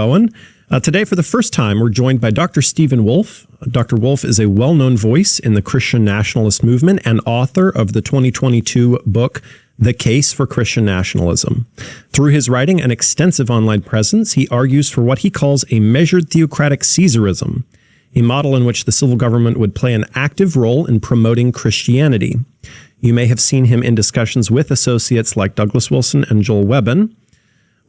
Owen. Today, for the first time, we're joined by Dr. Stivън Уолф. Dr. Uolf is a well-known voice in the Christian nationalist movement and author of the 2022 book, The Case for Christian Nationalism. Through his writing and extensive online presence, he argues for what he calls a measured theocratic Caesarism, a model in which the civil government would play an active role in promoting Christianity. You may have seen him in discussions with associates like Douglas Wilson and Joel Webbon.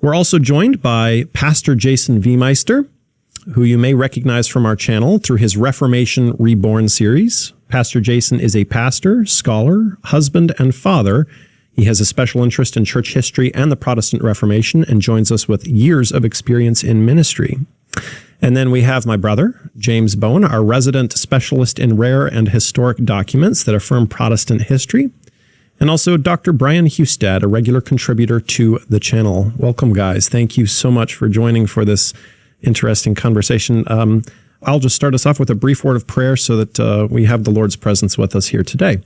We're also joined by Pastor Jason V. Meister, who you may recognize from our channel through his Reformation Reborn series. Pastor Jason is a pastor, scholar, husband, and father. He has a special interest in church history and the Protestant Reformation and joins us with years of experience in ministry. And then we have my brother, James Bowen, our resident specialist in rare and historic documents that affirm Protestant history. And also Dr. Brian Hustad, a regular contributor to the channel. Welcome, guys. Thank you so much for joining for this interesting conversation. I'll just start us off with a brief word of prayer so that we have the Lord's presence with us here today.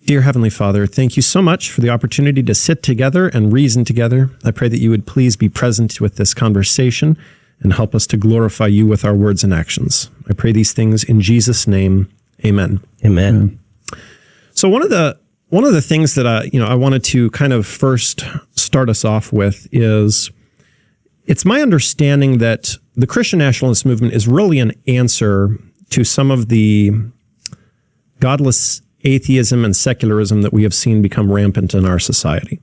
Dear Heavenly Father, thank you so much for the opportunity to sit together and reason together. I pray that you would please be present with this conversation and help us to glorify you with our words and actions. I pray these things in Jesus' name. Amen. Amen. So one of the things that I wanted to kind of first start us off with is, it's my understanding that the Christian nationalist movement is really an answer to some of the godless atheism and secularism that we have seen become rampant in our society.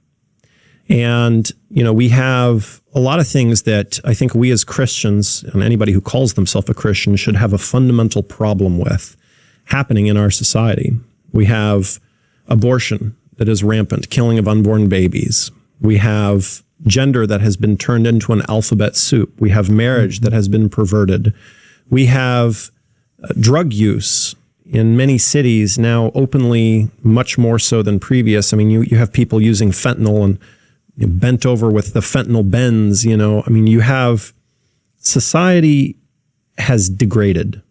And, we have a lot of things that I think we as Christians, and anybody who calls themselves a Christian, should have a fundamental problem with happening in our society. We have abortion that is rampant, killing of unborn babies. We have gender that has been turned into an alphabet soup. We have marriage that has been perverted. We have drug use in many cities now openly, much more so than previous. I mean, you have people using fentanyl and bent over with the fentanyl bends, you have society has degraded.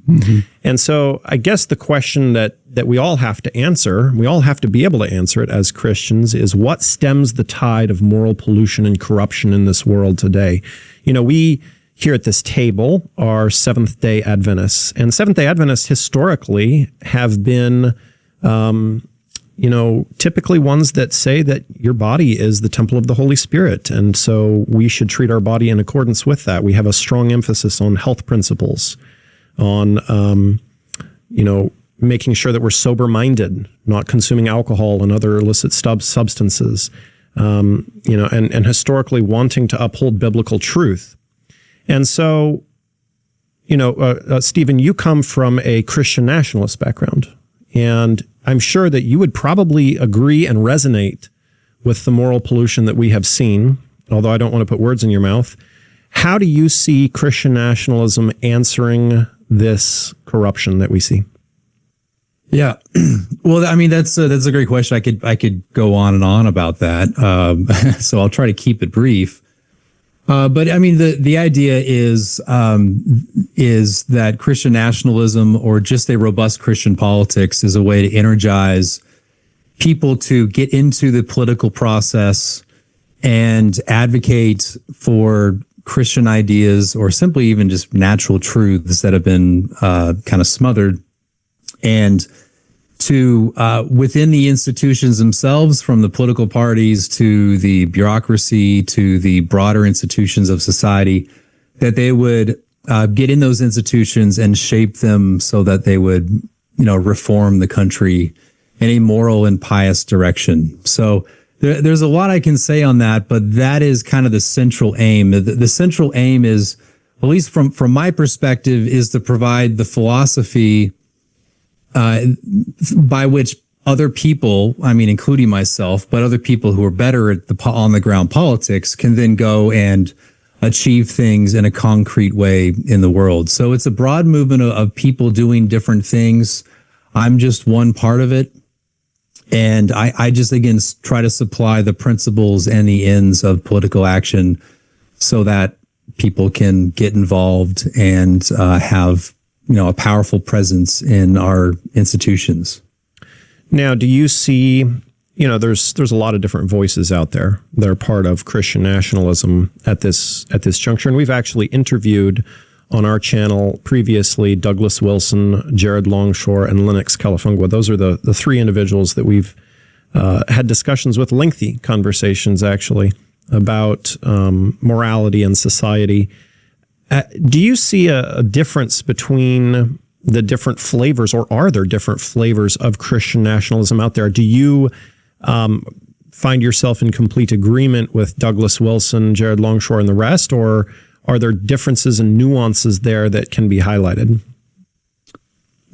Mm-hmm. And so I guess the question that we all have to answer, we all have to be able to answer it as Christians, is what stems the tide of moral pollution and corruption in this world today? We here at this table are Seventh-day Adventists, and Seventh-day Adventists historically have been, typically ones that say that your body is the temple of the Holy Spirit. And so we should treat our body in accordance with that. We have a strong emphasis on health principles, on, making sure that we're sober-minded, not consuming alcohol and other illicit substances, and historically wanting to uphold biblical truth. And so, Stephen, you come from a Christian nationalist background, and I'm sure that you would probably agree and resonate with the moral pollution that we have seen, although I don't want to put words in your mouth. How do you see Christian nationalism answering this corruption that we see? Yeah. Well, I mean, that's a great question. I could go on and on about that. So I'll try to keep it brief. But I mean, the idea is that Christian nationalism, or just a robust Christian politics, is a way to energize people to get into the political process and advocate for Christian ideas, or simply even just natural truths that have been kind of smothered, and to within the institutions themselves, from the political parties to the bureaucracy to the broader institutions of society, that they would get in those institutions and shape them so that they would, reform the country in a moral and pious direction. So there's a lot I can say on that, but that is kind of the central aim. The central aim is, at least from my perspective, is to provide the philosophy by which other people, I mean, including myself, but other people who are better at the on the ground politics, can then go and achieve things in a concrete way in the world. So it's a broad movement of people doing different things. I'm just one part of it. And I just, again, try to supply the principles and the ends of political action so that people can get involved and have a powerful presence in our institutions. Now, do you see there's a lot of different voices out there that are part of Christian nationalism at this juncture. And we've actually interviewed on our channel previously Douglas Wilson, Jared Longshore, and Lennox Calafungwa. Those are the three individuals that we've had discussions with, lengthy conversations actually, about morality and society. Do you see a difference between the different flavors, or are there different flavors of Christian nationalism out there? Do you find yourself in complete agreement with Douglas Wilson, Jared Longshore, and the rest, or are there differences and nuances there that can be highlighted?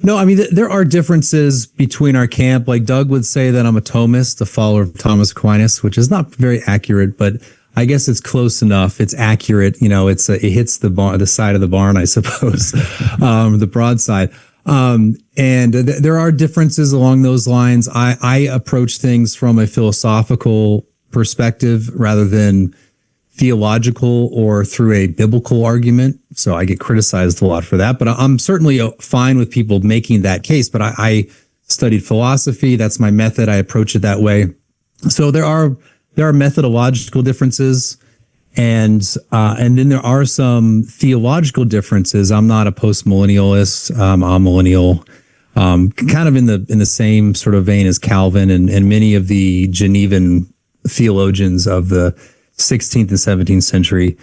No, I mean, there are differences between our camp. Like Doug would say that I'm a Thomist, a follower of Thomas Aquinas, which is not very accurate, but I guess it's close enough. It's accurate. It hits the side of the barn, I suppose, the broadside. And there are differences along those lines. I approach things from a philosophical perspective rather than theological or through a biblical argument. So I get criticized a lot for that, but I'm certainly fine with people making that case. But I studied philosophy. That's my method. I approach it that way. So there are methodological differences, and then there are some theological differences. I'm not a post-millennialist. I'm millennial, kind of in the same sort of vein as Calvin and many of the Genevan theologians of the 16th and 17th century.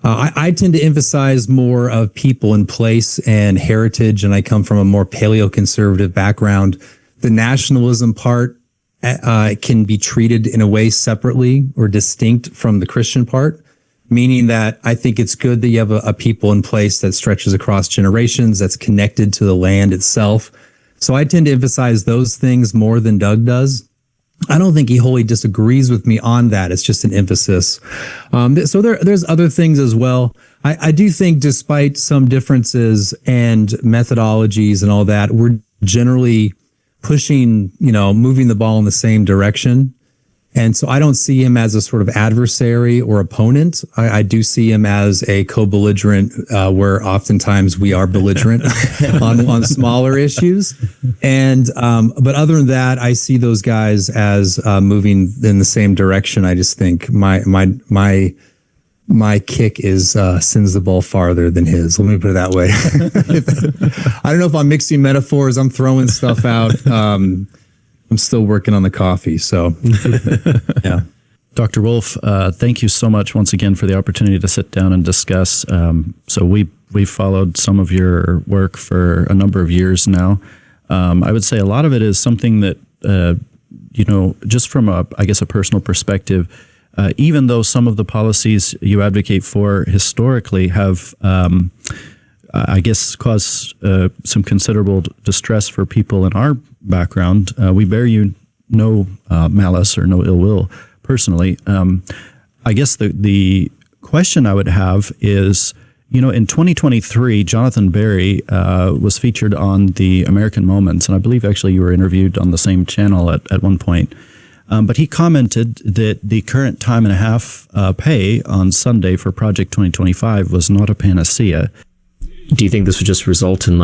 I tend to emphasize more of people and place and heritage, and I come from a more paleoconservative background. The nationalism part can be treated in a way separately or distinct from the Christian part, meaning that I think it's good that you have a people in place that stretches across generations, that's connected to the land itself. So I tend to emphasize those things more than Doug does. I don't think he wholly disagrees with me on that. It's just an emphasis. So there's other things as well. I do think despite some differences and methodologies and all that, we're generally pushing, moving the ball in the same direction. And so I don't see him as a sort of adversary or opponent. I do see him as a co-belligerent, where oftentimes we are belligerent on smaller issues. And but other than that, I see those guys as moving in the same direction. I just think my kick is sends the ball farther than his. Let me put it that way. I don't know if I'm mixing metaphors. I'm throwing stuff out. I'm still working on the coffee, so yeah. Dr. Wolf, thank you so much once again for the opportunity to sit down and discuss. So we've followed some of your work for a number of years now. I would say a lot of it is something that, just from a personal perspective, even though some of the policies you advocate for historically have, caused some considerable distress for people in our background, we bear you no malice or no ill will personally. I guess the question I would have is, in 2023, Jonathan Berry was featured on the American Moments, and I believe actually you were interviewed on the same channel at one point. But he commented that the current time and a half pay on Sunday for Project 2025 was not a panacea. Do you think this would just result in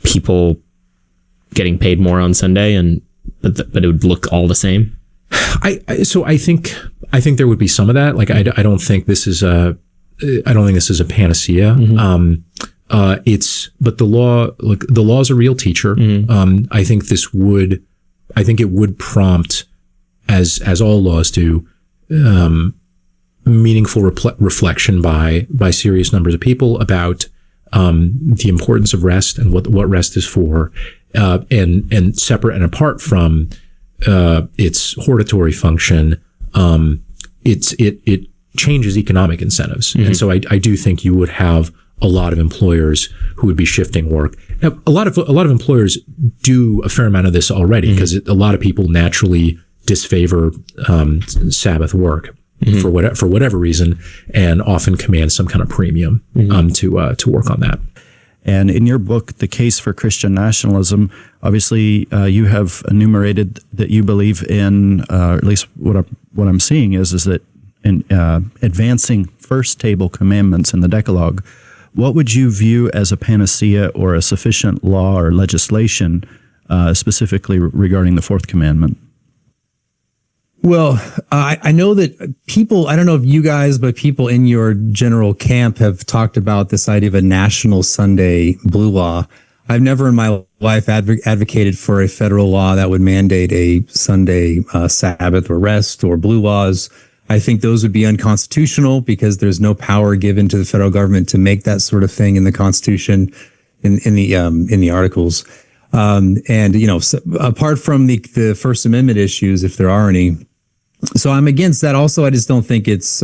people getting paid more on Sunday, but it would look all the same? I think there would be some of that. I don't think this is a panacea. Mm-hmm. But the law is a real teacher. Mm-hmm. I think it would prompt, as all laws do, meaningful reflection by serious numbers of people about the importance of rest and what rest is for, and separate and apart from its hortatory function, it changes economic incentives. Mm-hmm. And so I do think you would have a lot of employers who would be shifting work. Now, a lot of employers do a fair amount of this already, because a lot of people naturally disfavor Sabbath work. Mm-hmm. for whatever reason, and often command some kind of premium to work on that. And in your book, The Case for Christian Nationalism, obviously you have enumerated that you believe in, or at least what I'm seeing is that in advancing first table commandments in the Decalogue, what would you view as a panacea or a sufficient law or legislation specifically regarding the fourth commandment? Well, I know that people, I don't know if you guys, but people in your general camp have talked about this idea of a national Sunday blue law. I've never in my life advocated for a federal law that would mandate a Sunday Sabbath or rest or blue laws. I think those would be unconstitutional because there's no power given to the federal government to make that sort of thing in the Constitution, in the Articles. So apart from the First Amendment issues, if there are any, so I'm against that. Also, I just don't think it's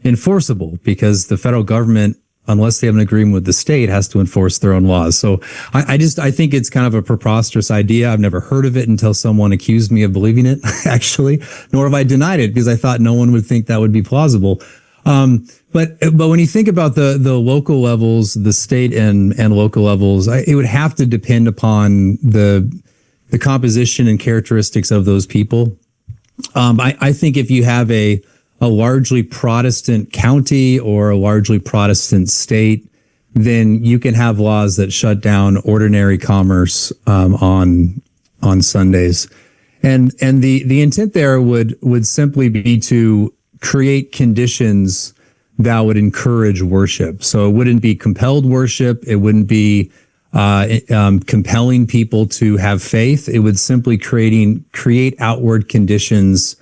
enforceable because the federal government, unless they have an agreement with the state, has to enforce their own laws. So I think it's kind of a preposterous idea. I've never heard of it until someone accused me of believing it, actually, nor have I denied it because I thought no one would think that would be plausible. But when you think about the local levels, the state and local levels, it would have to depend upon the composition and characteristics of those people. I think if you have a largely Protestant county or a largely Protestant state, then you can have laws that shut down ordinary commerce on Sundays. And the intent there would simply be to create conditions that would encourage worship. So it wouldn't be compelled worship. It wouldn't be compelling people to have faith. It would simply create outward conditions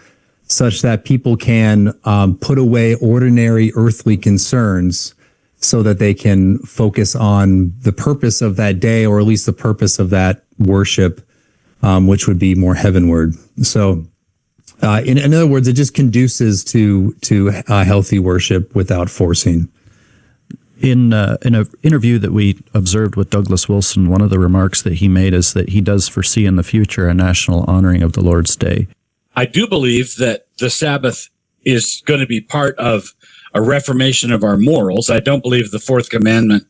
such that people can put away ordinary earthly concerns so that they can focus on the purpose of that day, or at least the purpose of that worship, which would be more heavenward. So in other words, it just conduces to healthy worship without forcing. In an interview that we observed with Douglas Wilson, one of the remarks that he made is that he does foresee in the future a national honoring of the Lord's Day. I do believe that the Sabbath is going to be part of a reformation of our morals. I don't believe the fourth commandment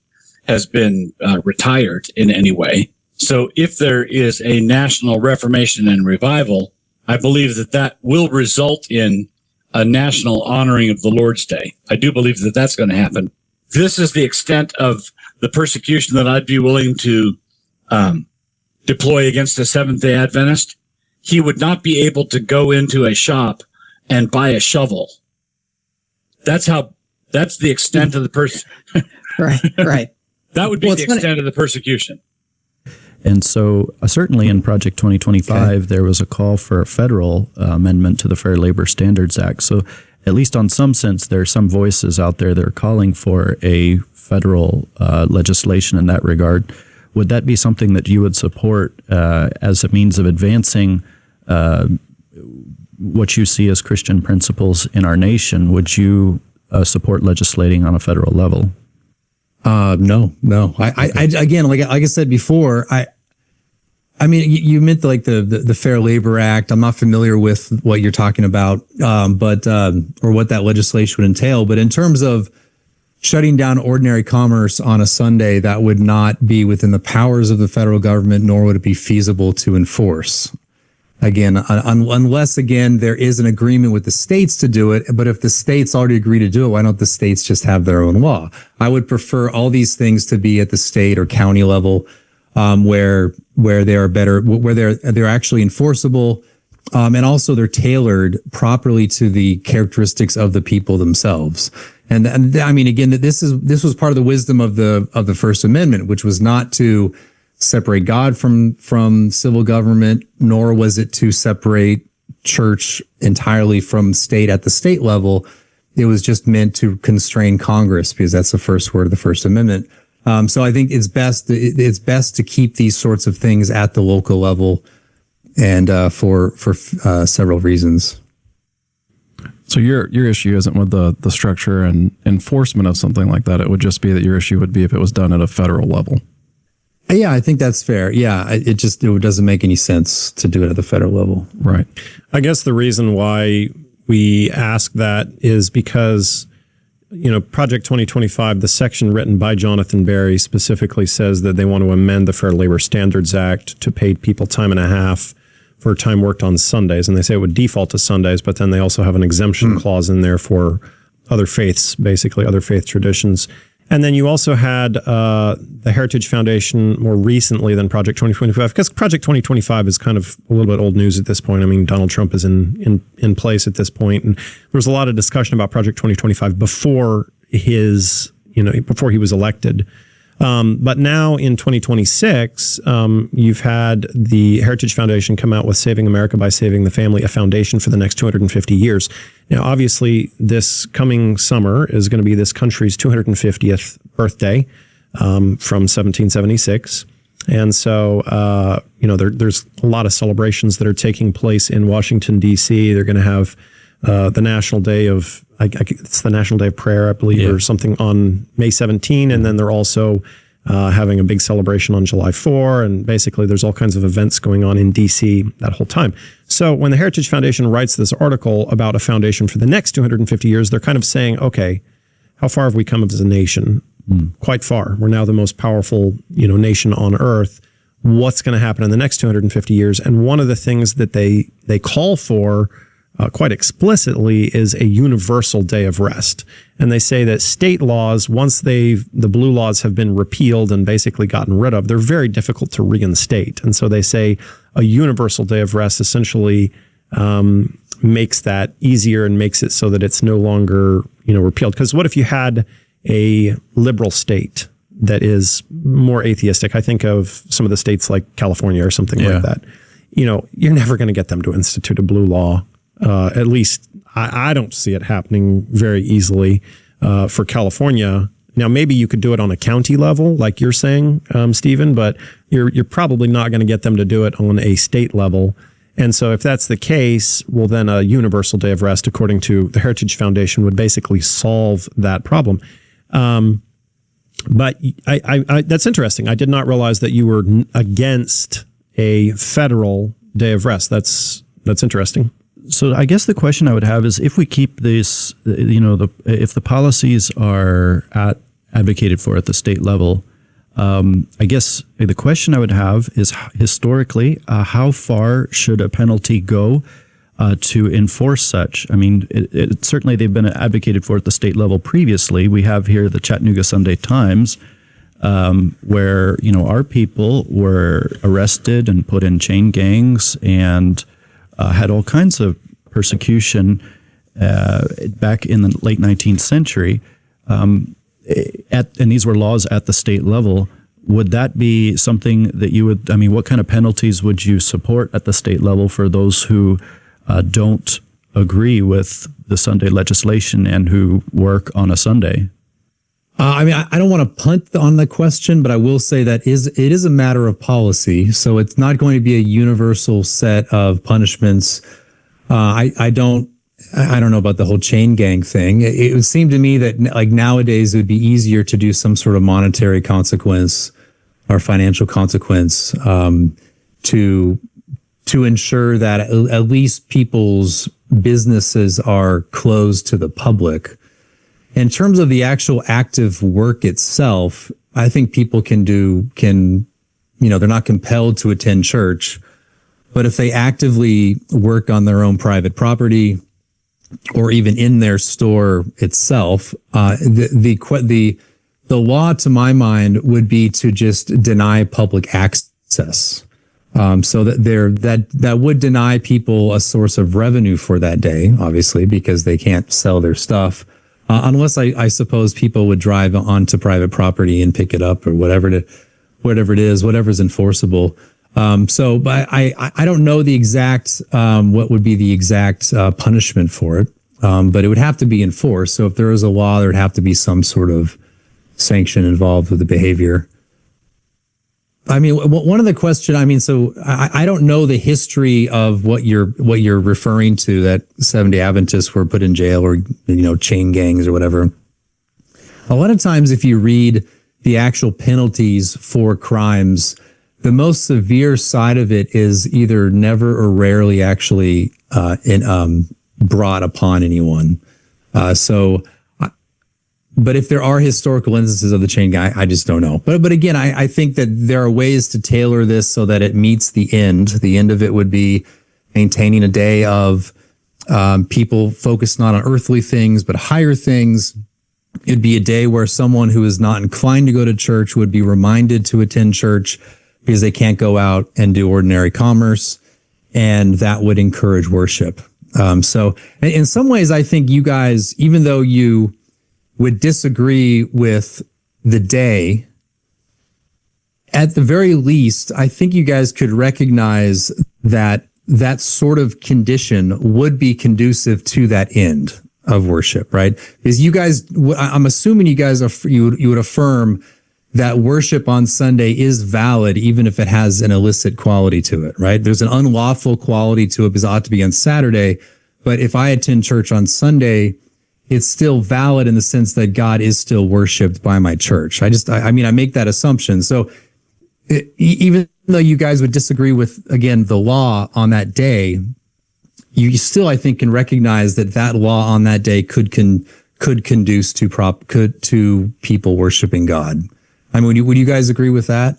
has been retired in any way. So if there is a national reformation and revival, I believe that will result in a national honoring of the Lord's Day. I do believe that that's going to happen. This is the extent of the persecution that I'd be willing to deploy against a Seventh-day Adventist. He would not be able to go into a shop and buy a shovel. That's the extent of the Right. That would be the extent of the persecution. And so certainly in Project 2025, there was a call for a federal amendment to the Fair Labor Standards Act. So at least on some sense, there are some voices out there that are calling for a federal legislation in that regard. Would that be something that you would support as a means of advancing what you see as Christian principles in our nation? Would you support legislating on a federal level? No. I again, like I said before, I mean, you meant like the Fair Labor Act. I'm not familiar with what you're talking about, but or what that legislation would entail. But in terms of shutting down ordinary commerce on a Sunday, that would not be within the powers of the federal government, nor would it be feasible to enforce. Again, unless, again, there is an agreement with the states to do it. But if the states already agree to do it, why don't the states just have their own law? I would prefer all these things to be at the state or county level, where they are better, where they're actually enforceable, and also they're tailored properly to the characteristics of the people themselves. And I mean, again, this was part of the wisdom of the First Amendment, which was not to separate God from civil government, nor was it to separate church entirely from state at the state level. It was just meant to constrain Congress, because that's the first word of the First Amendment. So I think it's best to keep these sorts of things at the local level, and for several reasons. So your issue isn't with the structure and enforcement of something like that. It would just be that your issue would be if it was done at a federal level. Yeah, I think that's fair. Yeah, it doesn't make any sense to do it at the federal level. Right. I guess the reason why we ask that is because, Project 2025, the section written by Jonathan Berry specifically says that they want to amend the Fair Labor Standards Act to pay people time and a half for time worked on Sundays. And they say it would default to Sundays, but then they also have an exemption clause in there for other faiths, basically other faith traditions. And then you also had the Heritage Foundation more recently than Project 2025, because Project 2025 is kind of a little bit old news at this point. I mean, Donald Trump is in place at this point, and there was a lot of discussion about Project 2025 before before he was elected. But now in 2026, you've had the Heritage Foundation come out with Saving America by Saving the Family, a foundation for the next 250 years. Now, obviously, this coming summer is going to be this country's 250th birthday from 1776. And so, there's a lot of celebrations that are taking place in Washington, D.C. They're going to have the National Day of, it's the National Day of Prayer, I believe, or something on May 17. And then they're also having a big celebration on July 4. And basically, there's all kinds of events going on in D.C. that whole time. So when the Heritage Foundation writes this article about a foundation for the next 250 years, they're kind of saying, okay, how far have we come as a nation? Quite far. We're now the most powerful, nation on earth. What's going to happen in the next 250 years? And one of the things that they call for quite explicitly is a universal day of rest. And they say that state laws, once the blue laws have been repealed and basically gotten rid of, they're very difficult to reinstate. And so they say a universal day of rest essentially makes that easier and makes it so that it's no longer, repealed. Because what if you had a liberal state that is more atheistic? I think of some of the states like California or something like that. You're never going to get them to institute a blue law. At least I don't see it happening very easily for California. Now, maybe you could do it on a county level, like you're saying, Stephen, but you're probably not going to get them to do it on a state level. And so if that's the case, well, then a universal day of rest, according to the Heritage Foundation, would basically solve that problem. But I that's interesting. I did not realize that you were against a federal day of rest. That's interesting. So I guess the question I would have is, if we keep this, if the policies are advocated for at the state level, I guess the question I would have is, historically, how far should a penalty go to enforce such? I mean, certainly they've been advocated for at the state level previously. We have here the Chattanooga Sunday Times, where, our people were arrested and put in chain gangs and had all kinds of persecution back in the late 19th century. And these were laws at the state level. Would that be something that you would, what kind of penalties would you support at the state level for those who don't agree with the Sunday legislation and who work on a Sunday? I don't want to punt on the question, but I will say that it is a matter of policy. So it's not going to be a universal set of punishments. I don't know about the whole chain gang thing. It would seem to me that like nowadays it would be easier to do some sort of monetary consequence or financial consequence to ensure that at least people's businesses are closed to the public. In terms of the actual active work itself, I think people they're not compelled to attend church, but if they actively work on their own private property or even in their store itself, the law, to my mind, would be to just deny public access. So that would deny people a source of revenue for that day, obviously, because they can't sell their stuff. Unless I suppose people would drive onto private property and pick it up or whatever's enforceable. But I don't know the exact, what would be the exact punishment for it. But it would have to be enforced. So if there is a law, there would have to be some sort of sanction involved with the behavior. One of the questions, so I don't know the history of what you're referring to, that Seventh-day Adventists were put in jail or, chain gangs or whatever. A lot of times if you read the actual penalties for crimes, the most severe side of it is either never or rarely actually brought upon anyone. But if there are historical instances of the chain gang, I just don't know. But again, I think that there are ways to tailor this so that it meets the end. The end of it would be maintaining a day of people focused not on earthly things, but higher things. It'd be a day where someone who is not inclined to go to church would be reminded to attend church because they can't go out and do ordinary commerce, and that would encourage worship. So in some ways, I think you guys, even though you would disagree with the day, at the very least, I think you guys could recognize that that sort of condition would be conducive to that end of worship, right? Because you guys, I'm assuming you guys you would affirm that worship on Sunday is valid, even if it has an illicit quality to it, right? There's an unlawful quality to it because it ought to be on Saturday. But if I attend church on Sunday, it's still valid in the sense that God is still worshiped by my church. I make that assumption. So even though you guys would disagree with, again, the law on that day, you still, I think, can recognize that law on that day could conduce to people worshiping God. I mean, would you guys agree with that?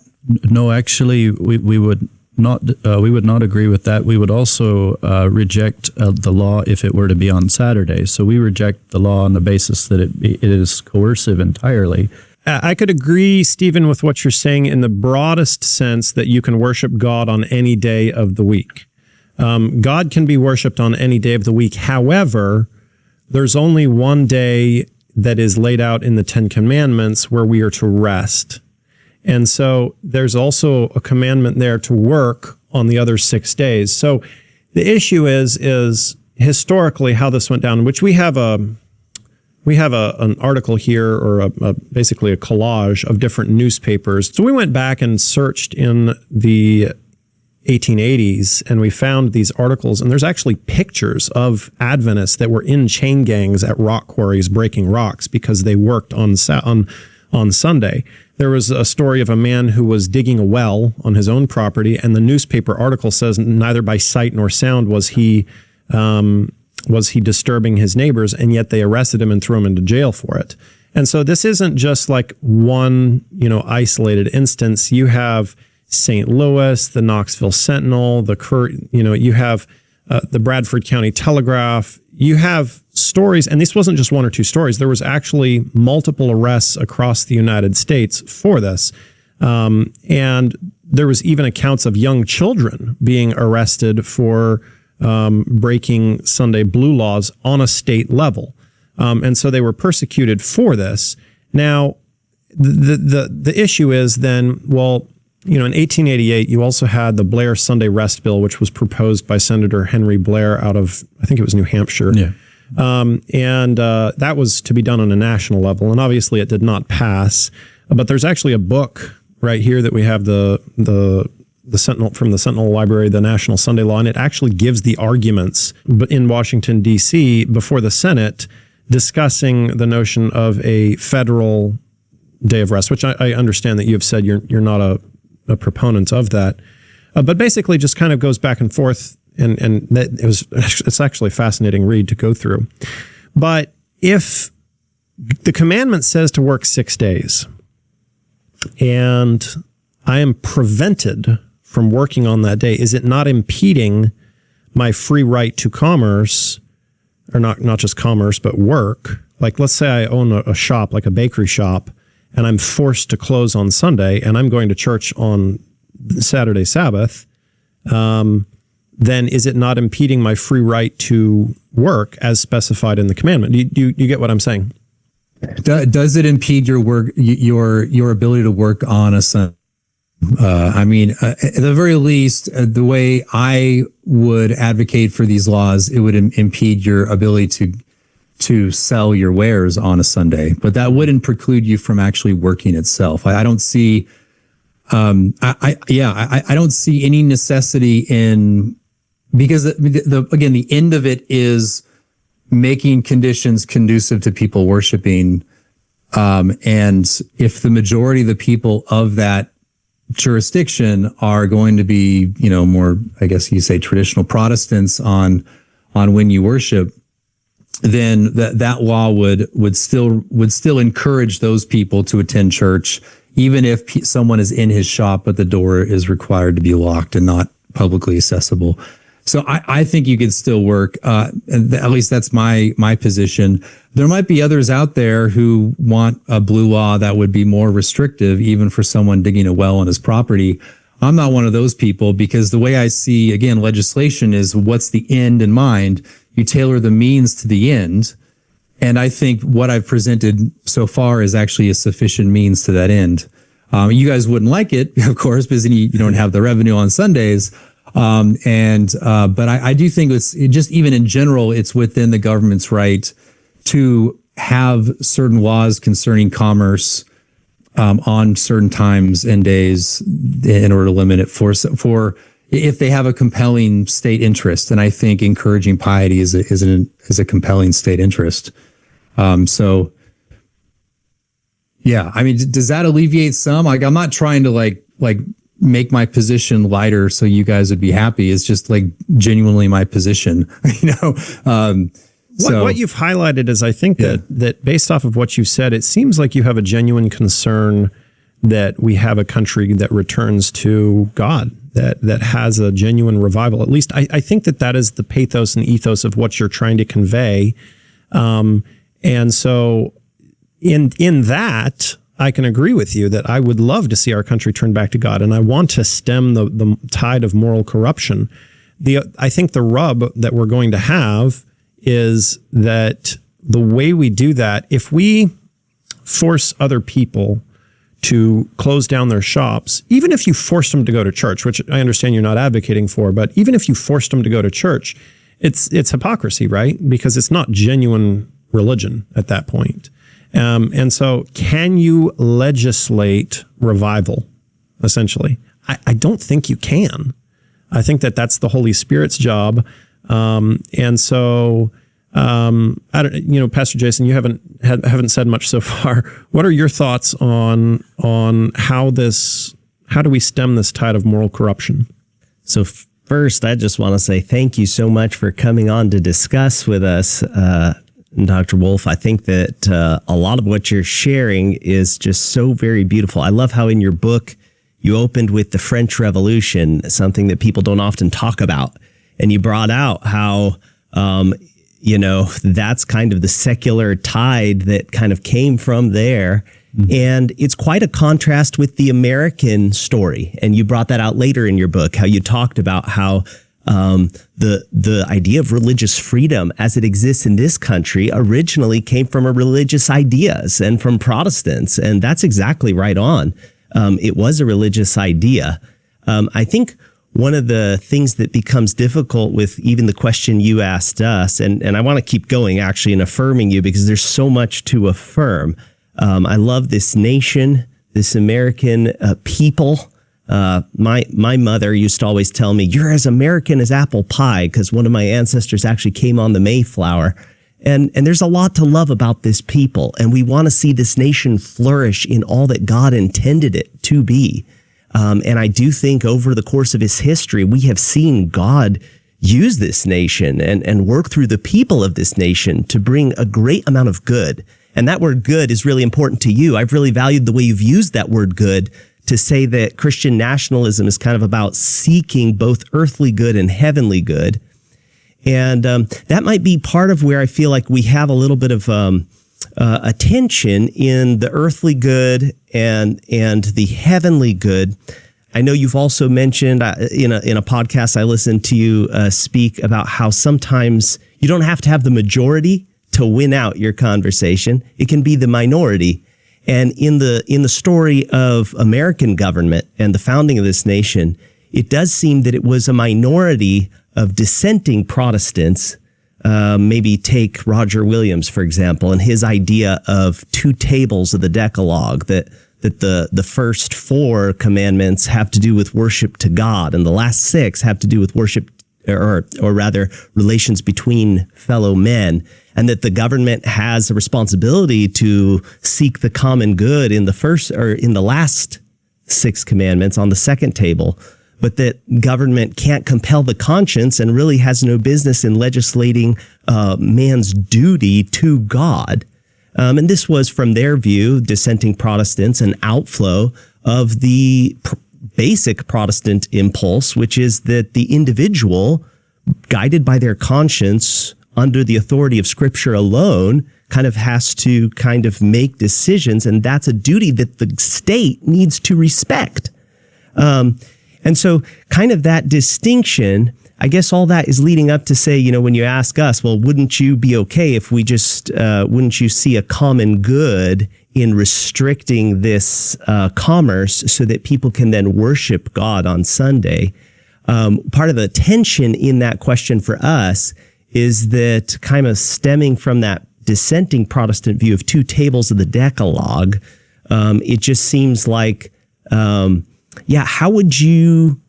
No, actually, we would not. We would not agree with that. We would also reject the law if it were to be on Saturday. So we reject the law on the basis that it is coercive entirely. I could agree, Stephen, with what you're saying in the broadest sense that you can worship God on any day of the week. God can be worshiped on any day of the week. However, there's only one day that is laid out in the Ten Commandments where we are to rest. And so there's also a commandment there to work on the other 6 days. So the issue is historically how this went down, which we have an article here, or basically a collage of different newspapers. So we went back and searched in the 1880s, and we found these articles, and there's actually pictures of Adventists that were in chain gangs at rock quarries breaking rocks because they worked on Sunday. There was a story of a man who was digging a well on his own property, and the newspaper article says neither by sight nor sound was he disturbing his neighbors, and yet they arrested him and threw him into jail for it. And so this isn't just like one, isolated instance. You have St. Louis, the Knoxville Sentinel, you have the Bradford County Telegraph. You have stories, and this wasn't just one or two stories. There was actually multiple arrests across the United States for this. And there was even accounts of young children being arrested for breaking Sunday blue laws on a state level. And so they were persecuted for this. Now, the issue is then, in 1888, you also had the Blair Sunday Rest Bill, which was proposed by Senator Henry Blair out of, I think it was New Hampshire. Yeah. And that was to be done on a national level. And obviously it did not pass. But there's actually a book right here that we have, the Sentinel, from the Sentinel Library, the National Sunday Law, and it actually gives the arguments in Washington, D.C. before the Senate discussing the notion of a federal day of rest, which I understand that you have said you're not a proponent of that. But basically just kind of goes back and forth, and it's actually a fascinating read to go through. But if the commandment says to work 6 days, and I am prevented from working on that day, is it not impeding my free right to commerce, or not just commerce, but work? Like, let's say I own a shop, like a bakery shop, and I'm forced to close on Sunday, and I'm going to church on Saturday Sabbath, then is it not impeding my free right to work as specified in the commandment? Do you get what I'm saying? Does it impede your work, your ability to work on a Sunday? At the very least, the way I would advocate for these laws, it would impede your ability to sell your wares on a Sunday, but that wouldn't preclude you from actually working itself. I don't see, I don't see any necessity in, because the end of it is making conditions conducive to people worshiping. And if the majority of the people of that jurisdiction are going to be, more, I guess you say, traditional Protestants on when you worship, then that law would still encourage those people to attend church, even if someone is in his shop, but the door is required to be locked and not publicly accessible. So I think you could still work. And at least that's my position. There might be others out there who want a blue law that would be more restrictive, even for someone digging a well on his property. I'm not one of those people, because the way I see, again, legislation is what's the end in mind. You tailor the means to the end. And I think what I've presented so far is actually a sufficient means to that end. You guys wouldn't like it, of course, because then you don't have the revenue on Sundays. But I do think it just even in general, it's within the government's right to have certain laws concerning commerce on certain times and days in order to limit it for if they have a compelling state interest. And I think encouraging piety is a compelling state interest. So yeah, I mean, does that alleviate some? Like, I'm not trying to like make my position lighter so you guys would be happy. It's just like genuinely my position, you know? What you've highlighted is, I think that based off of what you said, it seems like you have a genuine concern that we have a country that returns to God, that has a genuine revival. At least I think that is the pathos and ethos of what you're trying to convey. And so in that, I can agree with you that I would love to see our country turn back to God, and I want to stem the tide of moral corruption. I think the rub that we're going to have is that the way we do that, if we force other people to close down their shops, even if you forced them to go to church, which I understand you're not advocating for, but even if you forced them to go to church, it's hypocrisy, right? Because it's not genuine religion at that point. And so can you legislate revival, essentially? I don't think you can. I think that's the Holy Spirit's job. And so, Pastor Jason, you haven't said much so far. What are your thoughts on how do we stem this tide of moral corruption? So first, I just want to say thank you so much for coming on to discuss with us, Dr. Wolf. I think that a lot of what you're sharing is just so very beautiful. I love how in your book you opened with the French Revolution, something that people don't often talk about. And you brought out how, that's kind of the secular tide that kind of came from there. Mm-hmm. And it's quite a contrast with the American story. And you brought that out later in your book, how you talked about how the idea of religious freedom as it exists in this country originally came from religious ideas and from Protestants. And that's exactly right on. It was a religious idea. I think one of the things that becomes difficult with even the question you asked us, and I want to keep going actually and affirming you because there's so much to affirm. I love this nation, this American people. My mother used to always tell me, you're as American as apple pie, because one of my ancestors actually came on the Mayflower. And there's a lot to love about this people. And we want to see this nation flourish in all that God intended it to be. And I do think over the course of its history, we have seen God use this nation and work through the people of this nation to bring a great amount of good. And that word good is really important to you. I've really valued the way you've used that word good to say that Christian nationalism is kind of about seeking both earthly good and heavenly good. And that might be part of where I feel like we have a little bit of a tension in the earthly good and the heavenly good. I know you've also mentioned in a podcast I listened to you speak about how sometimes you don't have to have the majority to win out your conversation. It can be the minority. And in the story of American government and the founding of this nation, it does seem that it was a minority of dissenting Protestants. Maybe take Roger Williams, for example, and his idea of two tables of the Decalogue, that the first 4 commandments have to do with worship to God, and the last 6 have to do with worship, or rather relations between fellow men, and that the government has a responsibility to seek the common good in the first or in the last 6 commandments on the second table, but that government can't compel the conscience and really has no business in legislating man's duty to God. And this was, from their view, dissenting Protestants, an outflow of the basic Protestant impulse, which is that the individual guided by their conscience under the authority of Scripture alone, kind of has to kind of make decisions, and that's a duty that the state needs to respect. And so kind of that distinction, I guess all that is leading up to say, when you ask us, well, wouldn't you be okay if we just, wouldn't you see a common good in restricting this commerce so that people can then worship God on Sunday? Part of the tension in that question for us is that kind of stemming from that dissenting Protestant view of two tables of the Decalogue, it just seems like, how would you,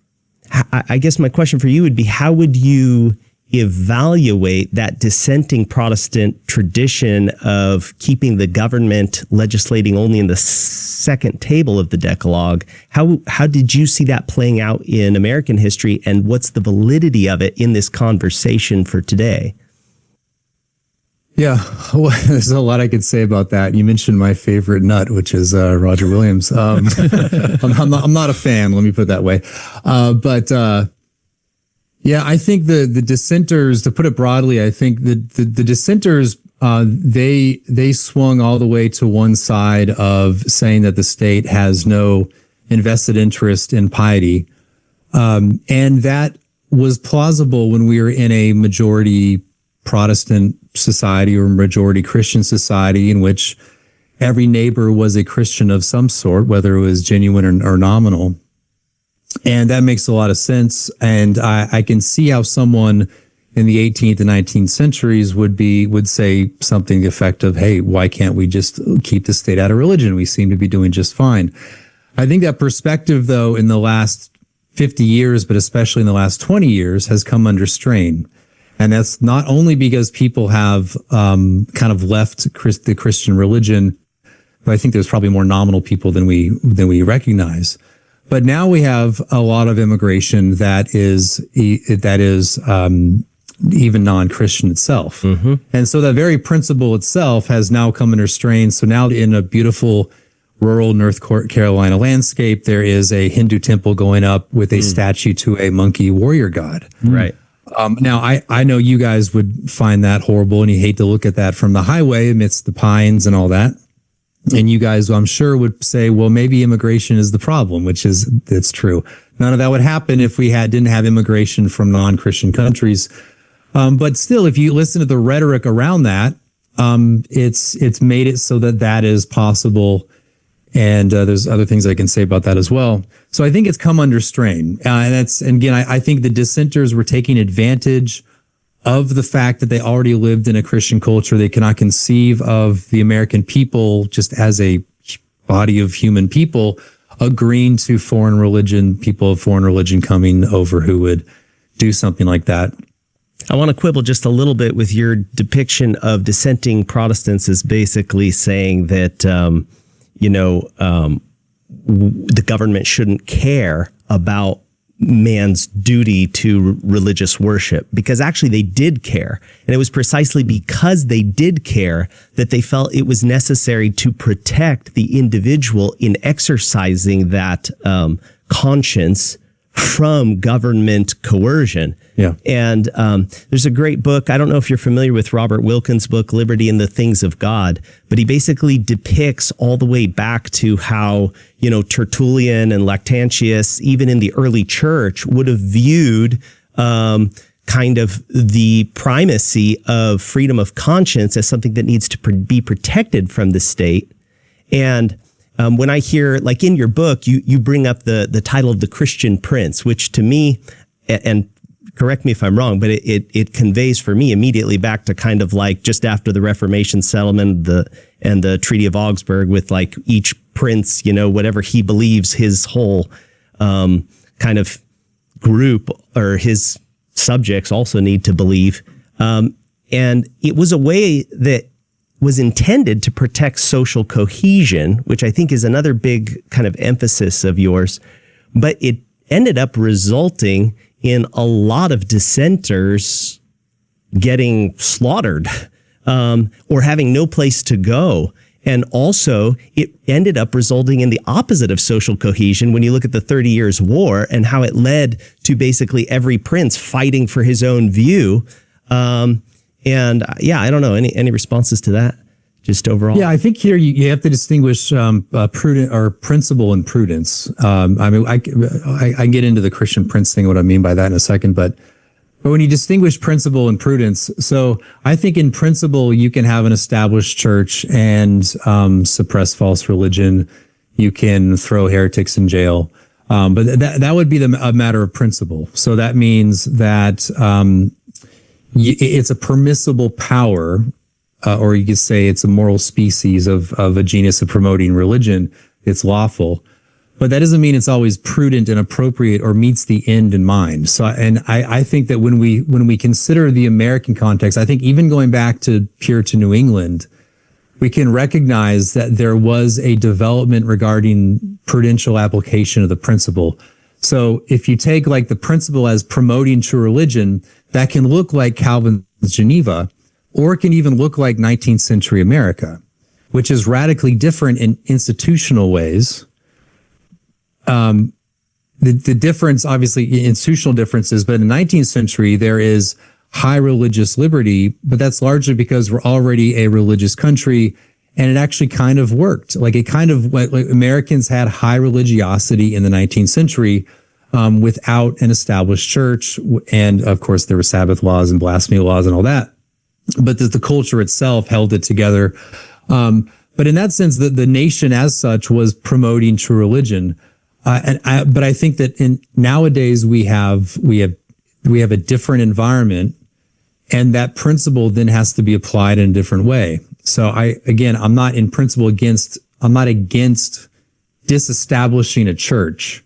I guess my question for you would be, how would you evaluate that dissenting Protestant tradition of keeping the government legislating only in the second table of the Decalogue? How did you see that playing out in American history, and what's the validity of it in this conversation for today? Yeah, well, there's a lot I could say about that. You mentioned my favorite nut, which is Roger Williams. I'm not a fan, let me put it that way. I think the dissenters, to put it broadly, I think the dissenters, they swung all the way to one side of saying that the state has no invested interest in piety. And that was plausible when we were in a majority Protestant society or majority Christian society in which every neighbor was a Christian of some sort, whether it was genuine or nominal. And that makes a lot of sense. And I can see how someone in the 18th and 19th centuries would say something to the effect of, hey, why can't we just keep the state out of religion? We seem to be doing just fine. I think that perspective, though, in the last 50 years, but especially in the last 20 years, has come under strain. And that's not only because people have kind of left the Christian religion, but I think there's probably more nominal people than we recognize. But now we have a lot of immigration that is even non-Christian itself. Mm-hmm. And so that very principle itself has now come under strain. So now in a beautiful rural North Carolina landscape, there is a Hindu temple going up with a statue to a monkey warrior god. Right. Now, I know you guys would find that horrible and you hate to look at that from the highway amidst the pines and all that. And you guys, I'm sure, would say, well, maybe immigration is the problem, it's true. None of that would happen if we didn't have immigration from non-Christian countries. But still, if you listen to the rhetoric around that, it's made it so that is possible. And there's other things I can say about that as well. So I think it's come under strain. And again, I think the dissenters were taking advantage of the fact that they already lived in a Christian culture. They cannot conceive of the American people just as a body of human people agreeing to people of foreign religion coming over who would do something like that. I want to quibble just a little bit with your depiction of dissenting Protestants as basically saying that, the government shouldn't care about man's duty to religious worship, because actually they did care. And it was precisely because they did care that they felt it was necessary to protect the individual in exercising that conscience from government coercion. Yeah. And there's a great book. I don't know if you're familiar with Robert Wilkins' book, Liberty and the Things of God, but he basically depicts all the way back to how, Tertullian and Lactantius, even in the early church, would have viewed kind of the primacy of freedom of conscience as something that needs to be protected from the state. And when I hear, like in your book, you bring up the title of the Christian Prince, which to me, and correct me if I'm wrong, but it conveys for me immediately back to kind of like just after the Reformation settlement and the Treaty of Augsburg, with like each prince, whatever he believes his whole kind of group or his subjects also need to believe. And it was a way that was intended to protect social cohesion, which I think is another big kind of emphasis of yours. But it ended up resulting in a lot of dissenters getting slaughtered or having no place to go. And also, it ended up resulting in the opposite of social cohesion when you look at the 30 Years' War and how it led to basically every prince fighting for his own view. I don't know. Any responses to that? Just overall? Yeah, I think here you have to distinguish prudent or principle and prudence. I get into the Christian Prince thing, what I mean by that in a second, but when you distinguish principle and prudence, so I think in principle you can have an established church and suppress false religion. You can throw heretics in jail, but that would be a matter of principle. So that means that it's a permissible power. Or you could say it's a moral species of a genus of promoting religion. It's lawful, but that doesn't mean it's always prudent and appropriate or meets the end in mind. So, and I think that when we consider the American context, I think even going back to Puritan New England, we can recognize that there was a development regarding prudential application of the principle. So if you take like the principle as promoting true religion, that can look like Calvin's Geneva, or it can even look like 19th century America, which is radically different in institutional ways. The difference, obviously, institutional differences, but in the 19th century, there is high religious liberty, but that's largely because we're already a religious country, and it actually kind of worked. Like Americans had high religiosity in the 19th century without an established church, and of course, there were Sabbath laws and blasphemy laws and all that. But the culture itself held it together. But in that sense, the nation as such was promoting true religion. But I think that nowadays we have a different environment, and that principle then has to be applied in a different way. So I'm not in principle I'm not against disestablishing a church.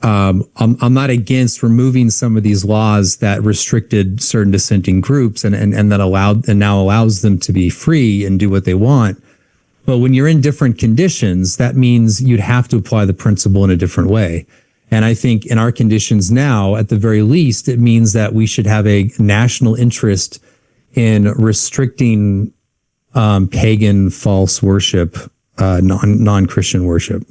I'm not against removing some of these laws that restricted certain dissenting groups and that now allows them to be free and do what they want. But when you're in different conditions, that means you'd have to apply the principle in a different way. And I think in our conditions now, at the very least, it means that we should have a national interest in restricting pagan false worship, non-Christian worship.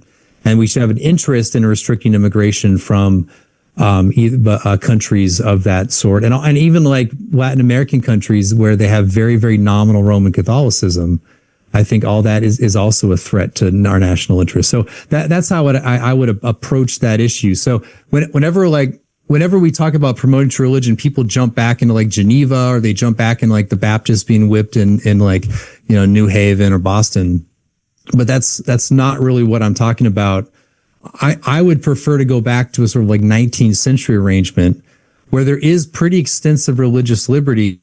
And we should have an interest in restricting immigration from countries of that sort. And even like Latin American countries where they have very, very nominal Roman Catholicism. I think all that is also a threat to our national interest. So that's how I would approach that issue. So whenever we talk about promoting true religion, people jump back into like Geneva, or they jump back in like the Baptists being whipped in like, New Haven or Boston. But that's not really what I'm talking about. I would prefer to go back to a sort of like 19th century arrangement where there is pretty extensive religious liberty,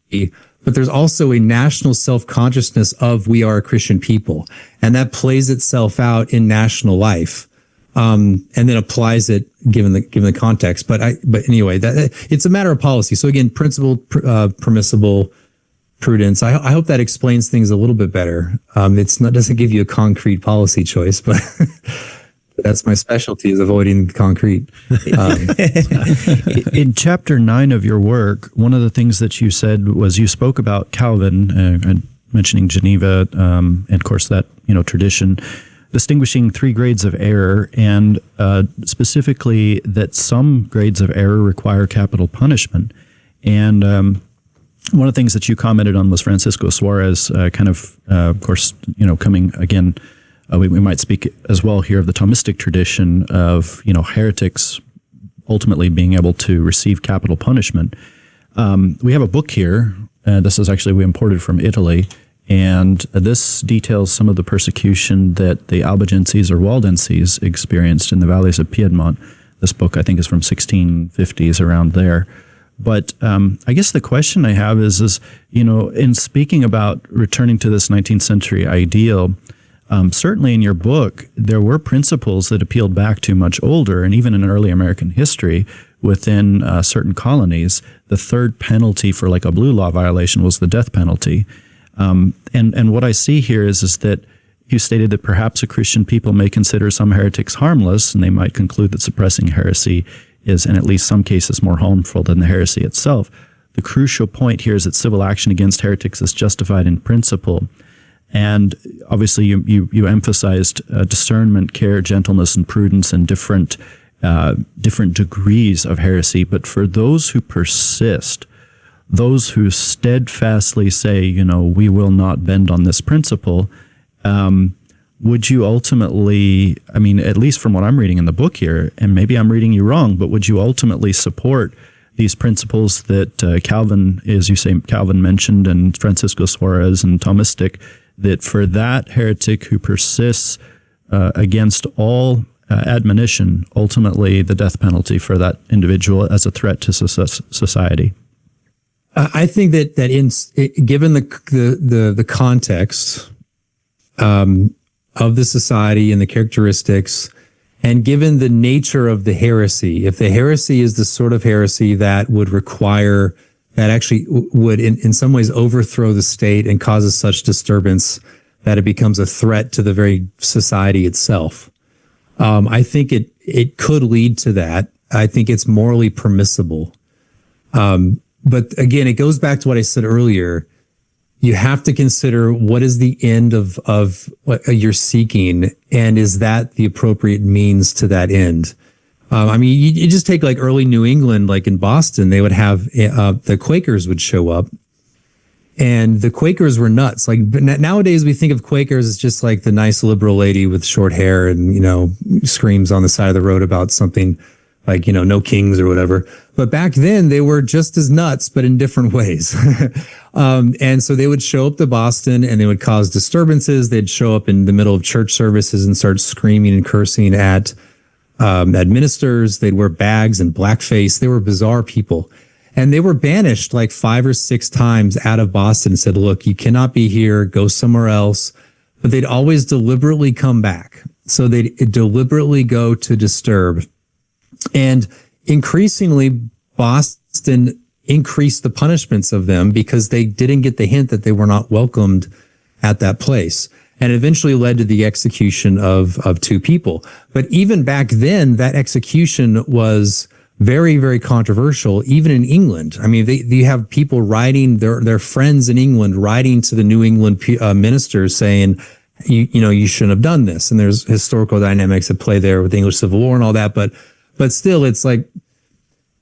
but there's also a national self-consciousness of we are a Christian people. And that plays itself out in national life. And then applies it given the context. But anyway, it's a matter of policy. So again, principle, permissible, prudence. I hope that explains things a little bit better. Doesn't give you a concrete policy choice, but that's my specialty, is avoiding concrete. In chapter 9 of your work, one of the things that you said was you spoke about Calvin, mentioning Geneva, and of course that tradition, distinguishing 3 grades of error, and specifically that some grades of error require capital punishment. And one of the things that you commented on was Francisco Suarez, of course, coming again, we might speak as well here of the Thomistic tradition of, heretics ultimately being able to receive capital punishment. We have a book here. This is actually, we imported from Italy, and this details some of the persecution that the Albigenses or Waldenses experienced in the valleys of Piedmont. This book, I think, is from 1650s, around there. But I guess the question I have is in speaking about returning to this 19th century ideal, certainly in your book, there were principles that appealed back to much older, and even in early American history, within certain colonies, the third penalty for like a blue law violation was the death penalty. And what I see here is that you stated that perhaps a Christian people may consider some heretics harmless, and they might conclude that suppressing heresy is, in at least some cases, more harmful than the heresy itself. The crucial point here is that civil action against heretics is justified in principle. And obviously, you emphasized discernment, care, gentleness, and prudence, and different degrees of heresy. But for those who persist, those who steadfastly say, we will not bend on this principle, would you ultimately, at least from what I'm reading in the book here, and maybe I'm reading you wrong, but would you ultimately support these principles that Calvin, as you say, Calvin mentioned, and Francisco Suarez and Thomistic, that for that heretic who persists against all admonition, ultimately the death penalty for that individual as a threat to society? I think that given the context of the society and the characteristics, and given the nature of the heresy, if the heresy is the sort of heresy that would require, that actually would in some ways overthrow the state and causes such disturbance that it becomes a threat to the very society itself, I think it could lead to that. I think it's morally permissible. But again, it goes back to what I said earlier. You have to consider what is the end of what you're seeking, and is that the appropriate means to that end? You just take like early New England, like in Boston, they would have the Quakers would show up, and the Quakers were nuts. Like nowadays, we think of Quakers as just like the nice liberal lady with short hair and screams on the side of the road about something like no kings or whatever. But back then, they were just as nuts, but in different ways. And so they would show up to Boston and they would cause disturbances. They'd show up in the middle of church services and start screaming and cursing at ministers. They'd wear bags and blackface. They were bizarre people. And they were banished like 5 or 6 times out of Boston and said, look, you cannot be here, go somewhere else. But they'd always deliberately come back. So they'd deliberately go to disturb. And increasingly, Boston increased the punishments of them because they didn't get the hint that they were not welcomed at that place. And eventually led to the execution of 2 people. But even back then, that execution was very, very controversial, even in England. They have people writing, their friends in England writing to the New England ministers saying, you shouldn't have done this. And there's historical dynamics at play there with the English Civil War and all that. But still, it's like,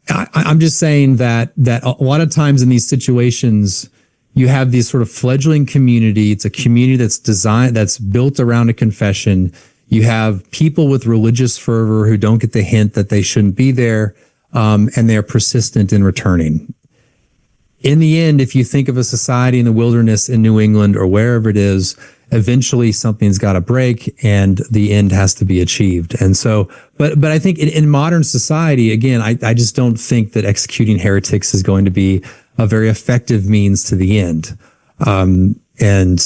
I'm just saying that a lot of times in these situations, you have these sort of fledgling community. It's a community that's built around a confession. You have people with religious fervor who don't get the hint that they shouldn't be there, and they're persistent in returning. In the end, if you think of a society in the wilderness in New England or wherever it is, eventually something's got to break and the end has to be achieved. And so, but I think in modern society, again, I just don't think that executing heretics is going to be a very effective means to the end. And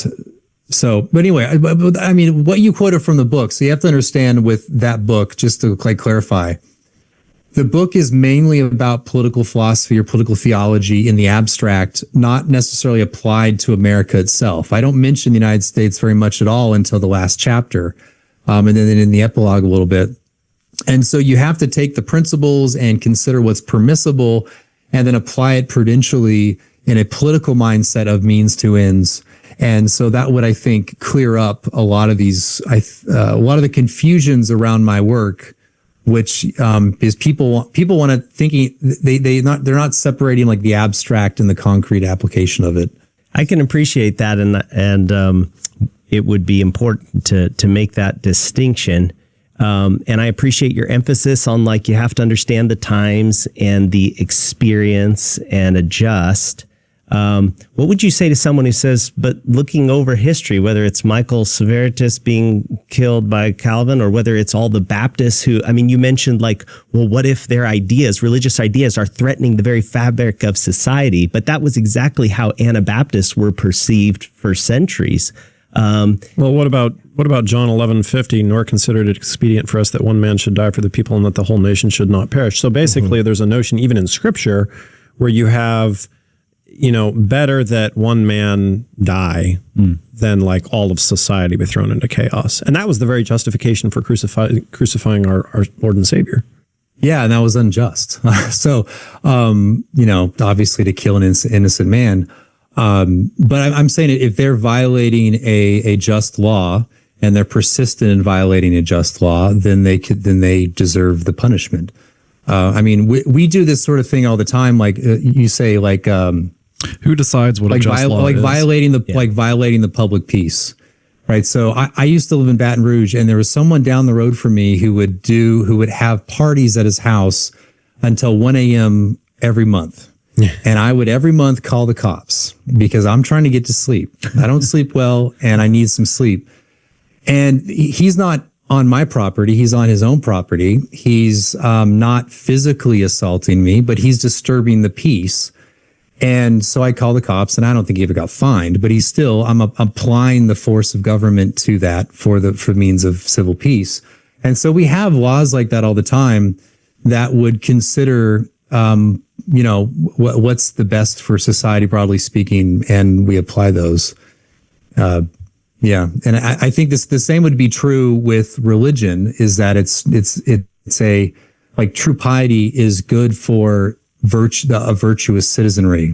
so, but anyway, what you quoted from the book, so you have to understand with that book, just to clarify, the book is mainly about political philosophy or political theology in the abstract, not necessarily applied to America itself. I don't mention the United States very much at all until the last chapter, and then in the epilogue a little bit. And so you have to take the principles and consider what's permissible and then apply it prudentially in a political mindset of means to ends. And so that would, I think, clear up a lot of these, a lot of the confusions around my work, which is people want to thinking they're not separating like the abstract and the concrete application of it. I can appreciate that, and it would be important to make that distinction. And I appreciate your emphasis on you have to understand the times and the experience and adjust. What would you say to someone who says, but looking over history, whether it's Michael Servetus being killed by Calvin or whether it's all the Baptists who, you mentioned what if their ideas, religious ideas, are threatening the very fabric of society? But that was exactly how Anabaptists were perceived for centuries. Well, what about John 11:50? Nor considered it expedient for us that one man should die for the people and that the whole nation should not perish. So basically, there's a notion even in Scripture where you have, better that one man die than all of society be thrown into chaos. And that was the very justification for crucifying our Lord and Savior. Yeah, and that was unjust. So, obviously to kill an innocent man. But I'm saying if they're violating a just law and they're persistent in violating a just law, then they deserve the punishment. I mean, we do this sort of thing all the time. Like you say, like who decides what a just law is? Violating the public peace, right? So I used to live in Baton Rouge, and there was someone down the road from me who would have parties at his house until 1 a.m. every month. And I would every month call the cops because I'm trying to get to sleep. I don't sleep well and I need some sleep. And he's not on my property. He's on his own property. He's not physically assaulting me, but he's disturbing the peace. And so I call the cops, and I don't think he ever got fined, but I'm applying the force of government to that for means of civil peace. And so we have laws like that all the time that would consider, what's the best for society, broadly speaking, and we apply those. Yeah. And I think the same would be true with religion, is that it's a, like, true piety is good for a virtuous citizenry.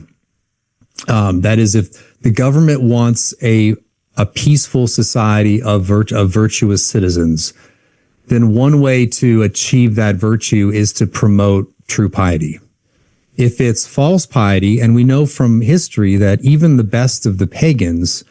That is, if the government wants a peaceful society of virtuous citizens, then one way to achieve that virtue is to promote true piety. If it's false piety, and we know from history that even the best of the pagans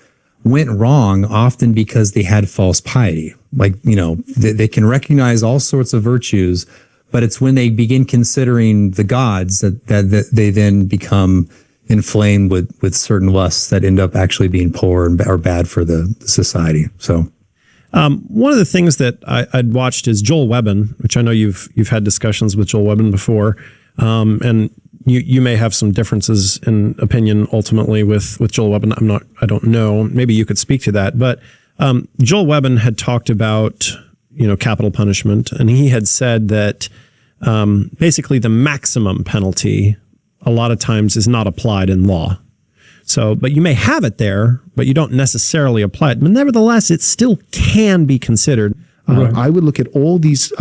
went wrong often because they had false piety. Like, they can recognize all sorts of virtues, but it's when they begin considering the gods that they then become inflamed with certain lusts that end up actually being poor or bad for the society. So, one of the things that I'd watched is Joel Webbon, which I know you've had discussions with Joel Webbon before, and you may have some differences in opinion ultimately with Joel Webbon. I don't know. Maybe you could speak to that. But Joel Webbon had talked about capital punishment, and he had said that basically the maximum penalty a lot of times is not applied in law. So, but you may have it there, but you don't necessarily apply it. But nevertheless, it still can be considered. I would look at all these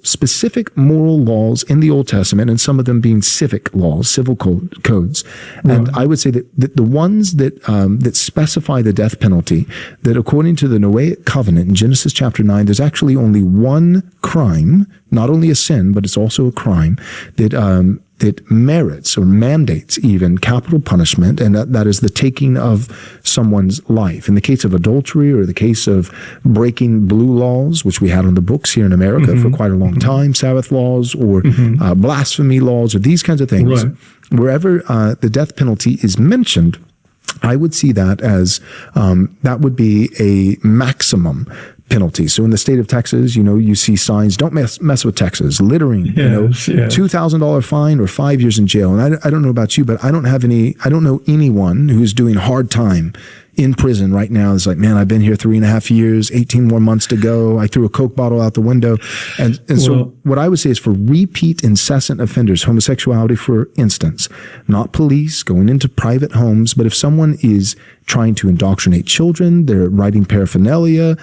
specific moral laws in the Old Testament, and some of them being civic laws, civil codes. And I would say that the ones that specify the death penalty, that according to the Noahic covenant in Genesis chapter 9, there's actually only one crime, not only a sin, but it's also a crime that merits or mandates even capital punishment, and that is the taking of someone's life. In the case of adultery, or the case of breaking blue laws, which we had on the books here in America for quite a long time, Sabbath laws, or blasphemy laws, or these kinds of things, wherever the death penalty is mentioned, I would see that as that would be a maximum penalty. So in the state of Texas, you see signs, don't mess with Texas, littering, $2,000 fine or 5 years in jail. And I don't know about you, but I don't know anyone who's doing hard time in prison right now. It's like, man, I've been here 3.5 years, 18 more months to go. I threw a Coke bottle out the window. And so what I would say is, for repeat incessant offenders, homosexuality, for instance, not police going into private homes, but if someone is trying to indoctrinate children, they're writing paraphernalia,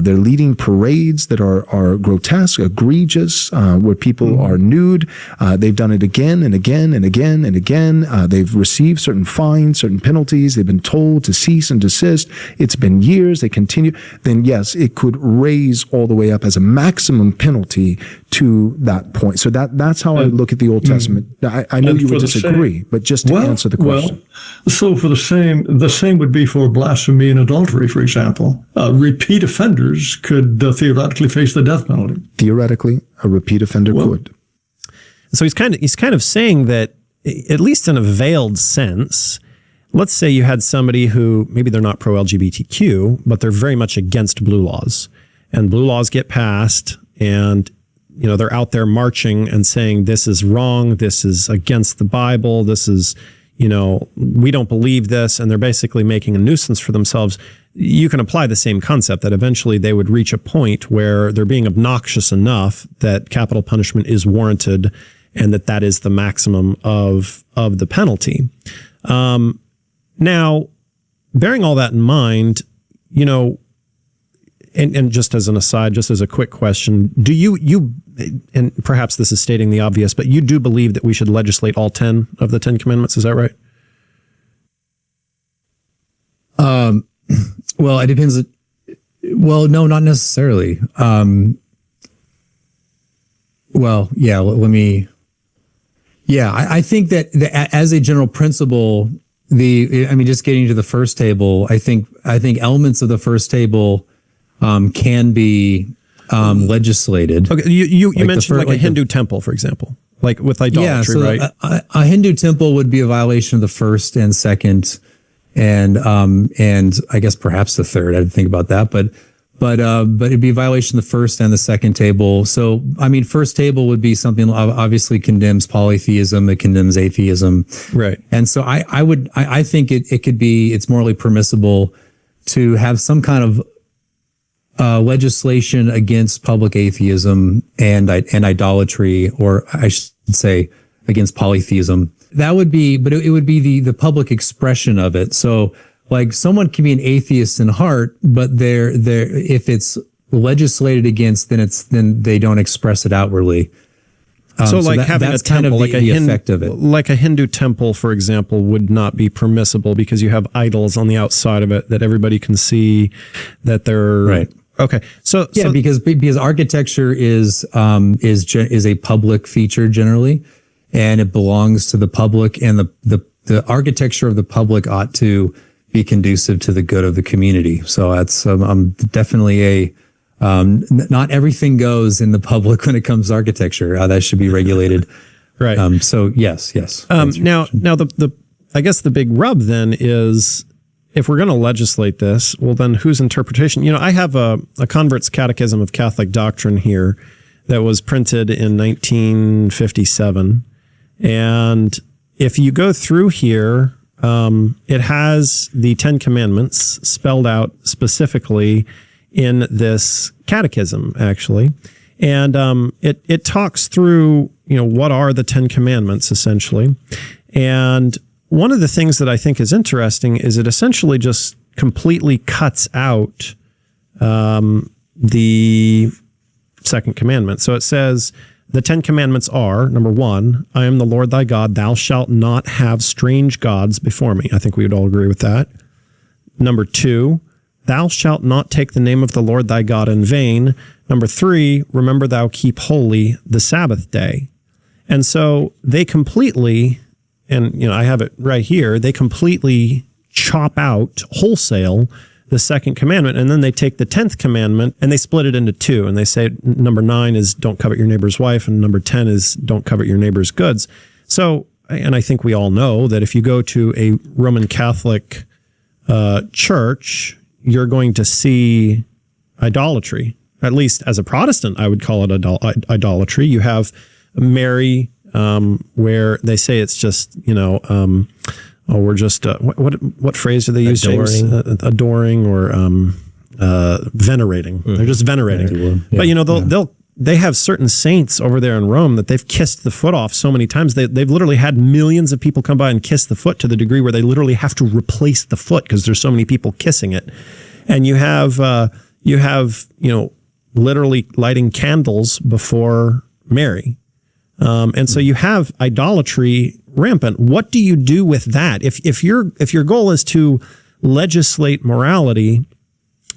they're leading parades that are grotesque, egregious, where people are nude. They've done it again and again and again and again. They've received certain fines, certain penalties. They've been told to cease and desist. It's been years. They continue. Then yes, it could raise all the way up as a maximum penalty to that point. So that's how I look at the Old Testament. I know you would disagree, but just to answer the question. So for the same would be for blasphemy and adultery, for example. Repeat offenders could theoretically face the death penalty. Theoretically, a repeat offender could. So he's kind of saying that, at least in a veiled sense, let's say you had somebody who maybe they're not pro-LGBTQ, but they're very much against blue laws, and blue laws get passed, and they're out there marching and saying this is wrong, this is against the Bible, this is, we don't believe this, and they're basically making a nuisance for themselves. You can apply the same concept, that eventually they would reach a point where they're being obnoxious enough that capital punishment is warranted, and that is the maximum of the penalty. Now, bearing all that in mind, and just as an aside, just as a quick question, do you, and perhaps this is stating the obvious, but you do believe that we should legislate all 10 of the 10 commandments, is that right? Well, it depends. Well, no, not necessarily. Well, yeah, I think that as a general principle, just getting to the first table, I think elements of the first table can be legislated. Okay, you mentioned like a Hindu temple, for example, like with idolatry, right? A Hindu temple would be a violation of the first and second, and I guess perhaps the third. I didn't think about that, but it'd be a violation of the first and the second table. So, first table would be something obviously condemns polytheism. It condemns atheism. Right. And so I think it's morally permissible to have some kind of legislation against public atheism and idolatry, or I should say against polytheism. That would be, but it would be the public expression of it. So, like, someone can be an atheist in heart, but if it's legislated against, then they don't express it outwardly. So having a temple, like effect of it. Like a Hindu temple, for example, would not be permissible because you have idols on the outside of it that everybody can see that they're right. Okay, so because architecture is a public feature generally, and it belongs to the public, and the architecture of the public ought to be conducive to the good of the community. So that's definitely not everything goes in the public when it comes to architecture. That should be regulated. Right. So yes. Now I guess the big rub then is, if we're going to legislate this, well, then whose interpretation? I have a Convert's Catechism of Catholic Doctrine here that was printed in 1957. And if you go through here, it has the 10 Commandments spelled out specifically in this catechism, actually. And it talks through, what are the 10 Commandments, essentially. And one of the things that I think is interesting is it essentially just completely cuts out the second commandment. So it says, the 10 Commandments are, number 1, I am the Lord thy God, thou shalt not have strange gods before me. I think we would all agree with that. Number 2, thou shalt not take the name of the Lord thy God in vain. Number 3, remember thou keep holy the Sabbath day. And so they completely, and I have it right here, they completely chop out wholesale the second commandment, and then they take the 10th commandment and they split it into 2, and they say number 9 is don't covet your neighbor's wife, and number 10 is don't covet your neighbor's goods. So, and I think we all know that if you go to a Roman Catholic church, you're going to see idolatry. At least as a Protestant, I would call it idolatry. You have Mary, where they say it's just, we're just, what phrase do they use? Adoring or venerating. They're just venerating. Yeah. But, they have certain saints over there in Rome that they've kissed the foot off so many times. They've literally had millions of people come by and kiss the foot, to the degree where they literally have to replace the foot because there's so many people kissing it. And you have literally lighting candles before Mary. And so you have idolatry rampant. What do you do with that? If your goal is to legislate morality,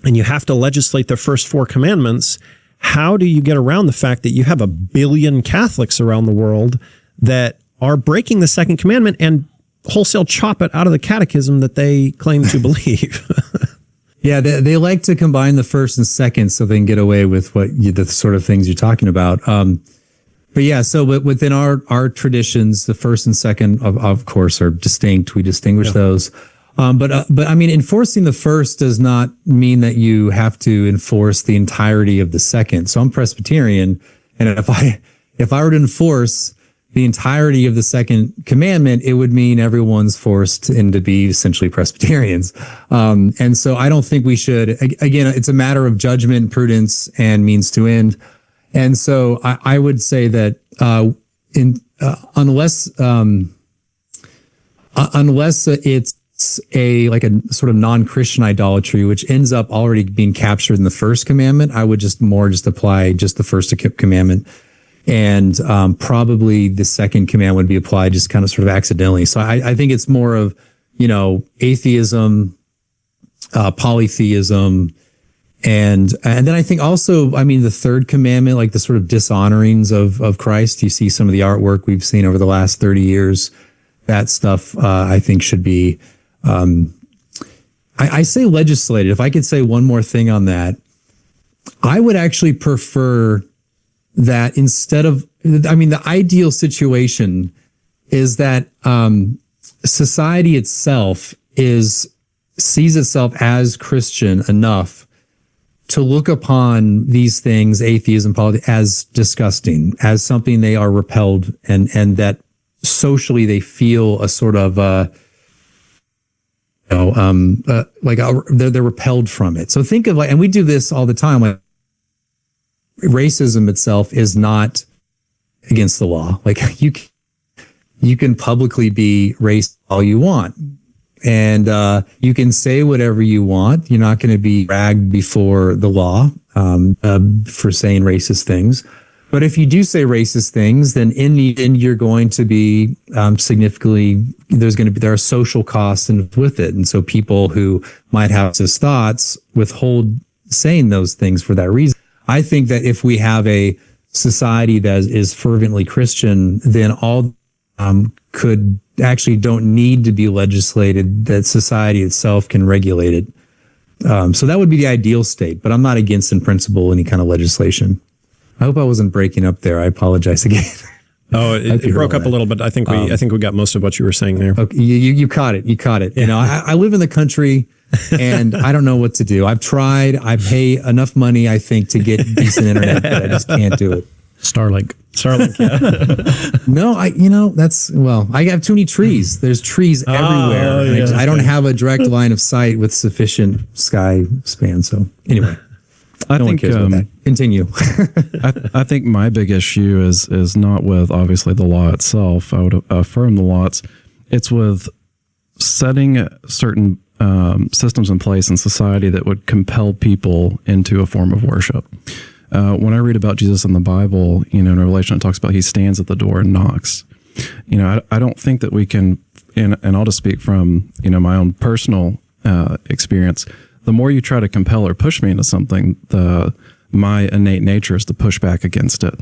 and you have to legislate the first 4 commandments, how do you get around the fact that you have 1 billion Catholics around the world that are breaking the second commandment and wholesale chop it out of the catechism that they claim to believe? Yeah, they like to combine the first and second so they can get away with the sort of things you're talking about. But yeah, so within our traditions, the first and second, of course, are distinct. We distinguish those. But enforcing the first does not mean that you have to enforce the entirety of the second. So I'm Presbyterian, and if I were to enforce the entirety of the second commandment, it would mean everyone's forced into be essentially Presbyterians. And so I don't think we should. Again, it's a matter of judgment, prudence, and means to end. And so I would say that unless it's a sort of non-Christian idolatry, which ends up already being captured in the first commandment, I would just apply just the first commandment, and probably the second command would be applied just kind of sort of accidentally. So I think it's more of atheism polytheism. And then I think also, I mean, the third commandment, like the sort of dishonorings of Christ, you see some of the artwork we've seen over the last 30 years. That stuff, I think should be, I say legislated. If I could say one more thing on that, I would actually prefer that instead of, I mean, the ideal situation is that society itself sees itself as Christian enough to look upon these things, atheism, politics, as disgusting, as something they are repelled, and that socially they feel a sort of they're repelled from it. So think of and we do this all the time. Like racism itself is not against the law. Like you can publicly be racist all you want. And you can say whatever you want. You're not going to be dragged before the law for saying racist things. But if you do say racist things, then in the end, you're going to be significantly, there are social costs with it. And so people who might have racist thoughts withhold saying those things for that reason. I think that if we have a society that is fervently Christian, then all don't need to be legislated, that society itself can regulate it. So that would be the ideal state, but I'm not against in principle any kind of legislation. I hope I wasn't breaking up there. I apologize again. Oh, it broke up a little, but I think we got most of what you were saying there. Okay, you caught it. You caught it. You know, I live in the country and I don't know what to do. I've tried. I pay enough money, I think, to get decent internet, but I just can't do it. Starlink, yeah. No, I have too many trees. There's trees everywhere. Yeah, I don't have a direct line of sight with sufficient sky span. So anyway, I think continue. I think my big issue is not with obviously the law itself. I would affirm the laws. It's with setting certain systems in place in society that would compel people into a form of worship. When I read about Jesus in the Bible, in Revelation, it talks about he stands at the door and knocks. I don't think that we can, and I'll just speak from, my own personal experience. The more you try to compel or push me into something, my innate nature is to push back against it.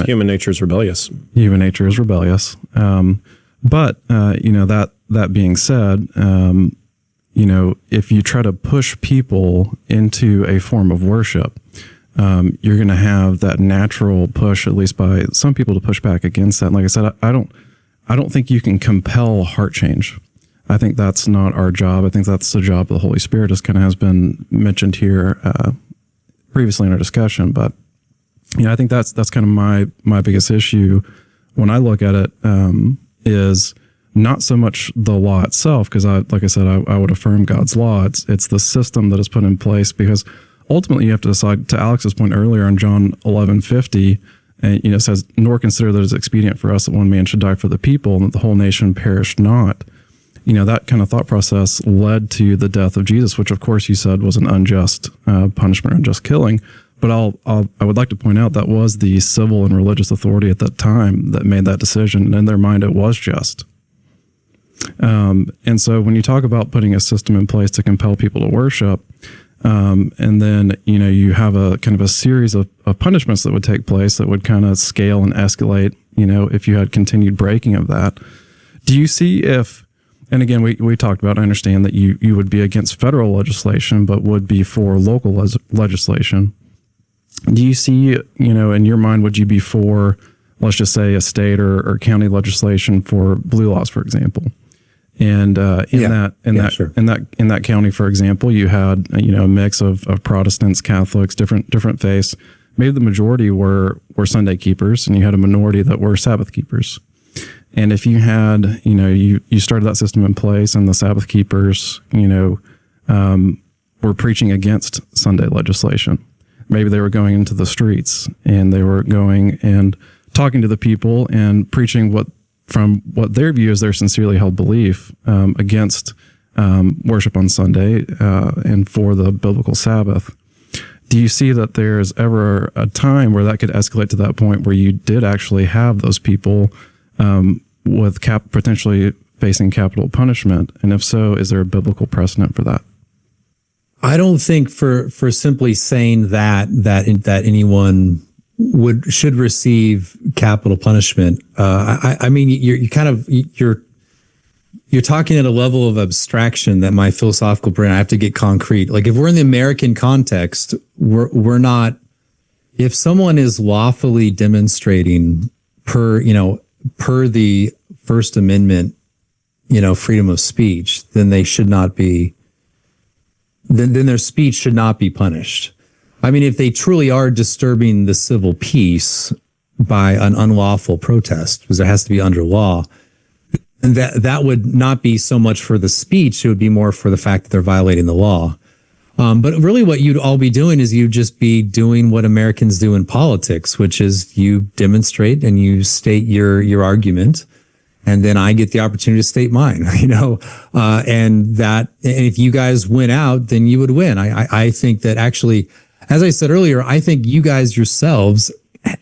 Human nature is rebellious. Human nature is rebellious. But that being said, if you try to push people into a form of worship, you're going to have that natural push, at least by some people, to push back against that. And like I said, I don't think you can compel heart change. I think that's not our job. I think that's the job of the Holy Spirit, as kind of has been mentioned here previously in our discussion. But I think that's kind of my biggest issue when I look at it, is not so much the law itself, because I would affirm God's law. It's the system that is put in place, because ultimately you have to decide, to Alex's point earlier on John 11:50, and it says, "Nor consider that it is expedient for us that one man should die for the people, and that the whole nation perish not." That kind of thought process led to the death of Jesus, which of course you said was an unjust punishment or unjust killing. But I would like to point out that was the civil and religious authority at that time that made that decision, and in their mind it was just. And so when you talk about putting a system in place to compel people to worship, and then, you have a kind of a series of punishments that would take place that would kind of scale and escalate, if you had continued breaking of that. Do you see and again, we talked about, I understand that you would be against federal legislation, but would be for local legislation. Do you see, in your mind, would you be for, let's just say, a state or county legislation for blue laws, for example? And in that county, for example, you had a mix of Protestants, Catholics, different faiths. Maybe the majority were Sunday keepers, and you had a minority that were Sabbath keepers. And if you had, you started that system in place, and the Sabbath keepers, were preaching against Sunday legislation. Maybe they were going into the streets and they were going and talking to the people and preaching from what their view is their sincerely held belief against worship on Sunday and for the biblical Sabbath. Do you see that there's ever a time where that could escalate to that point where you did actually have those people with potentially facing capital punishment? And if so, is there a biblical precedent for that? I don't think for simply saying that anyone should receive capital punishment. I mean, you're talking at a level of abstraction that my philosophical brain, I have to get concrete. Like if we're in the American context, we're not. If someone is lawfully demonstrating per the First Amendment, freedom of speech, then they should not be. Then their speech should not be punished. I mean, if they truly are disturbing the civil peace by an unlawful protest, because it has to be under law, and that would not be so much for the speech; it would be more for the fact that they're violating the law. But really, what you'd all be doing is you'd just be doing what Americans do in politics, which is you demonstrate and you state your argument. And then I get the opportunity to state mine, and if you guys win out, then you would win. I think that actually, as I said earlier, I think you guys yourselves,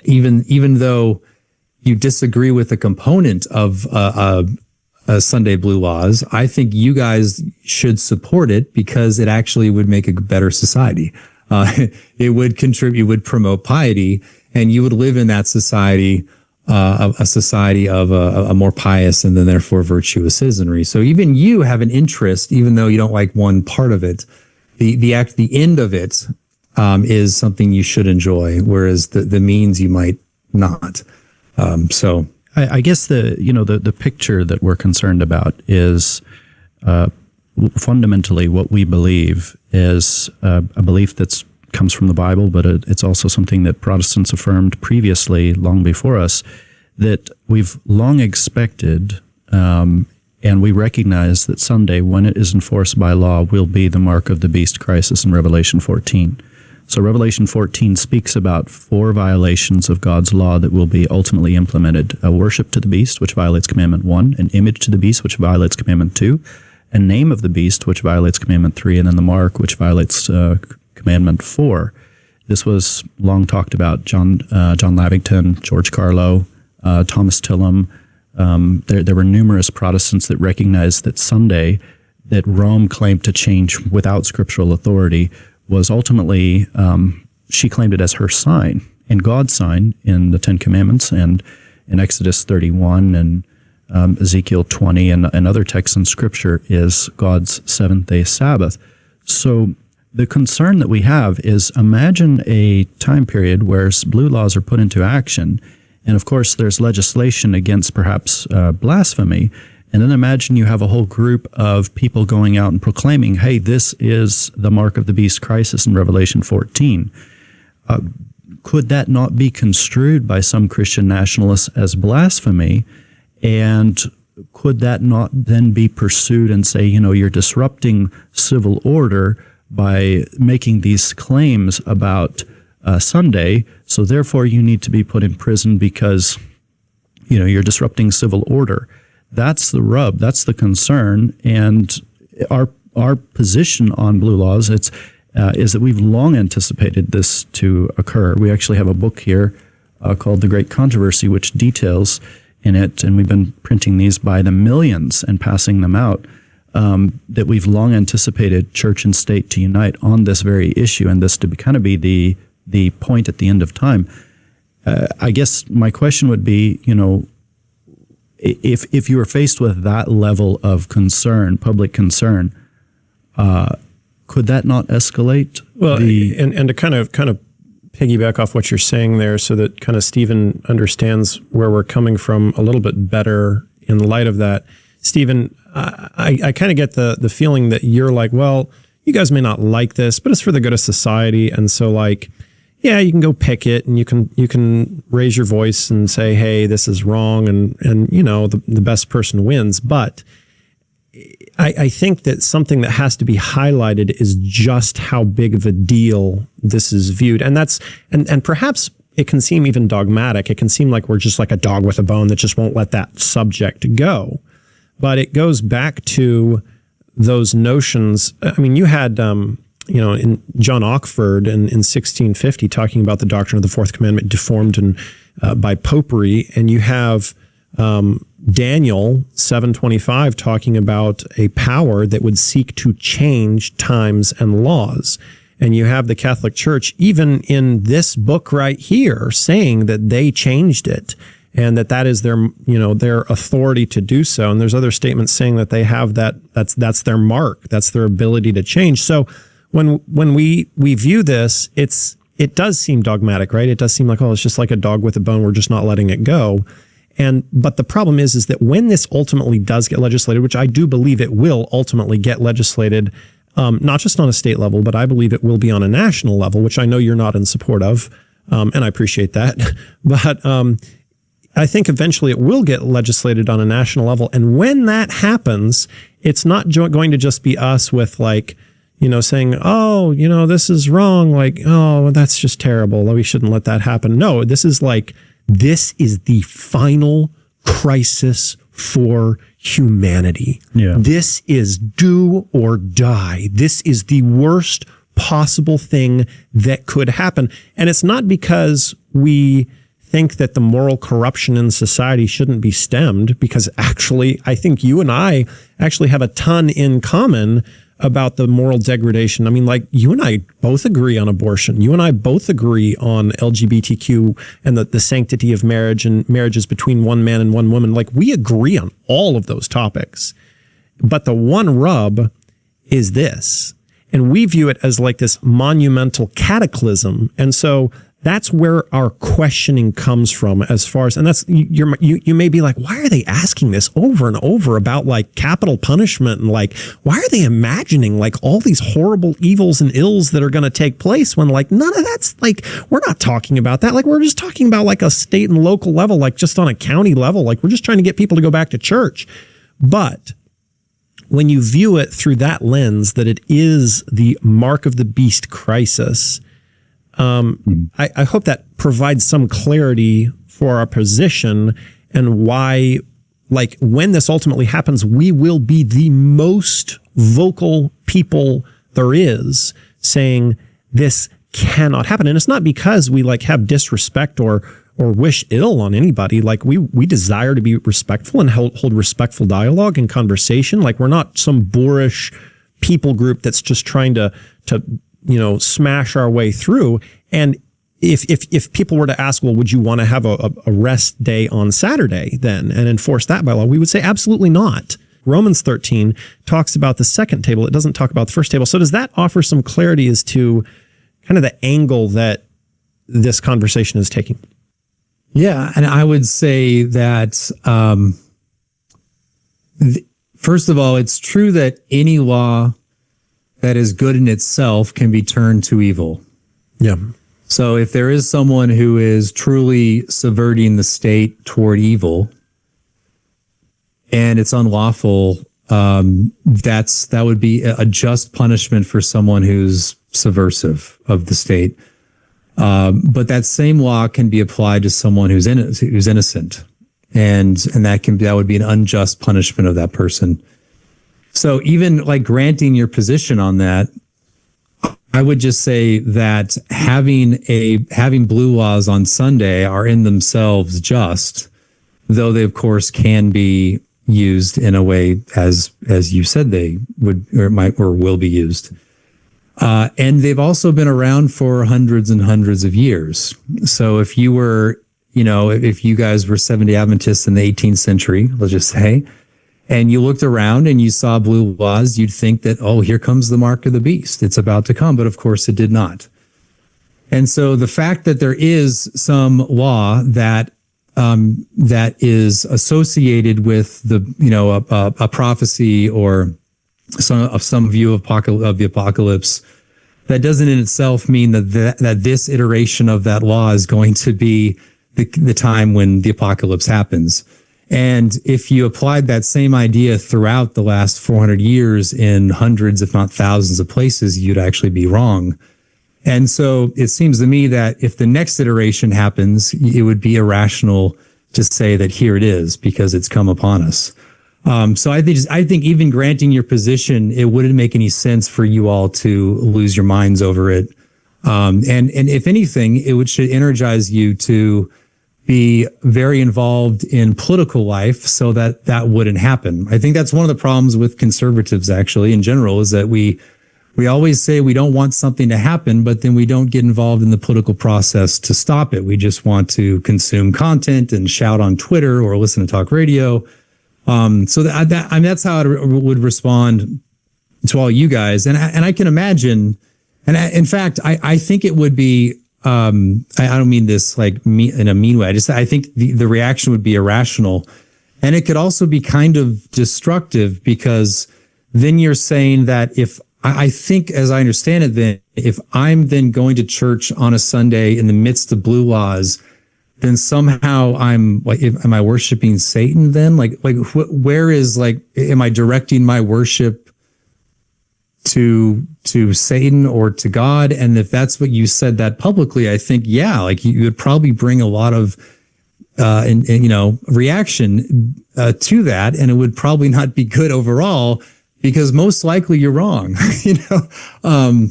even though you disagree with a component of Sunday Blue laws, I think you guys should support it because it actually would make a better society. It would contribute, would promote piety, and you would live in that society. A society of a more pious and then therefore virtuous citizenry. So even you have an interest, even though you don't like one part of it. The end of it is something you should enjoy, whereas the means you might not. So I guess the picture that we're concerned about is fundamentally what we believe is a belief that's comes from the Bible, but it's also something that Protestants affirmed previously, long before us, that we've long expected, and we recognize that Sunday, when it is enforced by law, will be the mark of the beast crisis in Revelation 14. So Revelation 14 speaks about 4 violations of God's law that will be ultimately implemented: a worship to the beast, which violates Commandment 1, an image to the beast, which violates Commandment 2, a name of the beast, which violates Commandment 3, and then the mark, which violates Commandment 4. This was long talked about. John Lavington, George Carlo, Thomas Tillam. There were numerous Protestants that recognized that Sunday, that Rome claimed to change without scriptural authority, was ultimately, she claimed it as her sign and God's sign in the Ten Commandments and in Exodus 31 and Ezekiel 20 and other texts in Scripture is God's seventh-day Sabbath. So the concern that we have is, imagine a time period where blue laws are put into action, and of course there's legislation against perhaps blasphemy, and then imagine you have a whole group of people going out and proclaiming, hey, this is the mark of the beast crisis in Revelation 14. Could that not be construed by some Christian nationalists as blasphemy? And could that not then be pursued and say, you're disrupting civil order by making these claims about Sunday, so therefore you need to be put in prison because you're disrupting civil order? That's the rub. That's the concern. And our position on blue laws is that we've long anticipated this to occur. We actually have a book here called The Great Controversy, which details in it, and we've been printing these by the millions and passing them out, that we've long anticipated church and state to unite on this very issue, and this to kind of be the point at the end of time. I guess my question would be, if you were faced with that level of concern, public concern, could that not escalate? Well, and to kind of piggyback off what you're saying there, so that kind of Stephen understands where we're coming from a little bit better in light of that. Stephen, I kind of get the feeling that you're like, well, you guys may not like this, but it's for the good of society, and so yeah, you can go picket and you can raise your voice and say, hey, this is wrong, and the best person wins. But I think that something that has to be highlighted is just how big of a deal this is viewed. And and perhaps it can seem even dogmatic. It can seem like we're just like a dog with a bone that just won't let that subject go. But it goes back to those notions. I mean, you had, in John Oxford in 1650 talking about the doctrine of the fourth commandment deformed by popery, and you have Daniel 7:25 talking about a power that would seek to change times and laws. And you have the Catholic Church, even in this book right here, saying that they changed it and that is their, their authority to do so. And there's other statements saying that they have that's their mark. That's their ability to change. So when we view this, it does seem dogmatic, right? It does seem like, oh, it's just like a dog with a bone. We're just not letting it go. But the problem is that when this ultimately does get legislated, which I do believe it will ultimately get legislated, not just on a state level, but I believe it will be on a national level, which I know you're not in support of, and I appreciate that. But I think eventually it will get legislated on a national level. And when that happens, it's not going to just be us with saying, oh, this is wrong. Oh, that's just terrible. We shouldn't let that happen. No, this is the final crisis for humanity. Yeah. This is do or die. This is the worst possible thing that could happen. And it's not because we think that the moral corruption in society shouldn't be stemmed, because actually, I think you and I actually have a ton in common about the moral degradation. I mean, you and I both agree on abortion. You and I both agree on LGBTQ and the sanctity of marriage and marriages between one man and one woman. We agree on all of those topics. But the one rub is this. And we view it as this monumental cataclysm. And so that's where our questioning comes from, as far as, and that's, you may be like, why are they asking this over and over about capital punishment? And why are they imagining all these horrible evils and ills that are going to take place when none of that's we're not talking about that. We're just talking about a state and local level, just on a county level. We're just trying to get people to go back to church. But when you view it through that lens, that it is the mark of the beast crisis, I hope that provides some clarity for our position and why, when this ultimately happens, we will be the most vocal people there is saying this cannot happen. And it's not because we have disrespect or wish ill on anybody. We desire to be respectful and hold respectful dialogue and conversation. We're not some boorish people group that's just trying to smash our way through. And if people were to ask, well, would you want to have a rest day on Saturday then and enforce that by law? We would say absolutely not. Romans 13 talks about the second table. It doesn't talk about the first table. So does that offer some clarity as to kind of the angle that this conversation is taking? Yeah. And I would say that, first of all, it's true that any law that is good in itself can be turned to evil. Yeah. So if there is someone who is truly subverting the state toward evil and it's unlawful, that would be a just punishment for someone who's subversive of the state. But that same law can be applied to someone who's innocent, and that would be an unjust punishment of that person. So even granting your position on that, I would just say that having blue laws on Sunday are in themselves just, though they of course can be used in a way as you said they would or might or will be used. And they've also been around for hundreds and hundreds of years. So if you were, if you guys were Seventh-day Adventists in the 18th century, let's just say, and you looked around and you saw blue laws, you'd think that, oh, here comes the mark of the beast. It's about to come. But of course it did not. And so the fact that there is some law that is associated with a prophecy or some view of the apocalypse, that doesn't in itself mean that this iteration of that law is going to be the time when the apocalypse happens. And if you applied that same idea throughout the last 400 years in hundreds, if not thousands of places, you'd actually be wrong. And so it seems to me that if the next iteration happens, it would be irrational to say that here it is because it's come upon us. So I think even granting your position, it wouldn't make any sense for you all to lose your minds over it. And if anything, should energize you to be very involved in political life so that that wouldn't happen. I think that's one of the problems with conservatives, actually, in general, is that we always say we don't want something to happen, but then we don't get involved in the political process to stop it. We just want to consume content and shout on Twitter or listen to talk radio. So that's how I would respond to all you guys. And I can imagine, in fact, I think it would be, I don't mean this like in a mean way. I think the reaction would be irrational, and it could also be kind of destructive, because then you're saying that I think, as I understand it, then if I'm then going to church on a Sunday in the midst of blue laws, then somehow am I worshiping Satan then? Where is, am I directing my worship to Satan or to God? And if that's what you said that publicly, I think, you would probably bring a lot of, reaction to that. And it would probably not be good overall, because most likely you're wrong,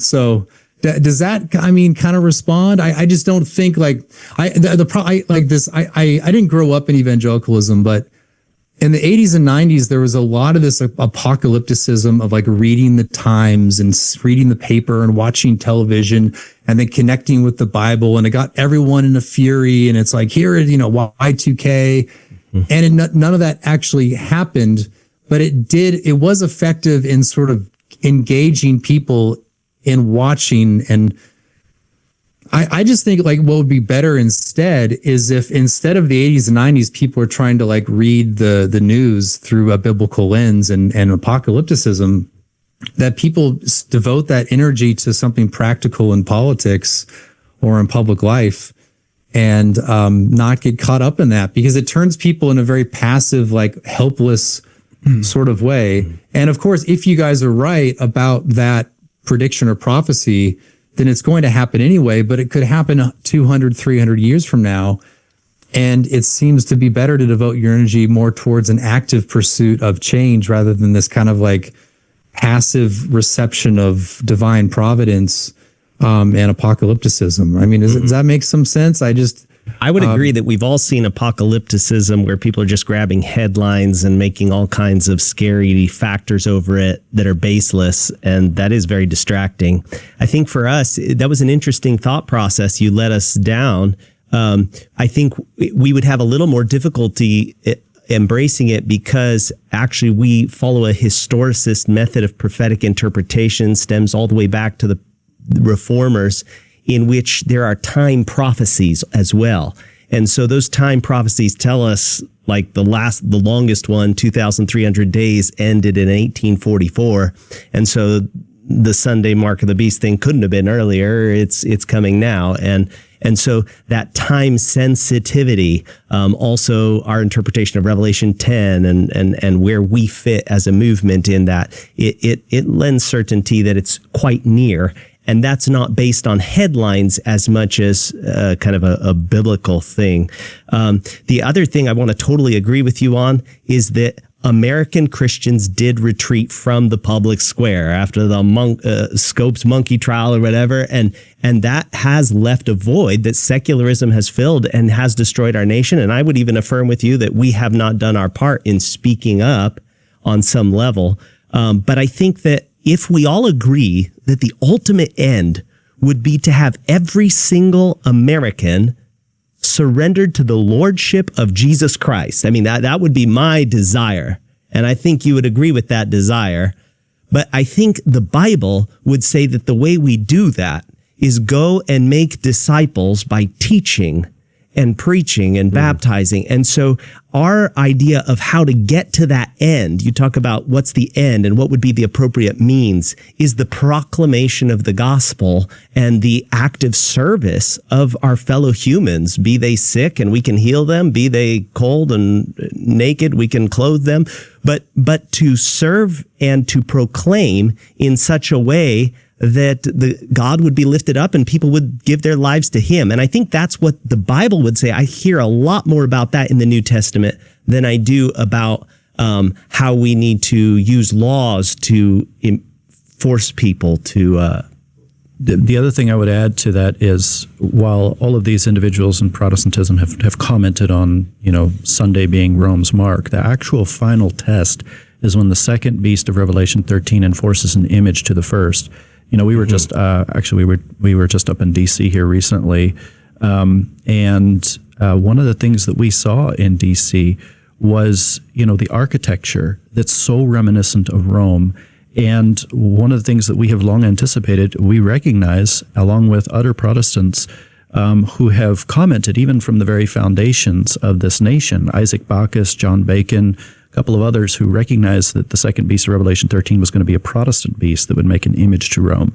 So does that, kind of respond? I just don't think I didn't grow up in evangelicalism, but in the 80s and 90s, there was a lot of this apocalypticism of reading the Times and reading the paper and watching television and then connecting with the Bible. And it got everyone in a fury. And it's here, Y2K. And none of that actually happened. But it was effective in sort of engaging people in watching. And I just think what would be better instead is if instead of the 80s and 90s, people are trying to read the news through a biblical lens and apocalypticism, that people devote that energy to something practical in politics or in public life, and not get caught up in that, because it turns people in a very passive, helpless sort of way. And of course, if you guys are right about that prediction or prophecy, then it's going to happen anyway, but it could happen 200, 300 years from now. And it seems to be better to devote your energy more towards an active pursuit of change rather than this kind of passive reception of divine providence and apocalypticism. Does that make some sense? I would agree that we've all seen apocalypticism where people are just grabbing headlines and making all kinds of scary factors over it that are baseless, and that is very distracting. I think for us, that was an interesting thought process you led us down. I think we would have a little more difficulty embracing it because actually we follow a historicist method of prophetic interpretation, stems all the way back to the Reformers, in which there are time prophecies as well. And so those time prophecies tell us, the longest one, 2,300 days, ended in 1844. And so the Sunday mark of the beast thing couldn't have been earlier. It's coming now. And so that time sensitivity, also our interpretation of Revelation 10 and where we fit as a movement in that, it lends certainty that it's quite near. And that's not based on headlines as much as kind of a biblical thing. The other thing I want to totally agree with you on is that American Christians did retreat from the public square after the Scopes monkey trial or whatever. And that has left a void that secularism has filled and has destroyed our nation. And I would even affirm with you that we have not done our part in speaking up on some level. But I think that if we all agree that the ultimate end would be to have every single American surrendered to the lordship of Jesus Christ. That would be my desire. And I think you would agree with that desire. But I think the Bible would say that the way we do that is go and make disciples by teaching and preaching and baptizing. And so our idea of how to get to that end, you talk about what's the end and what would be the appropriate means, is the proclamation of the gospel and the active service of our fellow humans, be they sick and we can heal them, be they cold and naked, we can clothe them, but to serve and to proclaim in such a way that God would be lifted up and people would give their lives to him. And I think that's what the Bible would say. I hear a lot more about that in the New Testament than I do about how we need to use laws to force people to The other thing I would add to that is, while all of these individuals in Protestantism have commented on, Sunday being Rome's mark, the actual final test is when the second beast of Revelation 13 enforces an image to the first. We were just we were just up in DC here recently, and one of the things that we saw in DC was the architecture that's so reminiscent of Rome. And one of the things that we have long anticipated, we recognize, along with other Protestants who have commented even from the very foundations of this nation, Isaac Bacchus, John Bacon, a couple of others who recognized that the second beast of Revelation 13 was going to be a Protestant beast that would make an image to Rome.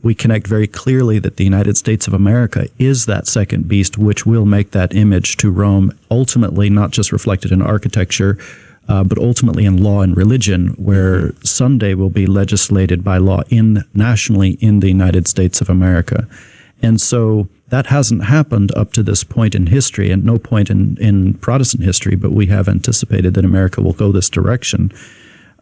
We connect very clearly that the United States of America is that second beast, which will make that image to Rome, ultimately not just reflected in architecture, but ultimately in law and religion, where Sunday will be legislated by law nationally in the United States of America. And so that hasn't happened up to this point in history, and no point in Protestant history, but we have anticipated that America will go this direction.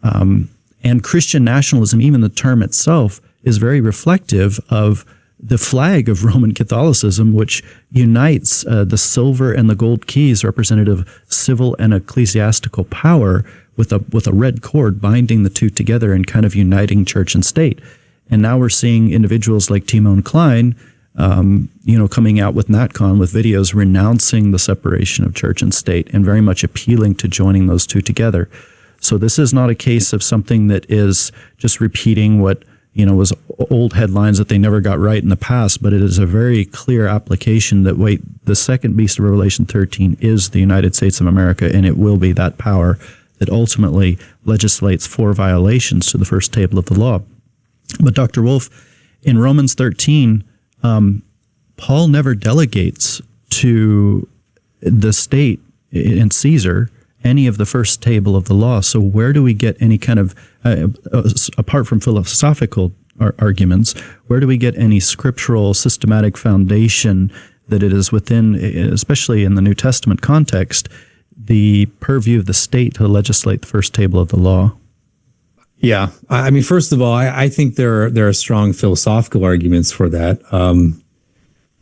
And Christian nationalism, even the term itself, is very reflective of the flag of Roman Catholicism, which unites the silver and the gold keys representative of civil and ecclesiastical power with a red cord binding the two together and kind of uniting church and state. And now we're seeing individuals like Timon Klein, coming out with NatCon with videos renouncing the separation of church and state and very much appealing to joining those two together. So this is not a case of something that is just repeating what was old headlines that they never got right in the past, but it is a very clear application that, the second beast of Revelation 13 is the United States of America, and it will be that power that ultimately legislates for violations to the first table of the law. But Dr. Wolf, in Romans 13, Paul never delegates to the state and Caesar any of the first table of the law. So where do we get any kind of, apart from philosophical arguments, where do we get any scriptural systematic foundation that it is within, especially in the New Testament context, the purview of the state to legislate the first table of the law? Yeah. I mean, first of all, I think there are strong philosophical arguments for that.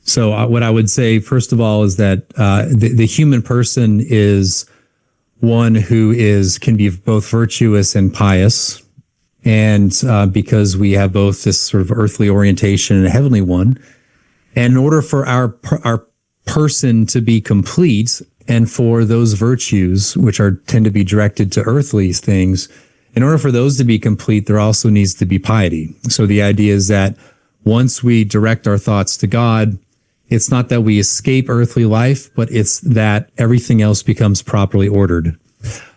So what I would say, first of all, is that the human person is one who can be both virtuous and pious. And because we have both this sort of earthly orientation and a heavenly one, and in order for our person to be complete, and for those virtues, which tend to be directed to earthly things, in order for those to be complete, there also needs to be piety. So the idea is that once we direct our thoughts to God, it's not that we escape earthly life, but it's that everything else becomes properly ordered.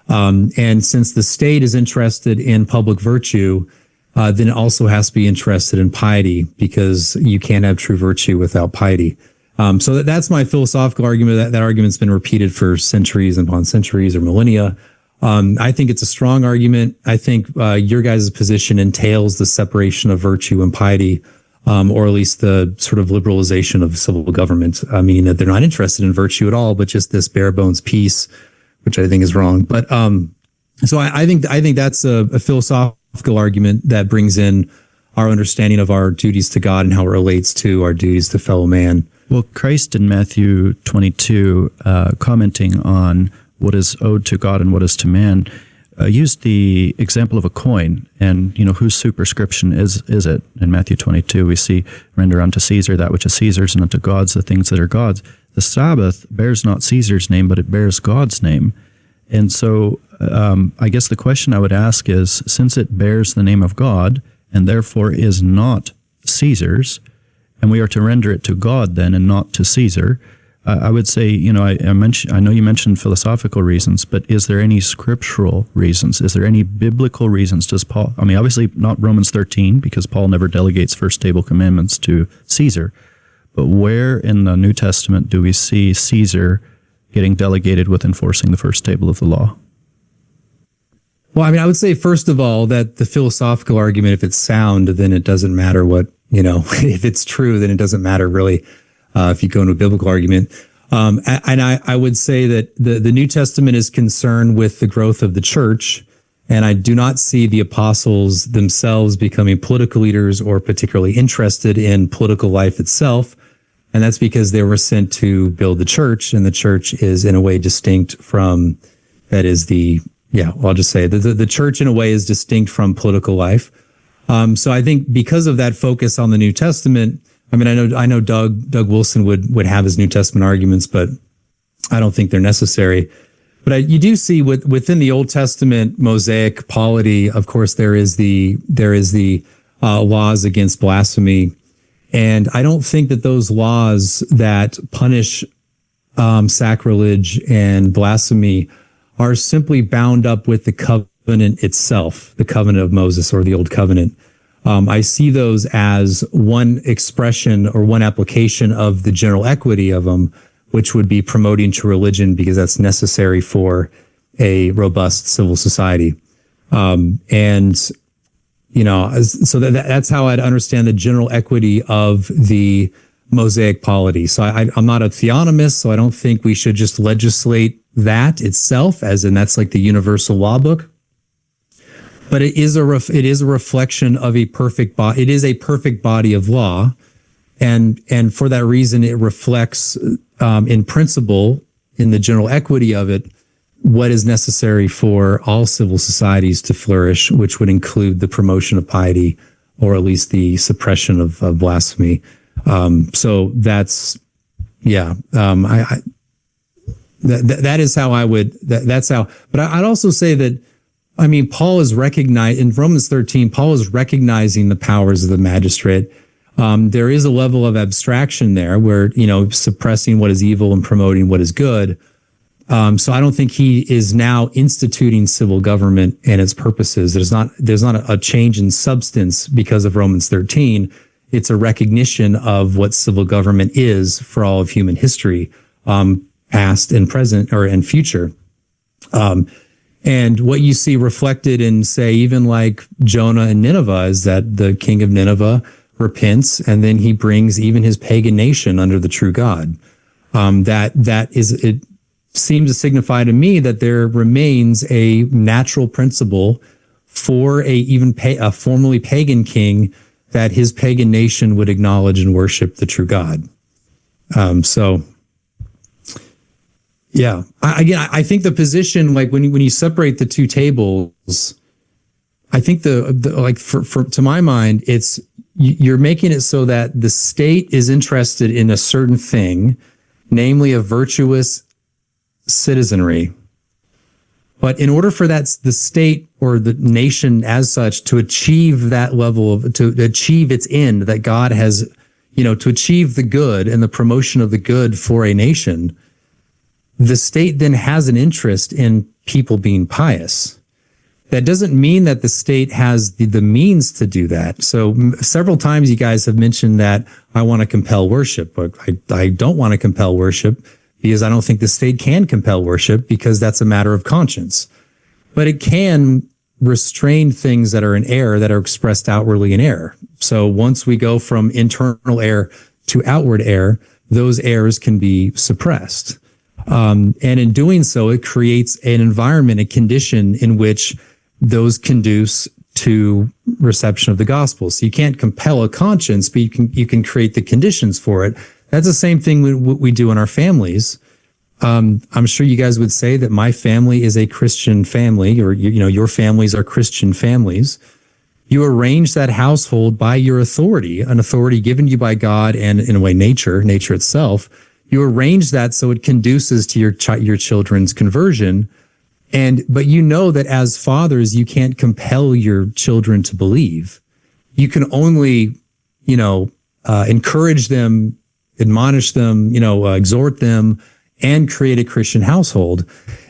And since the state is interested in public virtue, then it also has to be interested in piety, because you can't have true virtue without piety. So that's my philosophical argument. That argument's been repeated for centuries upon centuries or millennia. I think it's a strong argument. I think your guys' position entails the separation of virtue and piety, or at least the sort of liberalization of civil government. I mean, that they're not interested in virtue at all, but just this bare bones peace, which I think is wrong. But so I think that's a philosophical argument that brings in our understanding of our duties to God and how it relates to our duties to fellow man. Well, Christ in Matthew 22, commenting on what is owed to God and what is to man, used the example of a coin, and whose superscription is it? In Matthew 22, we see, render unto Caesar that which is Caesar's, and unto God's the things that are God's. The Sabbath bears not Caesar's name, but it bears God's name. And so I guess the question I would ask is, since it bears the name of God and therefore is not Caesar's, and we are to render it to God then and not to Caesar, I would say, I know you mentioned philosophical reasons, but is there any scriptural reasons? Is there any biblical reasons? Does Paul, obviously not Romans 13, because Paul never delegates first table commandments to Caesar, but where in the New Testament do we see Caesar getting delegated with enforcing the first table of the law? Well, I would say, first of all, that the philosophical argument, if it's sound, then it doesn't matter what, if it's true, then it doesn't matter really if you go into a biblical argument. And I would say that the New Testament is concerned with the growth of the church And I do not see the apostles themselves becoming political leaders or particularly interested in political life itself. And that's because they were sent to build the church, and the church is in a way distinct from, that is I'll just say the church in a way is distinct from political life. So I think because of that focus on the New Testament, I mean, I know Doug Wilson would have his New Testament arguments, but I don't think they're necessary. But you do see within the Old Testament Mosaic polity, of course, there is the laws against blasphemy, and I don't think that those laws that punish sacrilege and blasphemy are simply bound up with the covenant itself, the covenant of Moses or the Old Covenant. I see those as one expression or one application of the general equity of them, which would be promoting to religion because that's necessary for a robust civil society. So that's how I'd understand the general equity of the Mosaic polity. So I'm not a theonomist, so I don't think we should just legislate that itself, as in that's like the universal law book. But it is a reflection of a perfect body. It is a perfect body of law, and for that reason, it reflects in principle, in the general equity of it, what is necessary for all civil societies to flourish, which would include the promotion of piety, or at least the suppression of blasphemy. So that's, that is how I would, that's how, but I'd also say that, I mean, Paul is recognized in Romans 13, Paul is recognizing the powers of the magistrate. There is a level of abstraction there where, suppressing what is evil and promoting what is good. So I don't think he is now instituting civil government and its purposes. There's not a change in substance because of Romans 13. It's a recognition of what civil government is for all of human history, past and present and future. And what you see reflected in, say, even like Jonah and Nineveh, is that the king of Nineveh repents, and then he brings even his pagan nation under the true God. It seems to signify to me that there remains a natural principle for a formerly pagan king that his pagan nation would acknowledge and worship the true God. I think the position, like when you separate the two tables, I think to my mind, it's you're making it so that the state is interested in a certain thing, namely a virtuous citizenry. But in order for the state or the nation as such to achieve that level to achieve its end that God has, to achieve the good and the promotion of the good for a nation, the state then has an interest in people being pious. That doesn't mean that the state has the means to do that. So several times you guys have mentioned that I want to compel worship, but I don't want to compel worship because I don't think the state can compel worship because that's a matter of conscience. But it can restrain things that are in error, that are expressed outwardly in error. So once we go from internal error to outward error, those errors can be suppressed. And in doing so, it creates an environment, a condition in which those conduce to reception of the gospel. So you can't compel a conscience, but you can create the conditions for it. That's the same thing we do in our families. I'm sure you guys would say that my family is a Christian family, or your families are Christian families. You arrange that household by your authority, an authority given you by God and, in a way, nature itself. You arrange that so it conduces to your children's conversion. But you know that as fathers, you can't compel your children to believe. You can only, encourage them, admonish them, exhort them, and create a Christian household.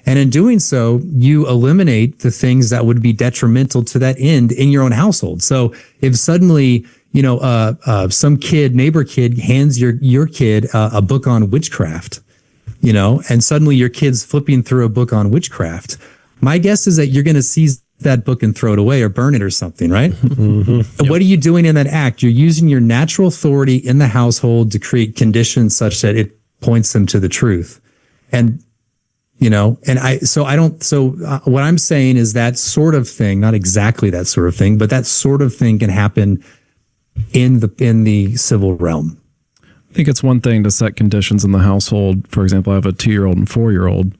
And in doing so, you eliminate the things that would be detrimental to that end in your own household. So if suddenly, some neighbor kid hands your kid a book on witchcraft, and suddenly your kid's flipping through a book on witchcraft, my guess is that you're going to seize that book and throw it away or burn it or something, right? Mm-hmm. Yep. What are you doing in that act? You're using your natural authority in the household to create conditions such that it points them to the truth. And what I'm saying is that sort of thing, not exactly that sort of thing, but that sort of thing can happen in the civil realm. I think it's one thing to set conditions in the household. For example, I have a 2-year-old and 4-year-old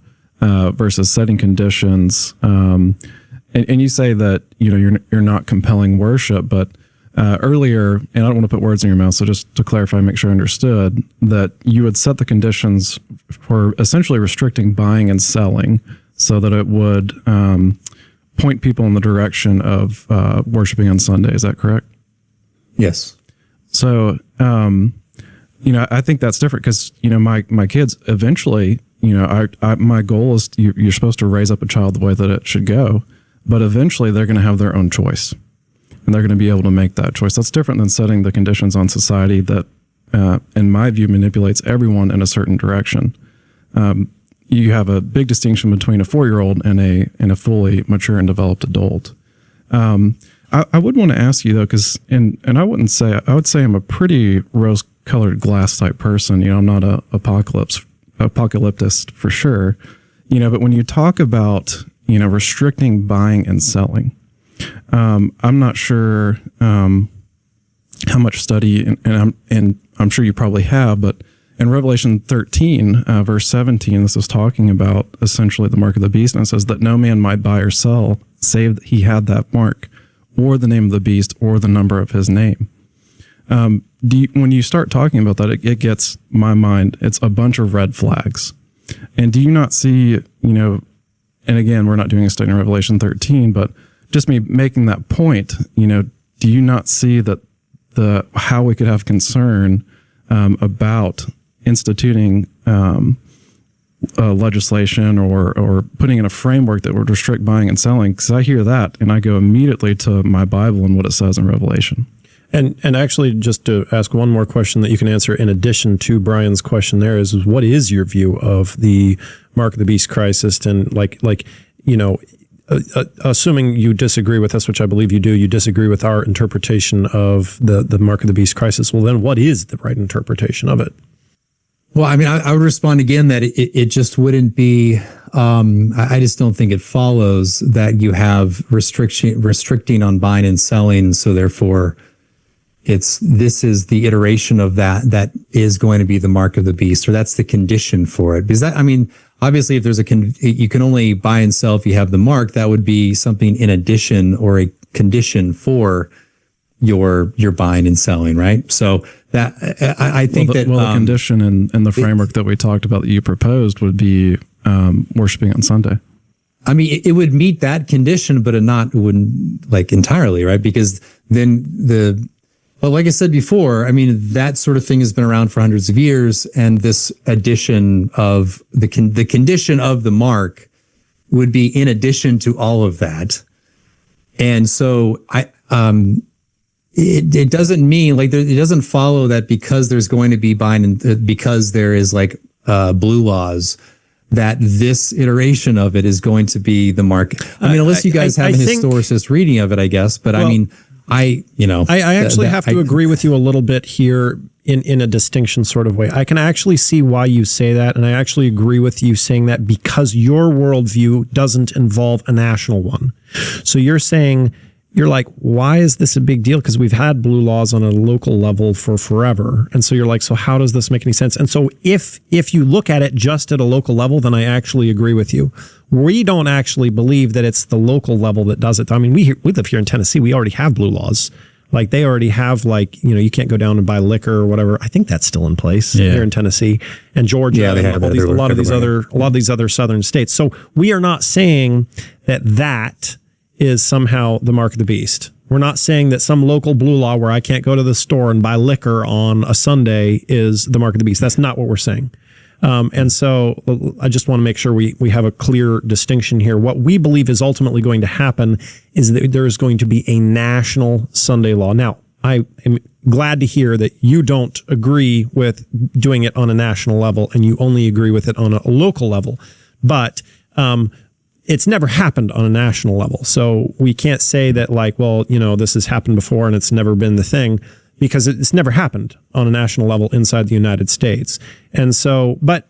versus setting conditions. And you say that, you're not compelling worship, but earlier, and I don't want to put words in your mouth, so just to clarify, make sure I understood, that you would set the conditions for essentially restricting buying and selling so that it would point people in the direction of worshiping on Sunday. Is that correct? Yes. So, I think that's different because, my kids eventually, my goal is you're supposed to raise up a child the way that it should go, but eventually they're going to have their own choice. And they're going to be able to make that choice. That's different than setting the conditions on society that, in my view, manipulates everyone in a certain direction. You have a big distinction between a 4-year-old and a fully mature and developed adult. I would want to ask you though, because I would say I'm a pretty rose-colored glass type person. I'm not a apocalyptist for sure. But when you talk about restricting buying and selling. I'm not sure how much study, and I'm sure you probably have, but in Revelation 13, verse 17, this is talking about essentially the mark of the beast, and it says that no man might buy or sell save that he had that mark, or the name of the beast, or the number of his name. When you start talking about that, it gets my mind, it's a bunch of red flags. And do you not see, and again, we're not doing a study in Revelation 13, but just me making that point, do you not see that how we could have concern about instituting legislation or putting in a framework that would restrict buying and selling? Because I hear that and I go immediately to my Bible and what it says in Revelation. And actually, just to ask one more question that you can answer in addition to Brian's question, there is what is your view of the mark of the beast crisis? And assuming you disagree with us, which I believe you do, you disagree with our interpretation of the mark of the beast crisis. Well, then what is the right interpretation of it? Well, I would respond again that it just wouldn't be, I just don't think it follows that you have restricting on buying and selling. So therefore this is the iteration of that is going to be the mark of the beast, or that's the condition for it. Because obviously, if there's you can only buy and sell if you have the mark. That would be something in addition or a condition for your buying and selling, right? So that I think the condition and the framework that we talked about that you proposed would be worshiping on Sunday. It would meet that condition, but it wouldn't entirely, right? Because then but like I said before, that sort of thing has been around for hundreds of years, and this addition of the condition of the mark would be in addition to all of that. And so it doesn't mean it doesn't follow that because there's going to be buying and because there is blue laws, that this iteration of it is going to be the mark. Unless you guys have an historicist reading of it, I guess, but I actually have to agree with you a little bit here in a distinction sort of way. I can actually see why you say that, and I actually agree with you saying that because your worldview doesn't involve a national one. So you're saying, you're like, why is this a big deal? Because we've had blue laws on a local level for forever. And so you're like, so how does this make any sense? And so if you look at it just at a local level, then I actually agree with you. We don't actually believe that it's the local level that does it. We live here in Tennessee. We already have blue laws. They already have you can't go down and buy liquor or whatever. I think that's still in place here in Tennessee and Georgia and a lot of these other southern states. So we are not saying that is somehow the mark of the beast. We're not saying that some local blue law where I can't go to the store and buy liquor on a Sunday is the mark of the beast. That's not what we're saying. And so I just want to make sure we have a clear distinction here. What we believe is ultimately going to happen is that there is going to be a national Sunday law. Now, I am glad to hear that you don't agree with doing it on a national level and you only agree with it on a local level. But it's never happened on a national level. So we can't say that this has happened before and it's never been the thing, because it's never happened on a national level inside the United States. And so, but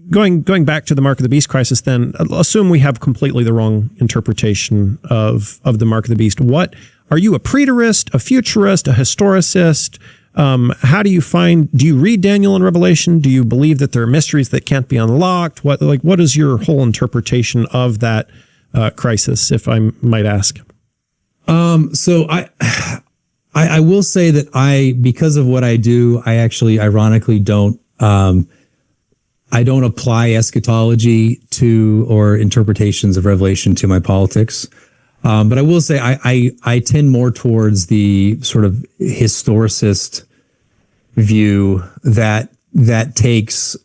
going back to the mark of the beast crisis, then assume we have completely the wrong interpretation of the mark of the beast. What are you, a preterist, a futurist, a historicist? How do you read Daniel and Revelation? Do you believe that there are mysteries that can't be unlocked? What is your whole interpretation of that crisis, if I might ask? So I will say that because of what I do, I actually ironically don't apply eschatology to or interpretations of Revelation to my politics. But I will say I tend more towards the sort of historicist view that takes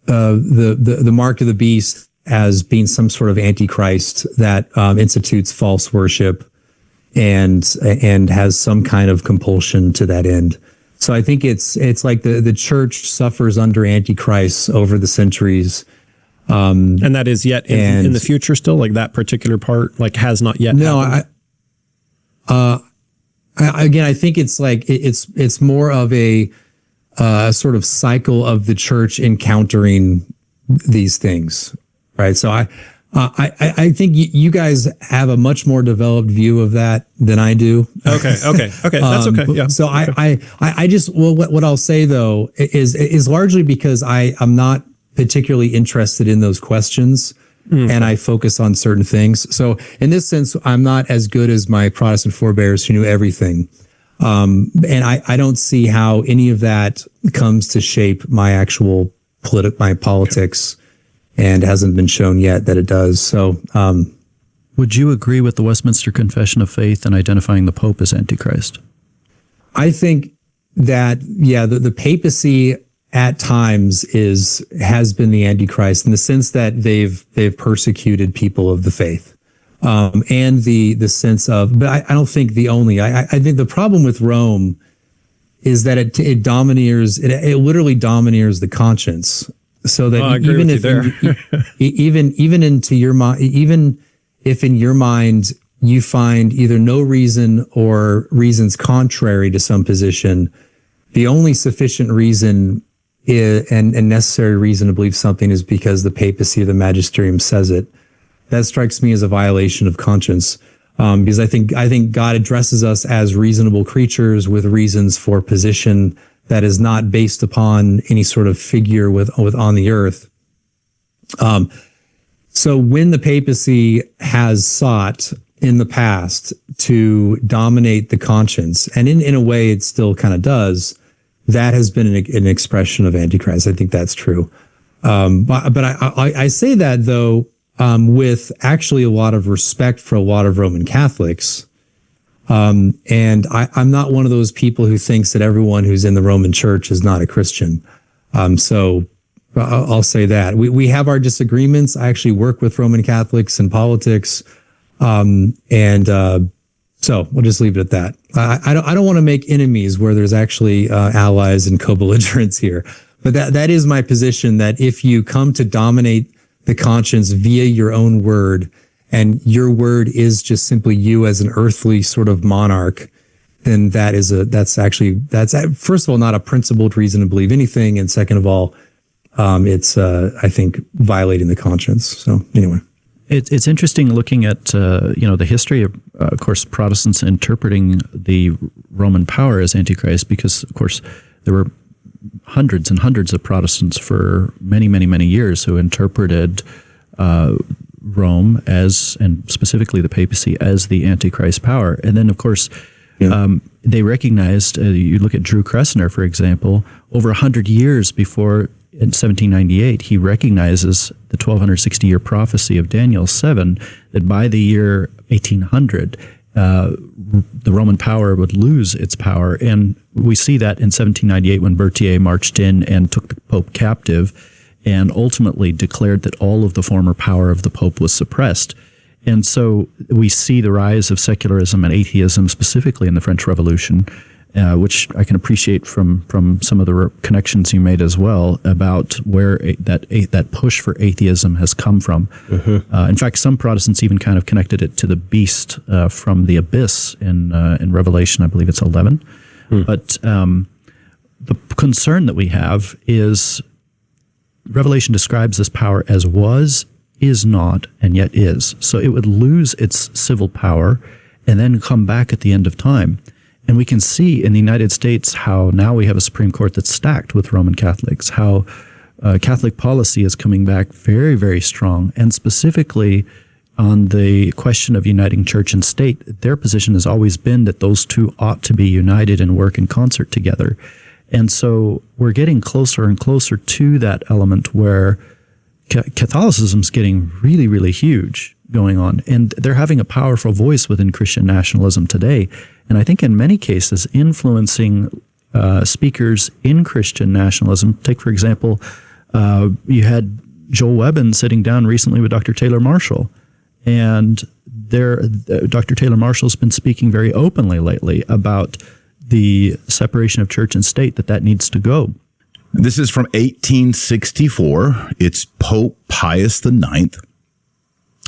the mark of the beast as being some sort of antichrist that institutes false worship and has some kind of compulsion to that end. So I think it's like the church suffers under antichrist over the centuries. And that is yet in the future still, like that particular part, like has not yet happened? I think it's like it's more of a sort of cycle of the church encountering these things, right? So I think you guys have a much more developed view of that than I do. Okay, that's okay. Yeah. So okay. I just what I'll say though is largely because I'm not particularly interested in those questions, and I focus on certain things. So in this sense, I'm not as good as my Protestant forebears who knew everything. And I don't see how any of that comes to shape my actual my politics, and hasn't been shown yet that it does. So, would you agree with the Westminster Confession of Faith in identifying the Pope as Antichrist? I think that, the papacy at times has been the Antichrist in the sense that they've persecuted people of the faith. And the sense of, but I don't think the only, I think the problem with Rome is that it domineers, it literally domineers the conscience. So that even into your mind, even if in your mind you find either no reason or reasons contrary to some position, the only sufficient reason and necessary reason to believe something is because the papacy or the magisterium says it. That strikes me as a violation of conscience, because I think God addresses us as reasonable creatures with reasons for position that is not based upon any sort of figure with on the earth. So when the papacy has sought in the past to dominate the conscience, and in a way it still kind of does, that has been an expression of Antichrist. I think that's true. But I say that though, with actually a lot of respect for a lot of Roman Catholics. And I'm not one of those people who thinks that everyone who's in the Roman Church is not a Christian. So I'll say that. We have our disagreements. I actually work with Roman Catholics in politics. So we'll just leave it at that. I don't want to make enemies where there's actually allies and co-belligerents here. But that is my position, that if you come to dominate the conscience via your own word, and your word is just simply you as an earthly sort of monarch, then that's first of all not a principled reason to believe anything, and second of all, it's I think violating the conscience. So anyway, it's interesting looking at the history of course, Protestants interpreting the Roman power as Antichrist, because of course there were hundreds and hundreds of Protestants for many years who interpreted Rome as, and specifically the papacy, as the Antichrist power. And then, of course, they recognized, you look at Drew Cressner, for example, over 100 years before, in 1798, he recognizes the 1260-year prophecy of Daniel 7, that by the year 1800, the Roman power would lose its power. And we see that in 1798 when Berthier marched in and took the Pope captive and ultimately declared that all of the former power of the Pope was suppressed. And so we see the rise of secularism and atheism, specifically in the French Revolution, which I can appreciate from some of the connections you made as well about where that push for atheism has come from. In fact, some Protestants even kind of connected it to the beast from the abyss in Revelation, I believe it's 11. But the concern that we have is Revelation describes this power as was, is not, and yet is. So it would lose its civil power and then come back at the end of time. And we can see in the United States how now we have a Supreme Court that's stacked with Roman Catholics, how Catholic policy is coming back very, very strong. And specifically on the question of uniting church and state, their position has always been that those two ought to be united and work in concert together. And so we're getting closer and closer to that element where Catholicism's getting really, really huge going on. And they're having a powerful voice within Christian nationalism today. And I think in many cases, influencing speakers in Christian nationalism. Take, for example, you had Joel Webbin sitting down recently with Dr. Taylor Marshall. And Dr. Taylor Marshall's been speaking very openly lately about the separation of church and state, that needs to go. This is from 1864. It's Pope Pius IX.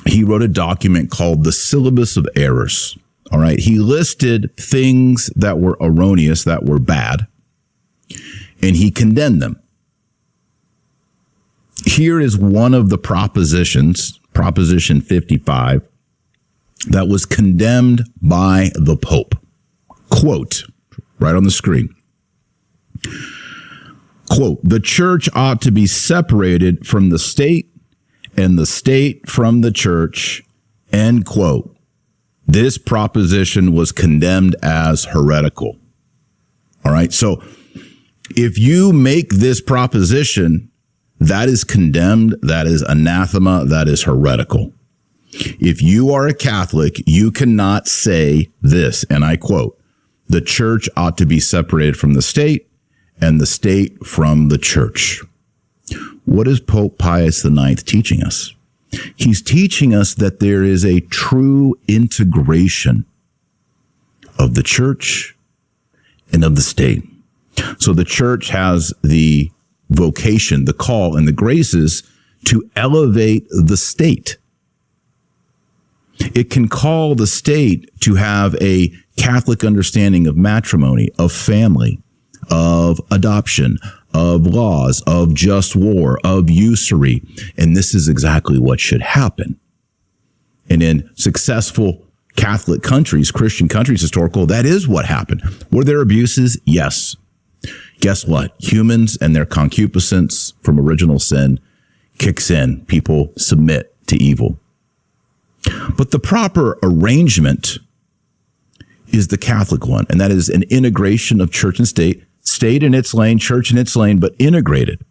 He wrote a document called the Syllabus of Errors. All right. He listed things that were erroneous, that were bad, and he condemned them. Here is one of the propositions, Proposition 55, that was condemned by the Pope. Quote, right on the screen. Quote, the church ought to be separated from the state and the state from the church, end quote. This proposition was condemned as heretical. All right. So if you make this proposition, that is condemned, that is anathema, that is heretical. If you are a Catholic, you cannot say this, and I quote, the church ought to be separated from the state and the state from the church. What is Pope Pius IX teaching us? He's teaching us that there is a true integration of the church and of the state. So the church has the vocation, the call, and the graces to elevate the state. It can call the state to have a Catholic understanding of matrimony, of family, of adoption, of laws, of just war, of usury. And this is exactly what should happen. And in successful Catholic countries, Christian countries, historical, that is what happened. Were there abuses? Yes. Guess what? Humans and their concupiscence from original sin kicks in. People submit to evil. But the proper arrangement is the Catholic one, and that is an integration of church and state, state in its lane, church in its lane, but integrated.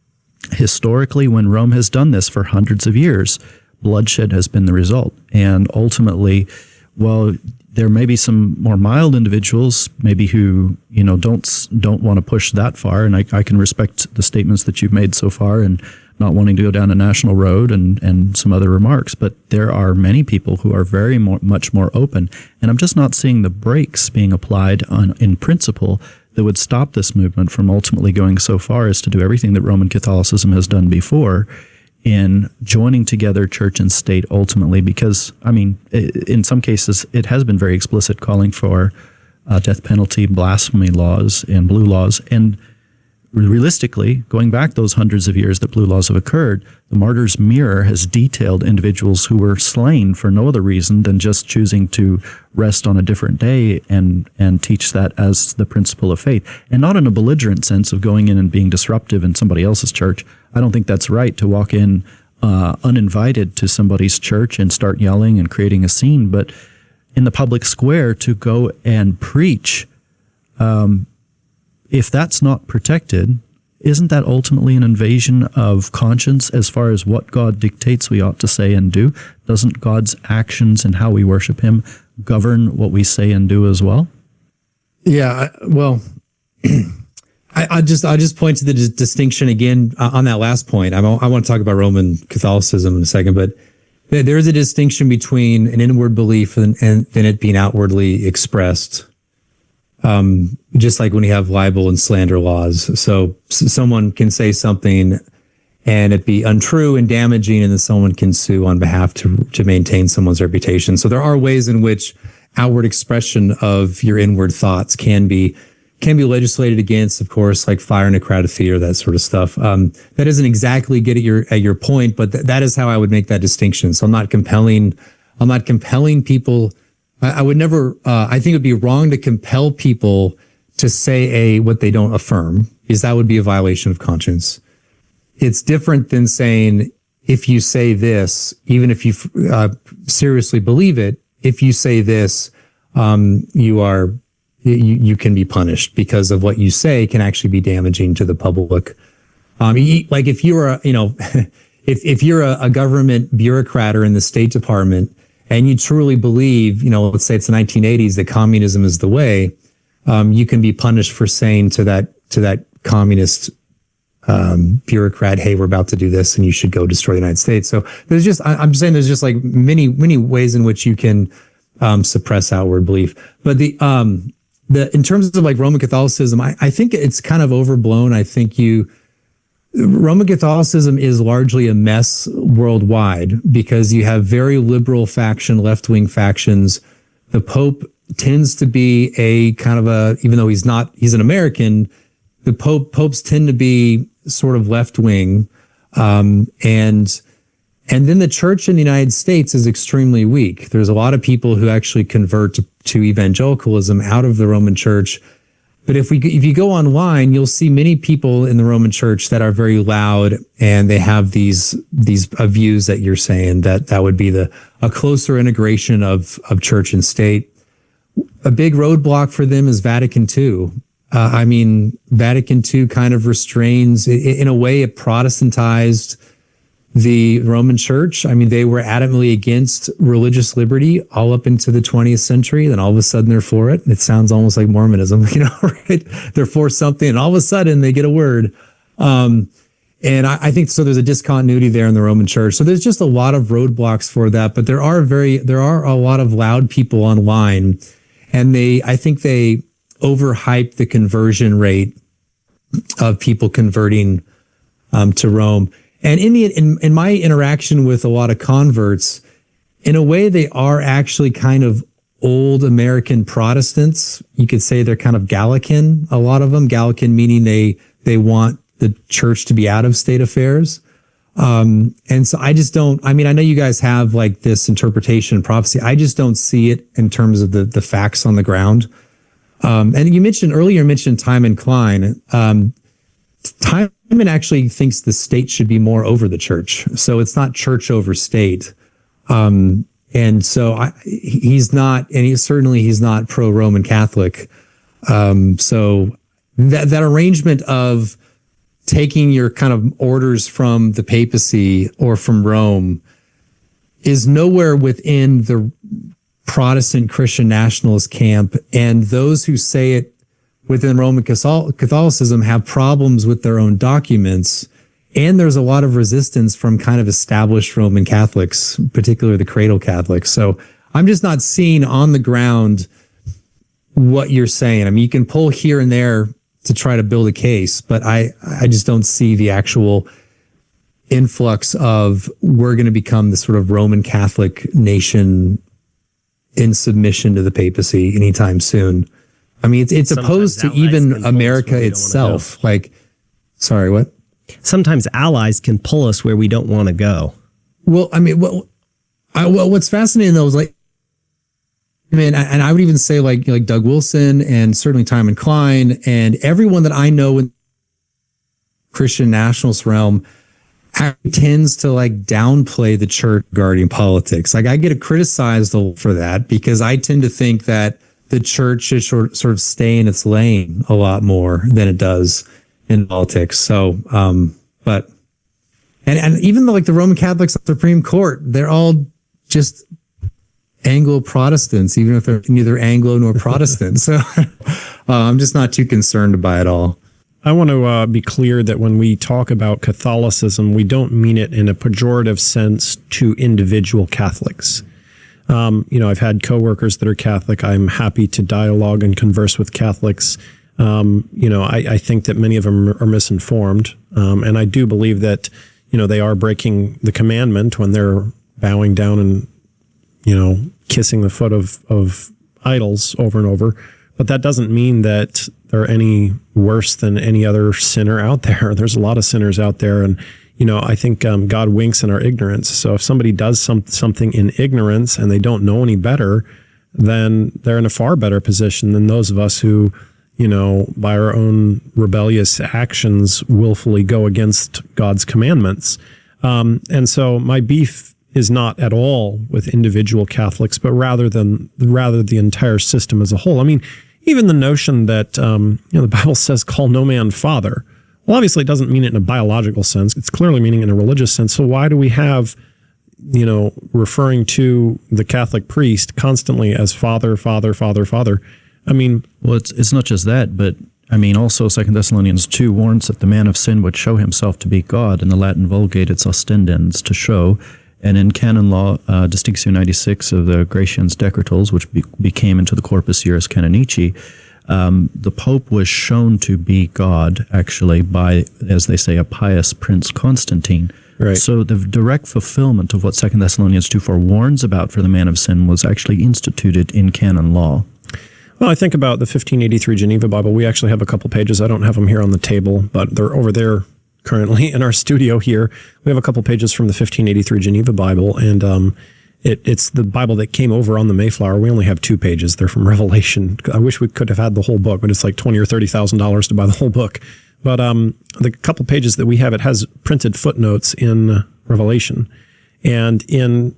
Historically, when Rome has done this for hundreds of years, bloodshed has been the result. And ultimately, well, there may be some more mild individuals, maybe who, don't want to push that far. And I can respect the statements that you've made so far and not wanting to go down a national road and some other remarks. But there are many people who are much more open. And I'm just not seeing the brakes being applied in principle that would stop this movement from ultimately going so far as to do everything that Roman Catholicism has done before in joining together church and state ultimately, because, in some cases, it has been very explicit calling for death penalty, blasphemy laws, and blue laws. And realistically, going back those hundreds of years that blue laws have occurred, the Martyr's Mirror has detailed individuals who were slain for no other reason than just choosing to rest on a different day and teach that as the principle of faith. And not in a belligerent sense of going in and being disruptive in somebody else's church. I don't think that's right to walk in uninvited to somebody's church and start yelling and creating a scene, but in the public square to go and preach. If that's not protected, isn't that ultimately an invasion of conscience as far as what God dictates we ought to say and do? Doesn't God's actions and how we worship him govern what we say and do as well? Yeah, I just point to the distinction again on that last point. I want to talk about Roman Catholicism in a second, but there is a distinction between an inward belief and it being outwardly expressed. Just like when you have libel and slander laws. So someone can say something and it be untrue and damaging, and then someone can sue on behalf to maintain someone's reputation. So there are ways in which outward expression of your inward thoughts can be can be legislated against, of course, like fire in a crowded theater, that sort of stuff. That doesn't exactly get at your point, but that is how I would make that distinction. So I'm not compelling people. I would never. I think it'd be wrong to compel people to say what they don't affirm, because that would be a violation of conscience. It's different than saying, if you say this, even if you seriously believe it, if you say this, you can be punished, because of what you say can actually be damaging to the public. Like if you're if you're a government bureaucrat or in the State Department and you truly believe, let's say it's the 1980s, that communism is the way, you can be punished for saying to that communist bureaucrat, hey, we're about to do this and you should go destroy the United States. So I'm saying there's just like many ways in which you can suppress outward belief. But in terms of like Roman Catholicism, I think it's kind of overblown. I think Roman Catholicism is largely a mess worldwide, because you have very liberal left-wing factions. The Pope tends to be a kind of even though he's an American, the popes tend to be sort of left-wing. And then the church in the United States is extremely weak. There's a lot of people who actually convert to evangelicalism out of the Roman church. But if you go online, you'll see many people in the Roman church that are very loud, and they have these views that you're saying that would be a closer integration of church and state. A big roadblock for them is Vatican II. Vatican II kind of restrains, in a way, it Protestantized the Roman Church. They were adamantly against religious liberty all up into the 20th century. Then all of a sudden they're for it. It sounds almost like Mormonism, right? They're for something, and all of a sudden they get a word. And I think so. There's a discontinuity there in the Roman Church. So there's just a lot of roadblocks for that. But there are a lot of loud people online, and I think they overhype the conversion rate of people converting to Rome. And in my interaction with a lot of converts, in a way, they are actually kind of old American Protestants. You could say they're kind of Gallican, a lot of them. Gallican meaning they want the church to be out of state affairs. And so I just don't, I know you guys have like this interpretation and prophecy. I just don't see it in terms of the facts on the ground. And you mentioned Timon Klein. Timon actually thinks the state should be more over the church. So it's not church over state. And so he's not pro-Roman Catholic. So that arrangement of taking your kind of orders from the papacy or from Rome is nowhere within the Protestant Christian nationalist camp. And those who say it within Roman Catholicism have problems with their own documents. And there's a lot of resistance from kind of established Roman Catholics, particularly the cradle Catholics. So I'm just not seeing on the ground what you're saying. You can pull here and there to try to build a case, but I just don't see the actual influx of we're going to become the sort of Roman Catholic nation in submission to the papacy anytime soon. It's opposed to even America itself. Like, sorry, what? Sometimes allies can pull us where we don't want to go. Well, what's fascinating though is like, and I would even say like Doug Wilson and certainly Timon Klein and everyone that I know in Christian nationalist realm tends to like downplay the church regarding politics. Like I get criticized for that because I tend to think that the church should sort of stay in its lane a lot more than it does in politics. So, but even though like the Roman Catholics Supreme Court, they're all just Anglo-Protestants, even if they're neither Anglo nor Protestant. So I'm just not too concerned by it all. I want to be clear that when we talk about Catholicism, we don't mean it in a pejorative sense to individual Catholics. I've had coworkers that are Catholic. I'm happy to dialogue and converse with Catholics. I think that many of them are misinformed. And I do believe that, they are breaking the commandment when they're bowing down and, kissing the foot of idols over and over. But that doesn't mean that they're any worse than any other sinner out there. There's a lot of sinners out there. And, I think God winks in our ignorance. So if somebody does something in ignorance and they don't know any better, then they're in a far better position than those of us who, by our own rebellious actions, willfully go against God's commandments. And so my beef is not at all with individual Catholics, but rather the entire system as a whole. I mean, even the notion that the Bible says, "Call no man father." Well, obviously, it doesn't mean it in a biological sense. It's clearly meaning in a religious sense. So why do we have, referring to the Catholic priest constantly as father, father, father, father? I mean, well, it's not just that, but I mean, also 2 Thessalonians 2 warns that the man of sin would show himself to be God. In the Latin Vulgate, it's ostendens, to show. And in canon law, Distinctio 96 of the Gratian's Decretals, which became into the Corpus Juris Canonici, the Pope was shown to be God, actually, by, as they say, a pious Prince Constantine. Right. So the direct fulfillment of what 2 Thessalonians 2:4 warns about for the man of sin was actually instituted in canon law. Well, I think about the 1583 Geneva Bible. We actually have a couple pages. I don't have them here on the table, but they're over there currently in our studio here. We have a couple pages from the 1583 Geneva Bible, and it's the Bible that came over on the Mayflower. We only have 2 pages. They're from Revelation. I wish we could have had the whole book, but it's like $20,000 or $30,000 to buy the whole book. But the couple pages that we have, it has printed footnotes in Revelation. And in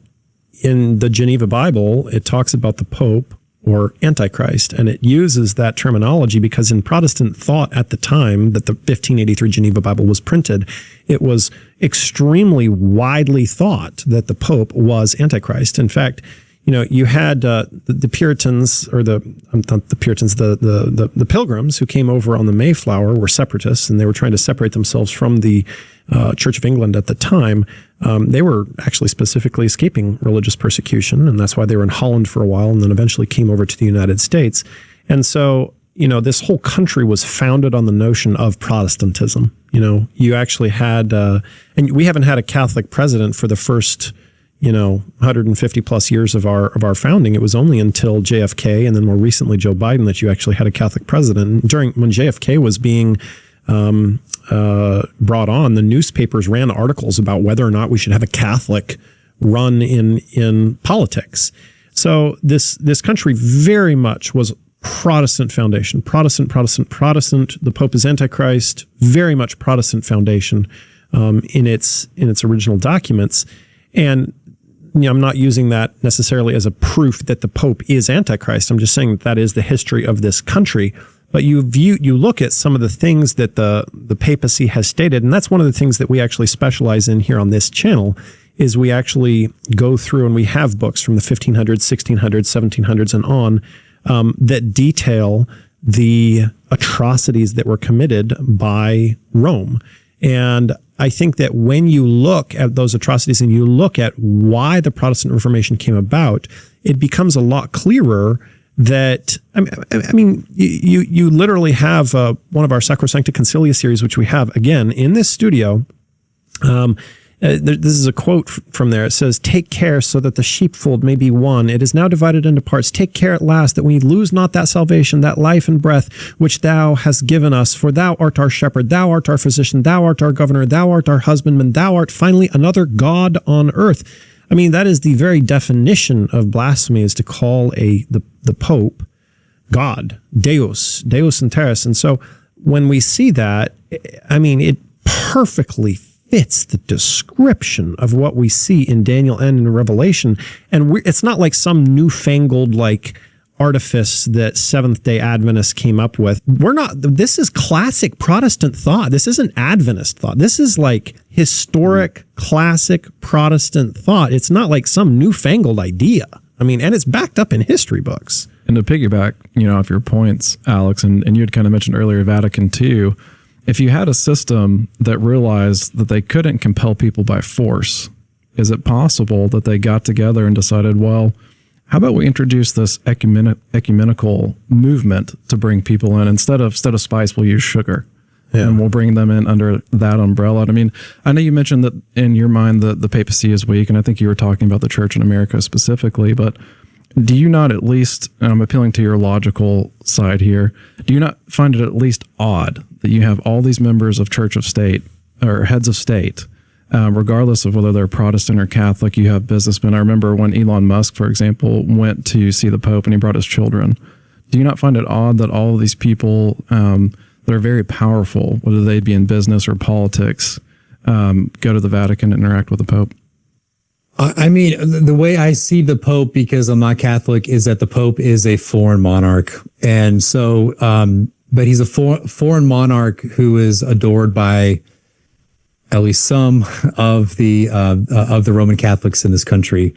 the Geneva Bible, it talks about the Pope or Antichrist. And it uses that terminology because in Protestant thought at the time that the 1583 Geneva Bible was printed, it was extremely widely thought that the Pope was Antichrist. In fact, you had the Puritans, or the Pilgrims who came over on the Mayflower were separatists, and they were trying to separate themselves from the Church of England at the time. They were actually specifically escaping religious persecution, and that's why they were in Holland for a while, and then eventually came over to the United States. And so, this whole country was founded on the notion of Protestantism. You actually had, and we haven't had a Catholic president for the first 150 plus years of our founding. It was only until JFK and then more recently Joe Biden that you actually had a Catholic president. When JFK was being brought on, the newspapers ran articles about whether or not we should have a Catholic run in politics. So this country very much was Protestant foundation, Protestant. The Pope is Antichrist, very much Protestant foundation in its original documents. And I'm not using that necessarily as a proof that the Pope is Antichrist. I'm just saying that is the history of this country. But you look at some of the things that the papacy has stated, and that's one of the things that we actually specialize in here on this channel, is we actually go through and we have books from the 1500s, 1600s, 1700s, and on that detail the atrocities that were committed by Rome. And I think that when you look at those atrocities and you look at why the Protestant Reformation came about, it becomes a lot clearer that, I mean, you literally have one of our Sacrosancta Concilia series, which we have, again, in this studio. This is a quote from there. It says, "Take care so that the sheepfold may be one. It is now divided into parts. Take care at last that we lose not that salvation, that life and breath which thou hast given us. For thou art our shepherd, thou art our physician, thou art our governor, thou art our husbandman, thou art finally another God on earth." I mean, that is the very definition of blasphemy, is to call the Pope God, Deus in terris. And so when we see that, I mean, it perfectly fits the description of what we see in Daniel and in Revelation. And it's not like some newfangled artifice that Seventh-day Adventists came up with. This is classic Protestant thought. This isn't Adventist thought. This is historic, classic Protestant thought. It's not like some newfangled idea. I mean, and it's backed up in history books. And to piggyback, off your points, Alex, and you had kind of mentioned earlier Vatican II, if you had a system that realized that they couldn't compel people by force, is it possible that they got together and decided, well, how about we introduce this ecumenical movement to bring people in? Instead of spice, we'll use sugar. Yeah. And we'll bring them in under that umbrella. I mean, I know you mentioned that in your mind the papacy is weak, and I think you were talking about the church in America specifically, but do you not at least, and I'm appealing to your logical side here, do you not find it at least odd that you have all these members of Church of State or heads of state, regardless of whether they're Protestant or Catholic? You have businessmen. I remember when Elon Musk, for example, went to see the Pope and he brought his children. Do you not find it odd that all of these people that are very powerful, whether they be in business or politics, go to the Vatican and interact with the Pope? I mean, the way I see the Pope, because I'm not Catholic, is that the Pope is a foreign monarch. And so, but he's a foreign monarch who is adored by at least some of the Roman Catholics in this country.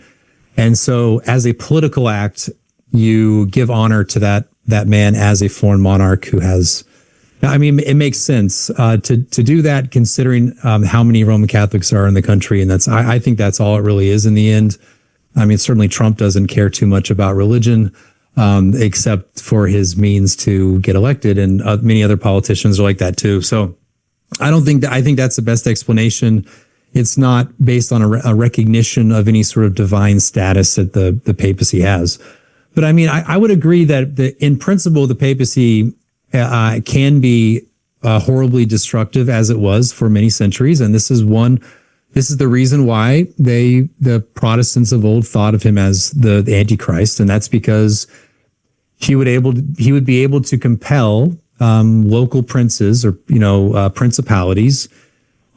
And so as a political act, you give honor to that man as a foreign monarch who has, I mean, it makes sense to do that, considering how many Roman Catholics are in the country, and I think that's all it really is in the end. I mean, certainly Trump doesn't care too much about religion, except for his means to get elected, and many other politicians are like that too. So, I think that's the best explanation. It's not based on a recognition of any sort of divine status that the papacy has. But I mean, I would agree that in principle, the papacy can be horribly destructive, as it was for many centuries. And this is the reason why the Protestants of old thought of him as the Antichrist. And that's because he would be able to compel local princes or, principalities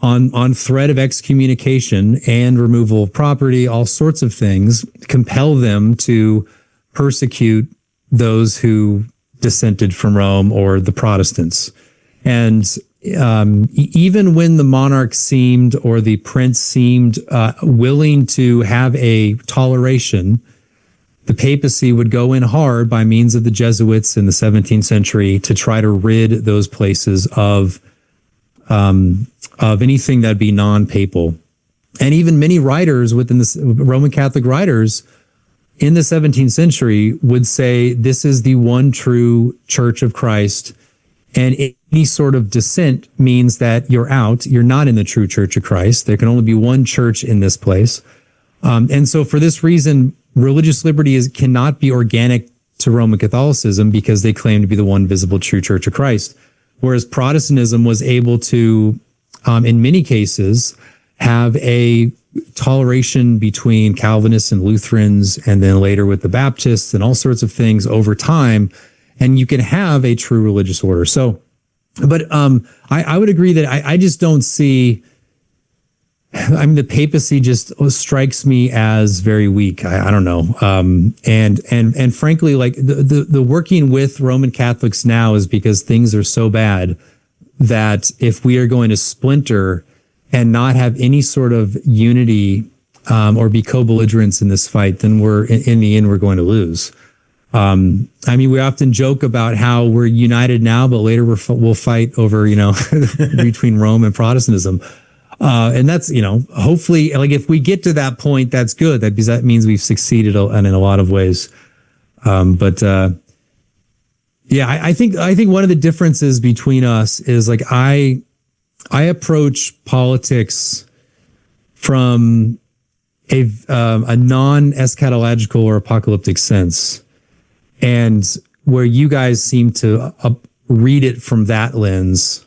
on threat of excommunication and removal of property, all sorts of things, compel them to persecute those who dissented from Rome or the Protestants. And even when the monarch seemed, or the prince seemed willing to have a toleration, the papacy would go in hard by means of the Jesuits in the 17th century to try to rid those places of anything that'd be non-papal. And even many writers within the Roman Catholic writers in the 17th century would say this is the one true Church of Christ, and any sort of dissent means that you're out. You're not in the true Church of Christ. There can only be one church in this place. And so for this reason, religious liberty cannot be organic to Roman Catholicism, because they claim to be the one visible true Church of Christ. Whereas Protestantism was able to, in many cases, have a toleration between Calvinists and Lutherans, and then later with the Baptists and all sorts of things over time. And you can have a true religious order. So, but I would agree that I just don't see, I mean, the papacy just strikes me as very weak. I don't know. And frankly, like the working with Roman Catholics now is because things are so bad that if we are going to splinter and not have any sort of unity or be co-belligerents in this fight, then in the end, we're going to lose. I mean, we often joke about how we're united now, but later we'll fight over, between Rome and Protestantism. And that's, hopefully, like if we get to that point, that's good. Because that means we've succeeded in a lot of ways. Yeah, I think one of the differences between us is like I approach politics from a non-eschatological or apocalyptic sense, and where you guys seem to read it from that lens.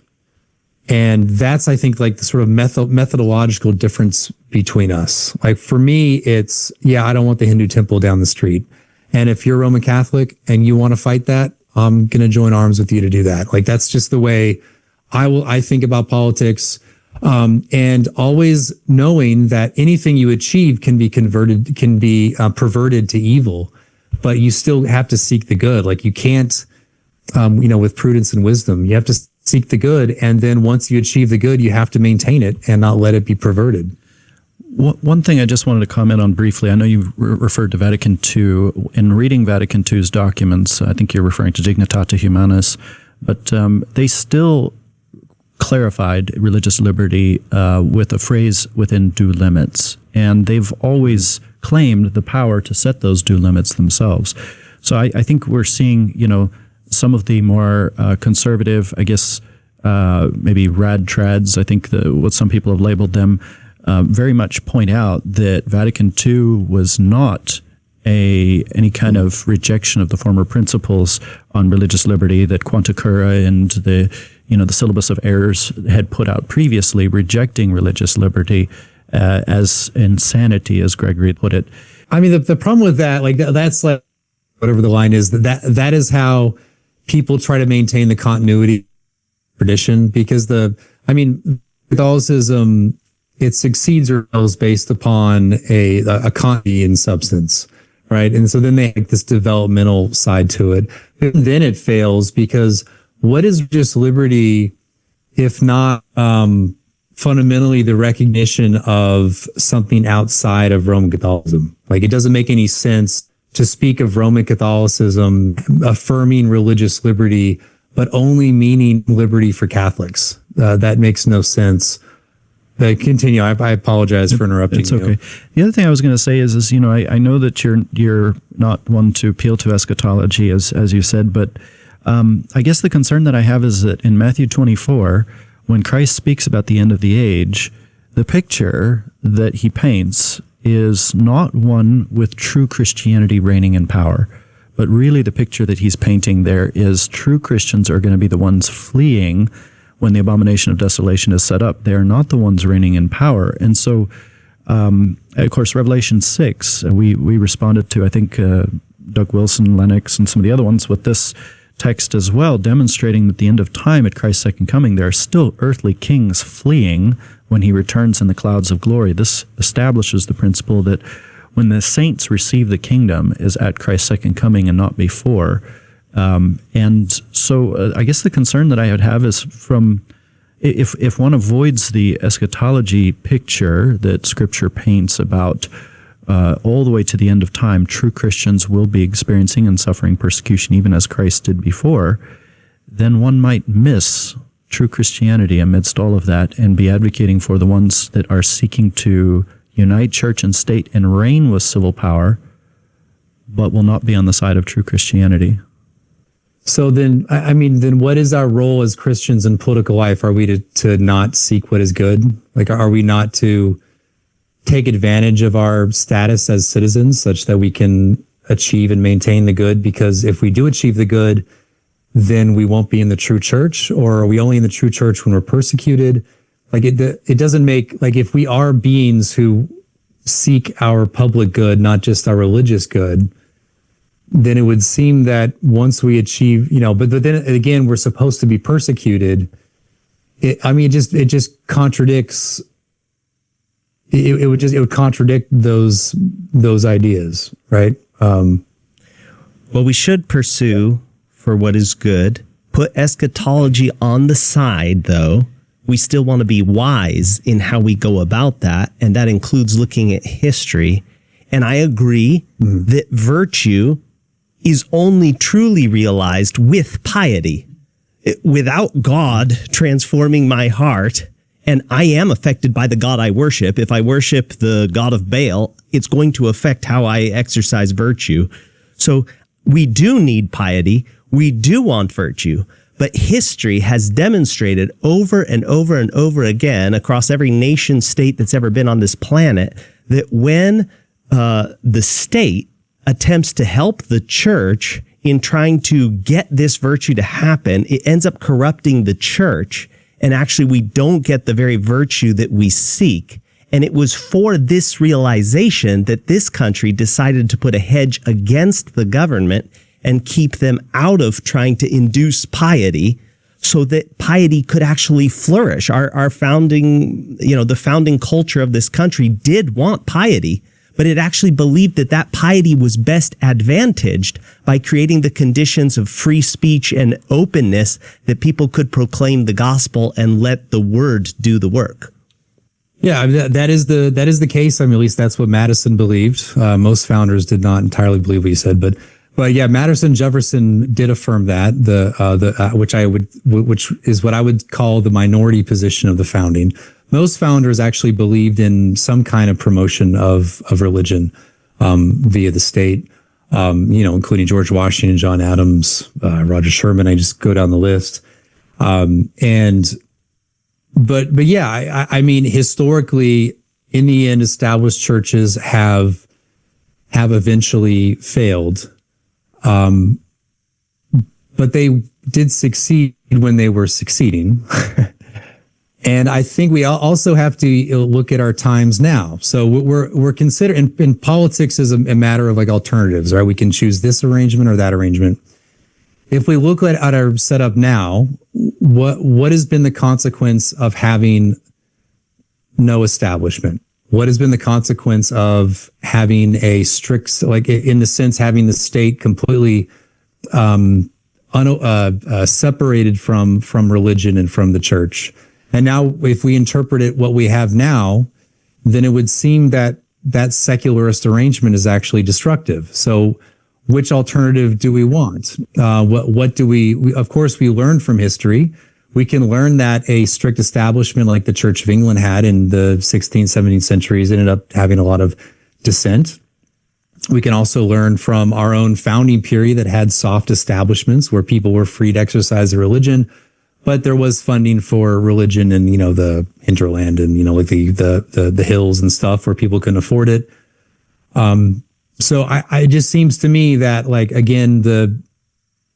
And that's, I think, like the sort of methodological difference between us. Like for me, it's, I don't want the Hindu temple down the street. And if you're Roman Catholic and you want to fight that, I'm going to join arms with you to do that. Like that's just the way I think about politics. And always knowing that anything you achieve can be perverted to evil, but you still have to seek the good. Like you can't, with prudence and wisdom, you have to seek the good. And then once you achieve the good, you have to maintain it and not let it be perverted. One thing I just wanted to comment on briefly, I know you referred to Vatican II. In reading Vatican II's documents, I think you're referring to Dignitate Humanis, but they still clarified religious liberty with a phrase within due limits. And they've always claimed the power to set those due limits themselves. So I think we're seeing, some of the more conservative, I guess, maybe rad trads, I think what some people have labeled them, very much point out that Vatican II was not any kind of rejection of the former principles on religious liberty that Quanta Cura and the syllabus of errors had put out previously, rejecting religious liberty as insanity, as Gregory put it. I mean, the problem with that, like that's like whatever the line is, that is how people try to maintain the continuity of tradition, because Catholicism, it succeeds or fails based upon a continuity in substance, right? And so then they have this developmental side to it. And then it fails because what is just liberty if not fundamentally the recognition of something outside of Roman Catholicism? Like, it doesn't make any sense to speak of Roman Catholicism affirming religious liberty, but only meaning liberty for Catholics. That makes no sense. Continue. I apologize for interrupting. It's okay. The other thing I was going to say is I know that you're not one to appeal to eschatology, as you said, but I guess the concern that I have is that in Matthew 24, when Christ speaks about the end of the age, the picture that he paints is not one with true Christianity reigning in power, but really the picture that he's painting there is true Christians are going to be the ones fleeing when the abomination of desolation is set up. They are not the ones reigning in power. And so, of course, Revelation 6, we responded to, I think, Doug Wilson, Lennox, and some of the other ones with this text as well, demonstrating that at the end of time, at Christ's second coming, there are still earthly kings fleeing when he returns in the clouds of glory. This establishes the principle that when the saints receive the kingdom is at Christ's second coming and not before. And so I guess the concern that I would have is from, if one avoids the eschatology picture that Scripture paints about all the way to the end of time, true Christians will be experiencing and suffering persecution even as Christ did before, then one might miss true Christianity amidst all of that and be advocating for the ones that are seeking to unite church and state and reign with civil power, but will not be on the side of true Christianity. So then, then what is our role as Christians in political life? Are we to not seek what is good? Like, are we not to take advantage of our status as citizens such that we can achieve and maintain the good? Because if we do achieve the good, then we won't be in the true church. Or are we only in the true church when we're persecuted? Like, it doesn't make, like, if we are beings who seek our public good, not just our religious good, then it would seem that once we achieve, but then again, we're supposed to be persecuted. It just contradicts. It would contradict those ideas, right? Well, we should pursue for what is good. Put eschatology on the side, though. We still want to be wise in how we go about that, and that includes looking at history. And I agree that virtue is only truly realized with piety. Without God transforming my heart, and I am affected by the God I worship. If I worship the God of Baal, it's going to affect how I exercise virtue. So we do need piety. We do want virtue. But history has demonstrated over and over and over again across every nation state that's ever been on this planet that when the state attempts to help the church in trying to get this virtue to happen, it ends up corrupting the church. And actually, we don't get the very virtue that we seek. And it was for this realization that this country decided to put a hedge against the government and keep them out of trying to induce piety so that piety could actually flourish. Our founding, the founding culture of this country did want piety, but it actually believed that that piety was best advantaged by creating the conditions of free speech and openness that people could proclaim the gospel and let the word do the work. Yeah, that is the case. At least that's what Madison believed. Most founders did not entirely believe what you said, but yeah, Madison, Jefferson did affirm that which is what I would call the minority position of the founding. Most founders actually believed in some kind of promotion of religion via the state, including George Washington, John Adams, Roger Sherman. I just go down the list. But yeah, historically, in the end, established churches have have eventually failed. But they did succeed when they were succeeding. And I think we also have to look at our times now. So we're considering, in politics is a matter of like alternatives, right? We can choose this arrangement or that arrangement. If we look at our setup now, what has been the consequence of having no establishment? What has been the consequence of having a strict, like in the sense, having the state completely separated from religion and from the church? And now, if we interpret it what we have now, then it would seem that that secularist arrangement is actually destructive. So, which alternative do we want? What do we? Of course, we learn from history. We can learn that a strict establishment like the Church of England had in the 16th, 17th centuries ended up having a lot of dissent. We can also learn from our own founding period that had soft establishments where people were free to exercise their religion, but there was funding for religion in, the hinterland and, like the hills and stuff where people couldn't afford it. So it just seems to me that, like, again,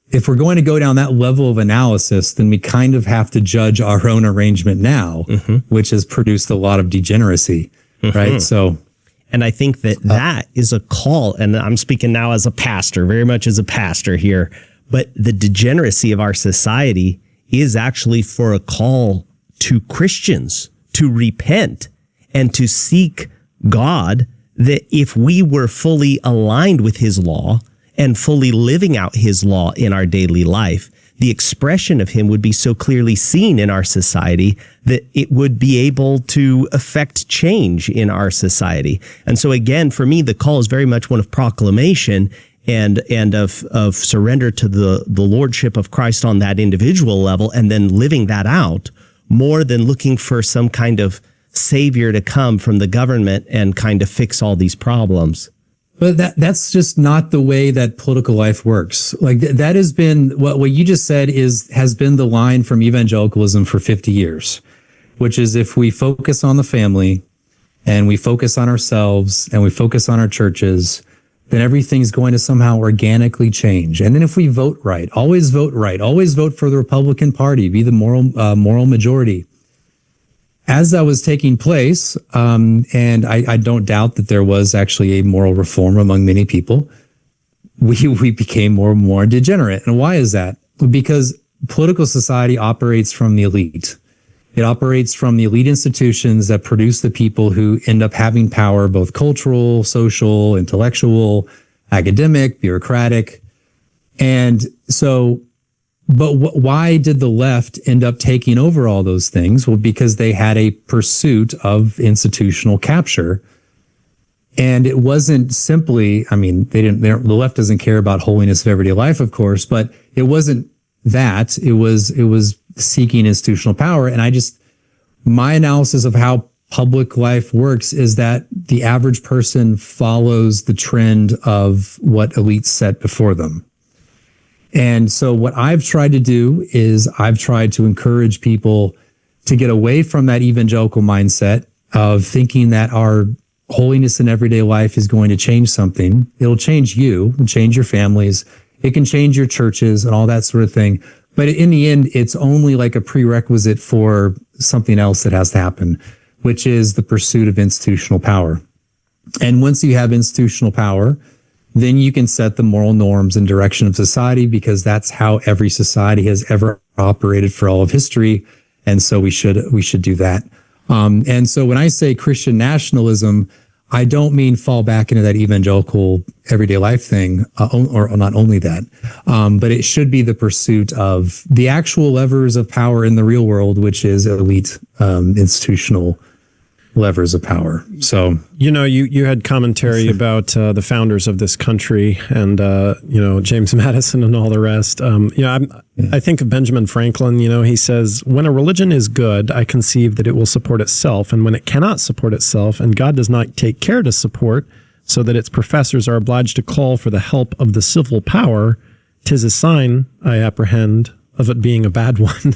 if we're going to go down that level of analysis, then we kind of have to judge our own arrangement now, which has produced a lot of degeneracy, right? So, and I think that is a call, and I'm speaking now as a pastor, very much as a pastor here, but the degeneracy of our society is actually for a call to Christians to repent and to seek God, that if we were fully aligned with his law and fully living out his law in our daily life, the expression of him would be so clearly seen in our society that it would be able to affect change in our society. And so again, for me, the call is very much one of proclamation and of surrender to the lordship of Christ on that individual level, and then living that out more than looking for some kind of savior to come from the government and kind of fix all these problems. But that's just not the way that political life works. Like that has been what you just said has been the line from evangelicalism for 50 years, which is if we focus on the family and we focus on ourselves and we focus on our churches, then everything's going to somehow organically change. And then if we vote right, always vote for the Republican Party, be the moral majority. As that was taking place, and I don't doubt that there was actually a moral reform among many people, we became more and more degenerate. And why is that? Because political society operates from the elite. It operates from the elite institutions that produce the people who end up having power, both cultural, social, intellectual, academic, bureaucratic. And so, but why did the left end up taking over all those things? Well, because they had a pursuit of institutional capture. And it wasn't simply, the left doesn't care about holiness of everyday life, of course, but it wasn't that. It was seeking institutional power. And my analysis of how public life works is that the average person follows the trend of what elites set before them. And so what I've tried to do is I've tried to encourage people to get away from that evangelical mindset of thinking that our holiness in everyday life is going to change something. It'll change you, it'll change your families, it can change your churches and all that sort of thing. But in the end, it's only like a prerequisite for something else that has to happen, which is the pursuit of institutional power. And once you have institutional power, then you can set the moral norms and direction of society, because that's how every society has ever operated for all of history. And so we should do that. And so when I say Christian nationalism, I don't mean fall back into that evangelical everyday life thing, or not only that, but it should be the pursuit of the actual levers of power in the real world, which is elite institutional levers of power. So, you had commentary about the founders of this country and, James Madison and all the rest. I think of Benjamin Franklin. He says, when a religion is good, I conceive that it will support itself. And when it cannot support itself and God does not take care to support, so that its professors are obliged to call for the help of the civil power, 'tis a sign, I apprehend, of it being a bad one.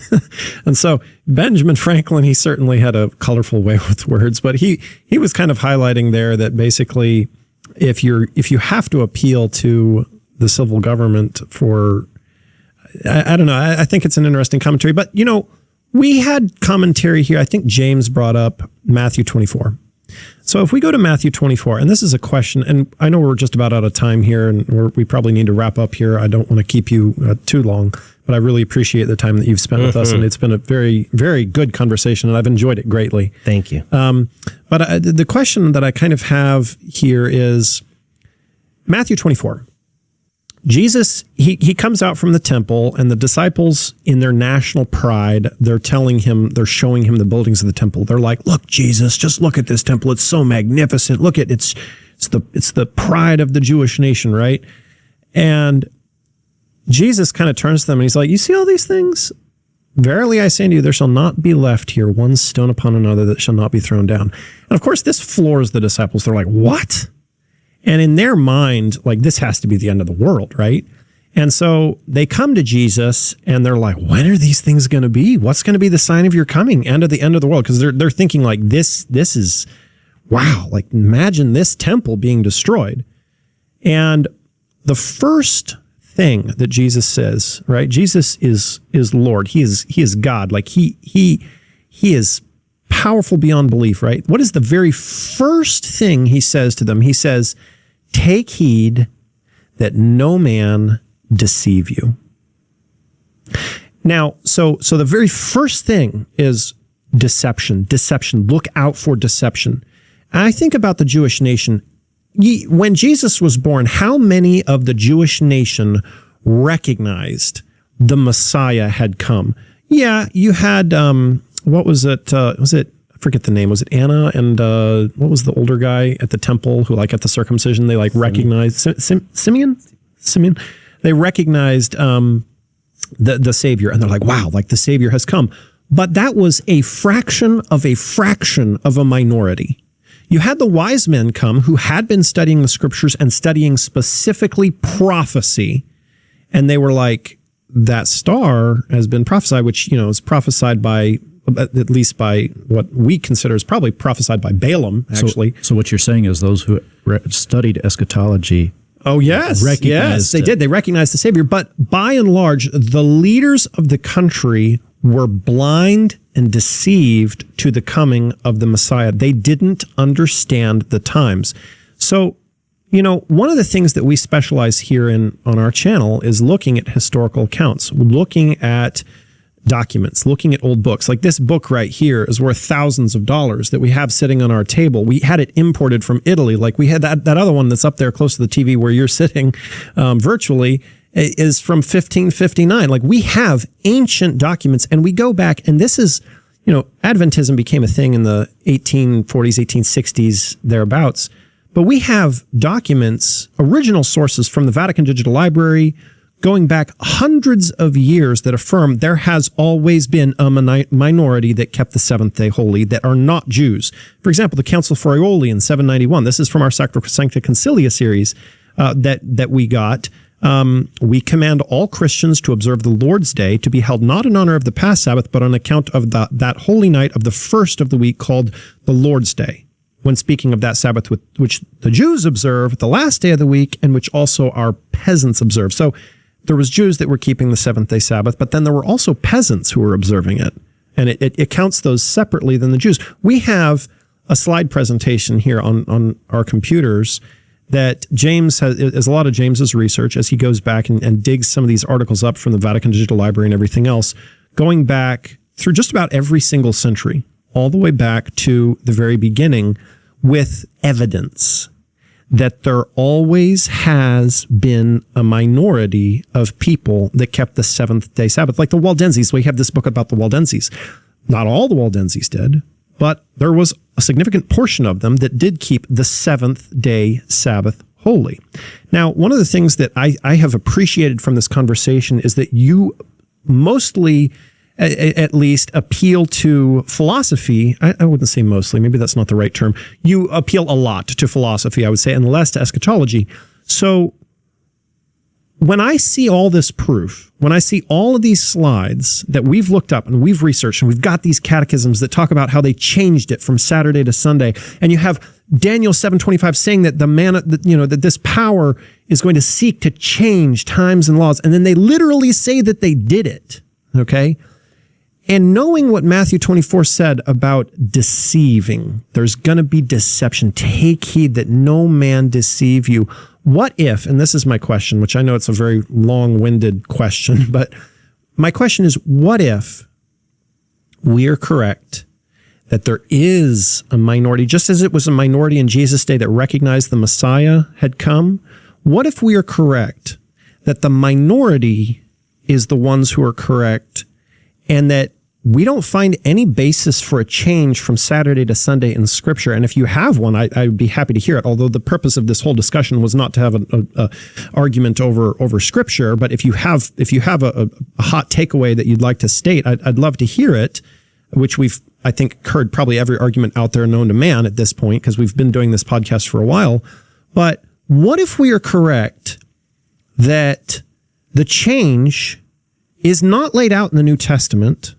And so Benjamin Franklin, he certainly had a colorful way with words, but he was kind of highlighting there that basically if you have to appeal to the civil government for, I don't know, I think it's an interesting commentary. But, we had commentary here. I think James brought up Matthew 24. So if we go to Matthew 24, and this is a question, and I know we're just about out of time here, and we probably need to wrap up here. I don't want to keep you too long, but I really appreciate the time that you've spent with us, and it's been a very, very good conversation, and I've enjoyed it greatly. Thank you. But the question that I kind of have here is Matthew 24. Jesus, he comes out from the temple, and the disciples, in their national pride, they're showing him the buildings of the temple. They're like, "Look, Jesus, just look at this temple. It's so magnificent. Look at it's the pride of the Jewish nation, right?" And Jesus kind of turns to them and he's like, "You see all these things? Verily I say unto you, there shall not be left here one stone upon another that shall not be thrown down." And of course, this floors the disciples. They're like, "What?" And in their mind, like, this has to be the end of the world, right? And so they come to Jesus and they're like, "When are these things going to be? What's going to be the sign of your coming and of the end of the world?" Because they're thinking like, this is, wow, like imagine this temple being destroyed. And the first thing that Jesus says, right? Jesus is Lord. He is God. Like he is powerful beyond belief, right? What is the very first thing he says to them? He says, "Take heed that no man deceive you." Now, so the very first thing is deception. Look out for deception. And I think about the Jewish nation. When Jesus was born, how many of the Jewish nation recognized the Messiah had come? Yeah, you had, what was it? I forget the name. Was it Anna and what was the older guy at the temple who, like, at the circumcision, they like recognized Simeon. They recognized the Savior, and they're like, "Wow, like the Savior has come." But that was a fraction of a minority. You had the wise men come who had been studying the scriptures and studying specifically prophecy, and they were like, "That star has been prophesied," which is prophesied by, at least by what we consider is probably prophesied by Balaam, actually. So what you're saying is those who studied eschatology. Oh, yes. Yes, they did. They recognized the Savior. But by and large, the leaders of the country were blind and deceived to the coming of the Messiah. They didn't understand the times. So, one of the things that we specialize here on our channel is looking at historical accounts, looking at documents, looking at old books. Like this book right here is worth thousands of dollars that we have sitting on our table. We had it imported from Italy. Like we had that other one that's up there close to the TV where you're sitting virtually is from 1559. Like we have ancient documents, and we go back, and this is, Adventism became a thing in the 1840s, 1860s, thereabouts. But we have documents, original sources from the Vatican Digital Library, going back hundreds of years that affirm there has always been a minority that kept the seventh day holy that are not Jews. For example, the Council of Friuli in 791. This is from our Sacrosancta Concilia series that we got. We command all Christians to observe the Lord's Day to be held not in honor of the past Sabbath, but on account of that holy night of the first of the week called the Lord's Day, when speaking of that Sabbath which the Jews observe, the last day of the week, and which also our peasants observe. So there was Jews that were keeping the seventh-day Sabbath, but then there were also peasants who were observing it. And it counts those separately than the Jews. We have a slide presentation here on our computers that James is a lot of James's research as he goes back and digs some of these articles up from the Vatican Digital Library and everything else, going back through just about every single century, all the way back to the very beginning, with evidence that there always has been a minority of people that kept the seventh-day Sabbath. Like the Waldenses, we have this book about the Waldenses. Not all the Waldenses did, but there was a significant portion of them that did keep the seventh-day Sabbath holy. Now, one of the things that I have appreciated from this conversation is that you mostly, at least, appeal to philosophy. I wouldn't say mostly, maybe that's not the right term. You appeal a lot to philosophy, I would say, and less to eschatology. So when I see all this proof, when I see all of these slides that we've looked up and we've researched, and we've got these catechisms that talk about how they changed it from Saturday to Sunday, and you have Daniel 7:25 saying that that this power is going to seek to change times and laws, and then they literally say that they did it, okay? And knowing what Matthew 24 said about deceiving, there's going to be deception. Take heed that no man deceive you. What if, and this is my question, which I know it's a very long-winded question, but my question is, what if we are correct that there is a minority, just as it was a minority in Jesus' day that recognized the Messiah had come? What if we are correct that the minority is the ones who are correct, and that we don't find any basis for a change from Saturday to Sunday in Scripture? And if you have one, I'd be happy to hear it, although the purpose of this whole discussion was not to have an argument over Scripture. But if you have a hot takeaway that you'd like to state, I'd love to hear it, which we've, I think, heard probably every argument out there known to man at this point, because we've been doing this podcast for a while. But what if we are correct that the change is not laid out in the New Testament?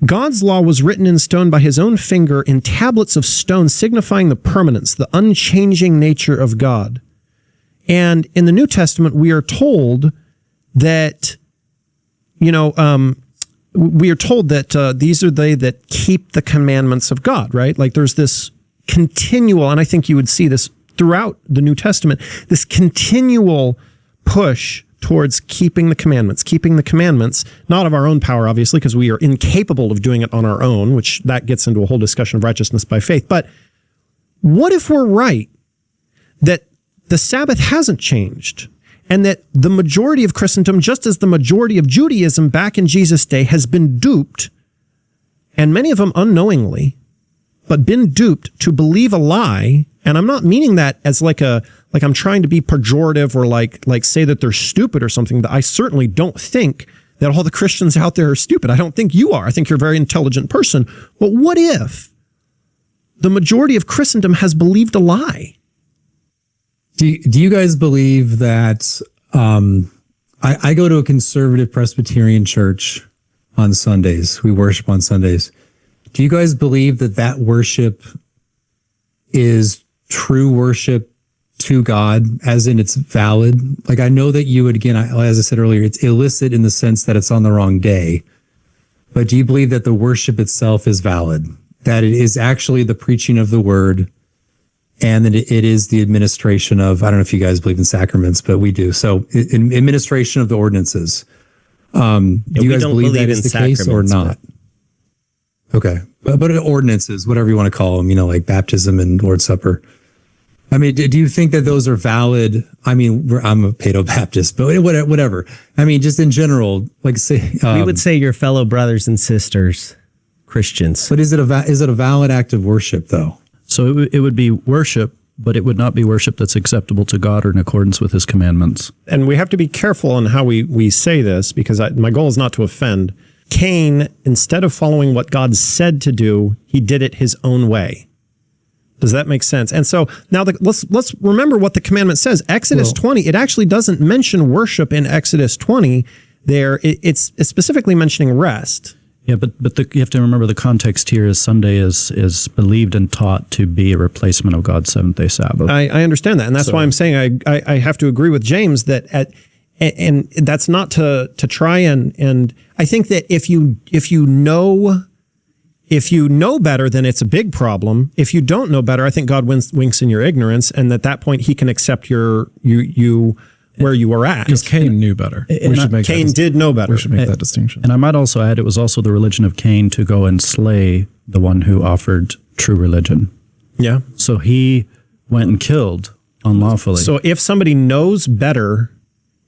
God's law was written in stone by his own finger in tablets of stone, signifying the permanence, the unchanging nature of God. And in the New Testament, we are told that, these are they that keep the commandments of God, right? Like there's this continual, and I think you would see this throughout the New Testament, this continual push towards keeping the commandments, not of our own power, obviously, because we are incapable of doing it on our own, which that gets into a whole discussion of righteousness by faith. But what if we're right that the Sabbath hasn't changed, and that the majority of Christendom, just as the majority of Judaism back in Jesus' day, has been duped, and many of them unknowingly, but been duped to believe a lie? And I'm not meaning that as like I'm trying to be pejorative or like say that they're stupid or something. That I certainly don't think that all the Christians out there are stupid. I don't think you are. I think you're a very intelligent person. But what if the majority of Christendom has believed a lie? Do you guys believe that I go to a conservative Presbyterian church on Sundays. We worship on Sundays. Do you guys believe that worship is true worship to God, as in it's valid? Like, I know that you would, again, as I said earlier, it's illicit in the sense that it's on the wrong day. But do you believe that the worship itself is valid? That it is actually the preaching of the word, and that it is the administration of, I don't know if you guys believe in sacraments, but we do. So in administration of the ordinances. Do you guys believe that is the case or not? Okay. But ordinances, whatever you want to call them, like baptism and Lord's Supper. I mean, do you think that those are valid? I mean, I'm a Paedo-Baptist, but whatever. I mean, just in general, like say... we would say your fellow brothers and sisters, Christians. But is it a valid act of worship, though? So it would be worship, but it would not be worship that's acceptable to God or in accordance with his commandments. And we have to be careful on how we say this, because my goal is not to offend. Cain, instead of following what God said to do, he did it his own way. Does that make sense? And so now let's remember what the commandment says. Exodus 20, it actually doesn't mention worship in Exodus 20 there. It's specifically mentioning rest. Yeah, but you have to remember the context here is Sunday is believed and taught to be a replacement of God's seventh-day Sabbath. I understand that. And that's why I'm saying I have to agree with James that and that's not to try and I think that if you know better, then it's a big problem. If you don't know better, I think God winks in your ignorance, and at that point he can accept you where you were at. Because Cain knew better. Cain did know better. We should make that distinction. And I might also add, it was also the religion of Cain to go and slay the one who offered true religion. Yeah. So he went and killed unlawfully. So if somebody knows better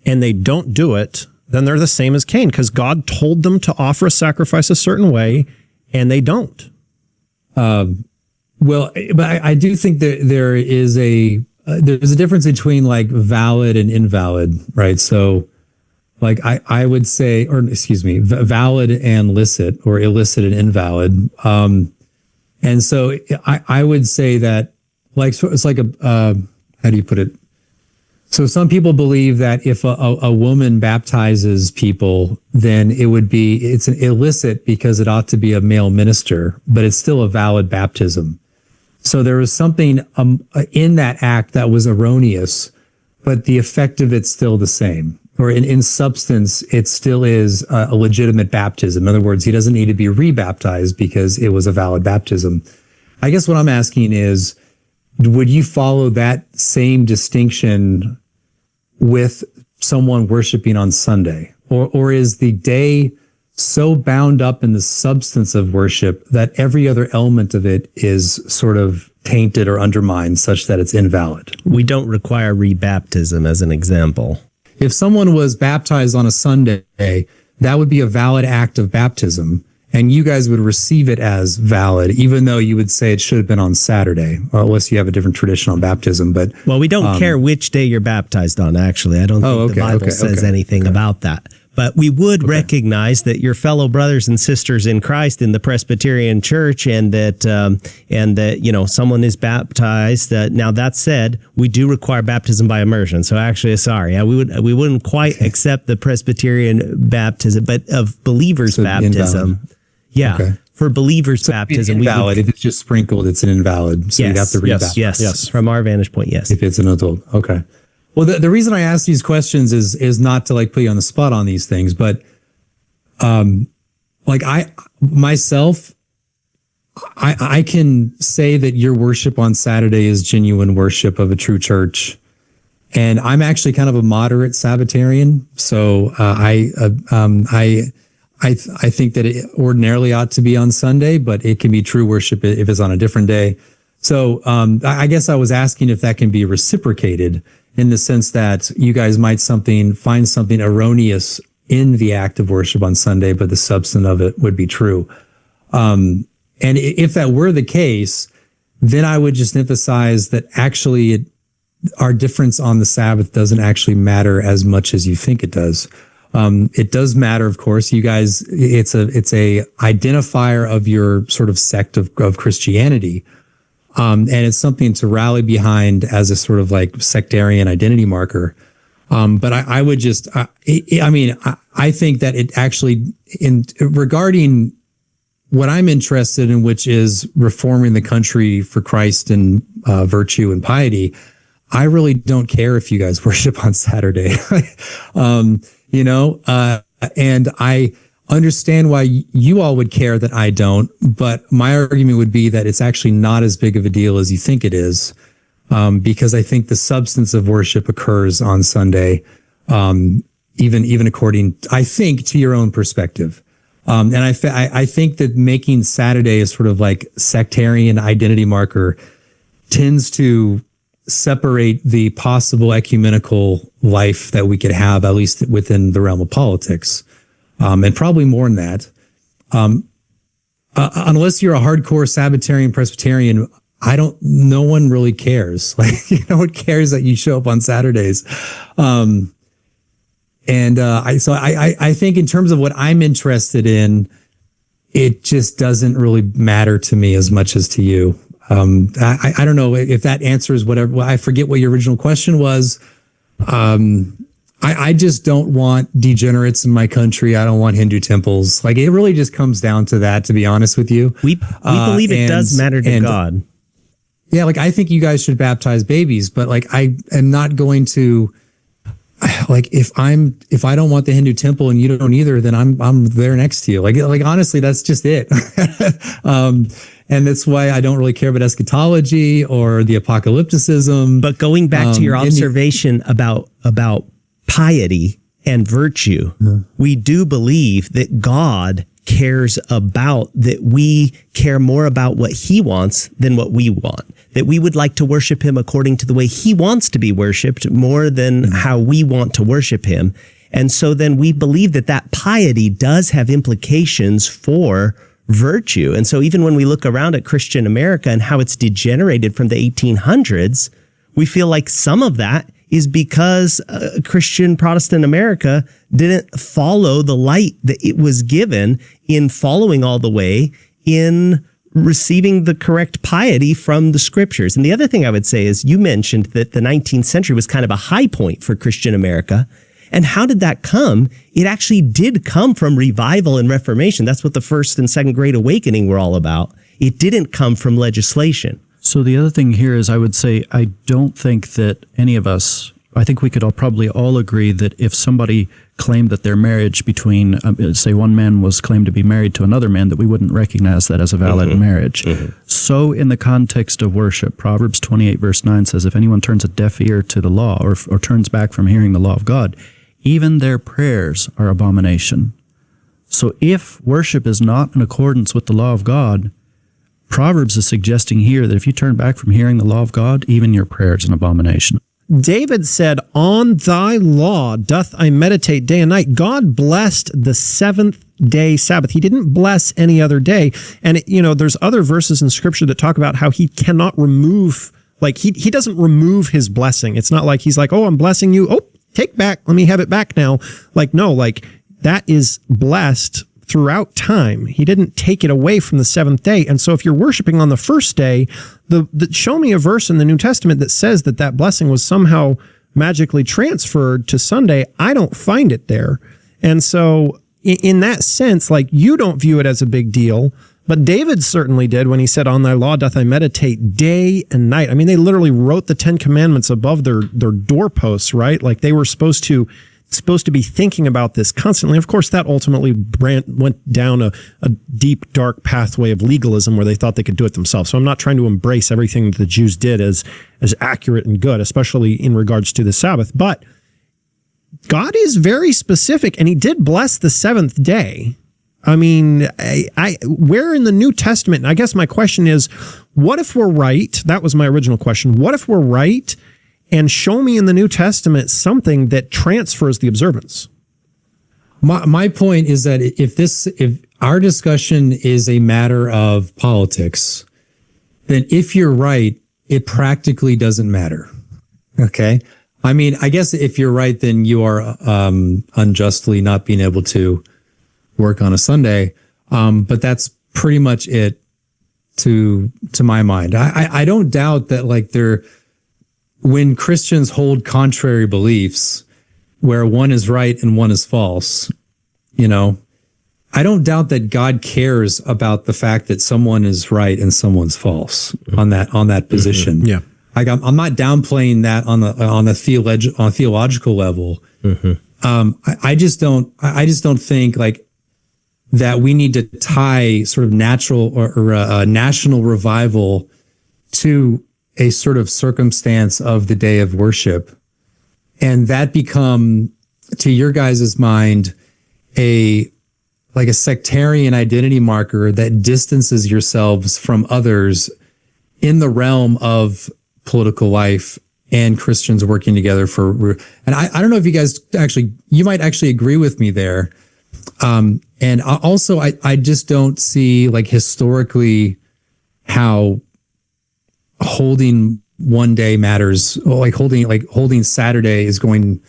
and they don't do it, then they're the same as Cain, because God told them to offer a sacrifice a certain way, and they don't. Well, but I do think that there's a difference between like valid and invalid, right? So like I would say, or excuse me, valid and licit, or illicit and invalid. And so I would say that, like, so it's like how do you put it? So some people believe that if a woman baptizes people, then it's an illicit because it ought to be a male minister, but it's still a valid baptism. So there was something in that act that was erroneous, but the effect of it's still the same. Or in substance, it still is a legitimate baptism. In other words, he doesn't need to be rebaptized because it was a valid baptism. I guess what I'm asking is, would you follow that same distinction with someone worshiping on Sunday? Or is the day so bound up in the substance of worship that every other element of it is sort of tainted or undermined such that it's invalid? We don't require rebaptism as an example. If someone was baptized on a Sunday, that would be a valid act of baptism, and you guys would receive it as valid, even though you would say it should have been on Saturday, unless you have a different tradition on baptism. But we don't care which day you're baptized on, actually. I don't think the Bible says anything about that. But we would recognize that your fellow brothers and sisters in Christ in the Presbyterian Church, and that someone is baptized. Now that said, we do require baptism by immersion. So actually, we wouldn't quite accept the Presbyterian baptism, but of believers' baptism. For believers' baptism, invalid. If it's just sprinkled, it's an invalid. So you have to rebaptize. Yes. From our vantage point, yes. If it's an adult, okay. Well, the reason I ask these questions is not to put you on the spot on these things, but I can say that your worship on Saturday is genuine worship of a true church, and I'm actually kind of a moderate Sabbatarian, so I think that it ordinarily ought to be on Sunday, but it can be true worship if it's on a different day. So I guess I was asking if that can be reciprocated, in the sense that you guys might find something erroneous in the act of worship on Sunday, but the substance of it would be true. And if that were the case, then I would just emphasize that actually our difference on the Sabbath doesn't actually matter as much as you think it does. It does matter, of course. You guys, it's a identifier of your sort of sect of Christianity. And it's something to rally behind as a sort of sectarian identity marker. But I would just, I think that it actually, regarding what I'm interested in, which is reforming the country for Christ and virtue and piety, I really don't care if you guys worship on Saturday. And I understand why you all would care that I don't, but my argument would be that it's actually not as big of a deal as you think it is, because I think the substance of worship occurs on Sunday, even according, I think, to your own perspective. And I think that making Saturday a sort of sectarian identity marker tends to separate the possible ecumenical life that we could have, at least within the realm of politics. And probably more than that. Unless you're a hardcore Sabbatarian Presbyterian, no one really cares. No one cares that you show up on Saturdays. I think in terms of what I'm interested in, it just doesn't really matter to me as much as to you. I don't know if that answers whatever. I forget what your original question was. I just don't want degenerates in my country. I don't want Hindu temples. It really just comes down to that, to be honest with you. We believe it does matter to God. Yeah, I think you guys should baptize babies, but I am not going to, if I don't want the Hindu temple and you don't either, then I'm there next to you. Honestly, that's just it. And that's why I don't really care about eschatology or the apocalypticism. But going back to your observation about piety and virtue, we do believe that God cares about, that we care more about what he wants than what we want, that we would like to worship him according to the way he wants to be worshiped more than how we want to worship him. And so then we believe that piety does have implications for virtue. And so even when we look around at Christian America and how it's degenerated from the 1800s, we feel like some of that is because Christian Protestant America didn't follow the light that it was given in following all the way in receiving the correct piety from the scriptures. And the other thing I would say is you mentioned that the 19th century was kind of a high point for Christian America. And how did that come? It actually did come from revival and reformation. That's what the first and second Great Awakening were all about. It didn't come from legislation. So the other thing here is I would say I don't think that any of us, I think we could probably all agree that if somebody claimed that their marriage between, say one man was claimed to be married to another man, that we wouldn't recognize that as a valid marriage. So in the context of worship, Proverbs 28 verse 9 says, if anyone turns a deaf ear to the law or turns back from hearing the law of God, even their prayers are abomination. So if worship is not in accordance with the law of God, Proverbs is suggesting here that if you turn back from hearing the law of God, even your prayer is an abomination. David said, on thy law doth I meditate day and night. God blessed the seventh day Sabbath. He didn't bless any other day. And, there's other verses in scripture that talk about how he cannot remove, he doesn't remove his blessing. It's not like he's like, oh, I'm blessing you. Oh, take back. Let me have it back now. That is blessed throughout time. He didn't take it away from the seventh day. And so if you're worshiping on the first day, show me a verse in the New Testament that says that blessing was somehow magically transferred to Sunday. I don't find it there. And so in that sense, you don't view it as a big deal, but David certainly did when he said, on thy law doth I meditate day and night. I mean, they literally wrote the 10 Commandments above their doorposts, right? They were supposed to be thinking about this constantly. Of course, that ultimately went down a deep, dark pathway of legalism where they thought they could do it themselves. So I'm not trying to embrace everything that the Jews did as accurate and good, especially in regards to the Sabbath. But God is very specific, and he did bless the seventh day. I mean, where in the New Testament, and I guess my question is, what if we're right? That was my original question. What if we're right? And show me in the New Testament something that transfers the observance. My point is that if our discussion is a matter of politics, then if you're right, it practically doesn't matter. Okay? I mean, I guess if you're right, then you are unjustly not being able to work on a Sunday. But that's pretty much it to my mind. I don't doubt that when Christians hold contrary beliefs where one is right and one is false, I don't doubt that God cares about the fact that someone is right and someone's false on that position. Yeah. I'm not downplaying that on a theological level. I just don't think that we need to tie sort of natural or national revival to a sort of circumstance of the day of worship, and that become, to your guys' mind, a sectarian identity marker that distances yourselves from others in the realm of political life and Christians working together and I don't know if you guys you might actually agree with me there. And also I just don't see historically how holding one day matters. Holding Saturday is going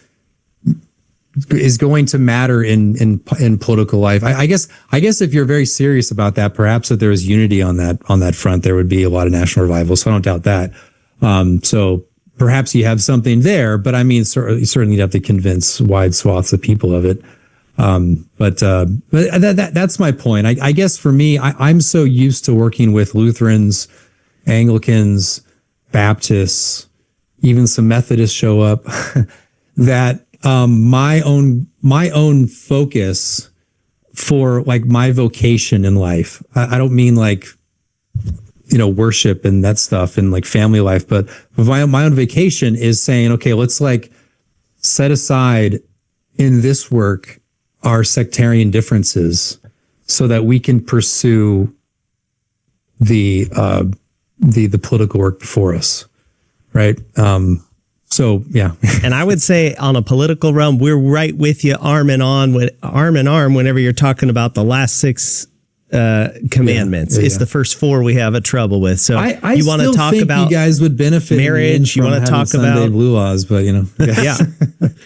to matter in political life. I guess if you're very serious about that, perhaps if there was unity on that front, there would be a lot of national revival. So I don't doubt that. So perhaps you have something there, but I mean, certainly you have to convince wide swaths of people of it. But that's my point. I guess for me, I'm so used to working with Lutherans, Anglicans, Baptists, even some Methodists show up, that my own focus for my vocation in life, I don't mean worship and that stuff and family life, but my own vacation is saying, okay, let's set aside in this work our sectarian differences so that we can pursue the political work before us, right? So yeah. And I would say on a political realm, we're right with you, arm in arm whenever you're talking about the last 6 commandments. It's the first 4 we have a trouble with. So I you want to talk about you guys would benefit marriage. You want to talk about blue laws, but yeah.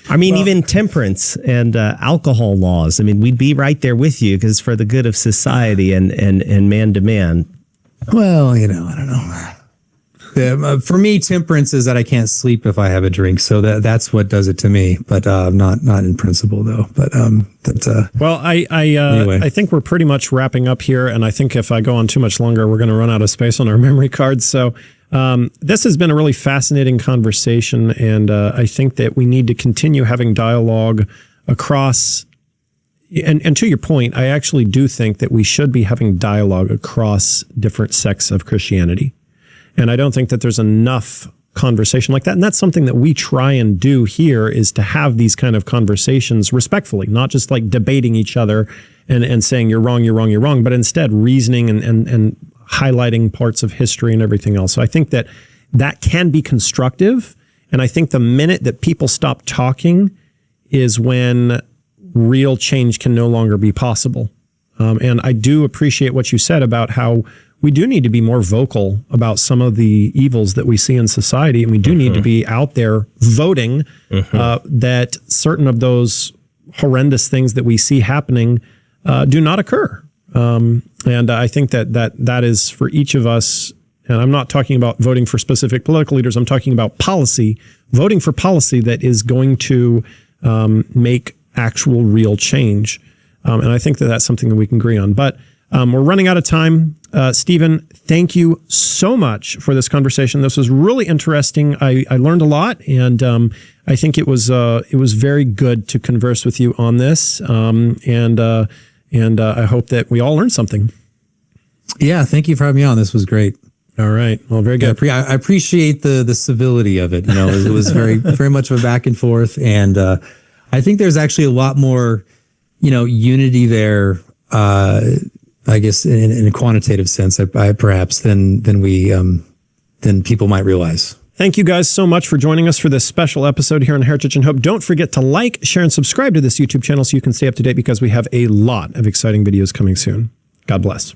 I mean, even temperance and alcohol laws. I mean, we'd be right there with you because for the good of society and man to man. Well, I don't know. For me, temperance is that I can't sleep if I have a drink, so that's what does it to me. But not in principle, though. But well, anyway. I think we're pretty much wrapping up here, and I think if I go on too much longer, we're going to run out of space on our memory cards. So this has been a really fascinating conversation, and I think that we need to continue having dialogue across. And to your point, I actually do think that we should be having dialogue across different sects of Christianity. And I don't think that there's enough conversation like that. And that's something that we try and do here, is to have these kind of conversations respectfully, not just like debating each other and saying you're wrong, you're wrong, you're wrong, but instead reasoning and highlighting parts of history and everything else. So I think that that can be constructive. And I think the minute that people stop talking is when real change can no longer be possible. And I do appreciate what you said about how we do need to be more vocal about some of the evils that we see in society. And we do need to be out there voting that certain of those horrendous things that we see happening do not occur. And I think that is for each of us. And I'm not talking about voting for specific political leaders. I'm talking about policy, voting for policy that is going to make actual real change. And I think that that's something that we can agree on. But we're running out of time. Stephen, thank you so much for this conversation. This was really interesting. I learned a lot, and I think it was very good to converse with you on this. And I hope that we all learned something. Yeah, thank you for having me on. This was great. All right. Well, very good. Yeah, I appreciate the civility of it. It was very very much of a back and forth, and I think there's actually a lot more, unity there. I guess in a quantitative sense, perhaps than people might realize. Thank you guys so much for joining us for this special episode here on Heritage and Hope. Don't forget to like, share, and subscribe to this YouTube channel so you can stay up to date, because we have a lot of exciting videos coming soon. God bless.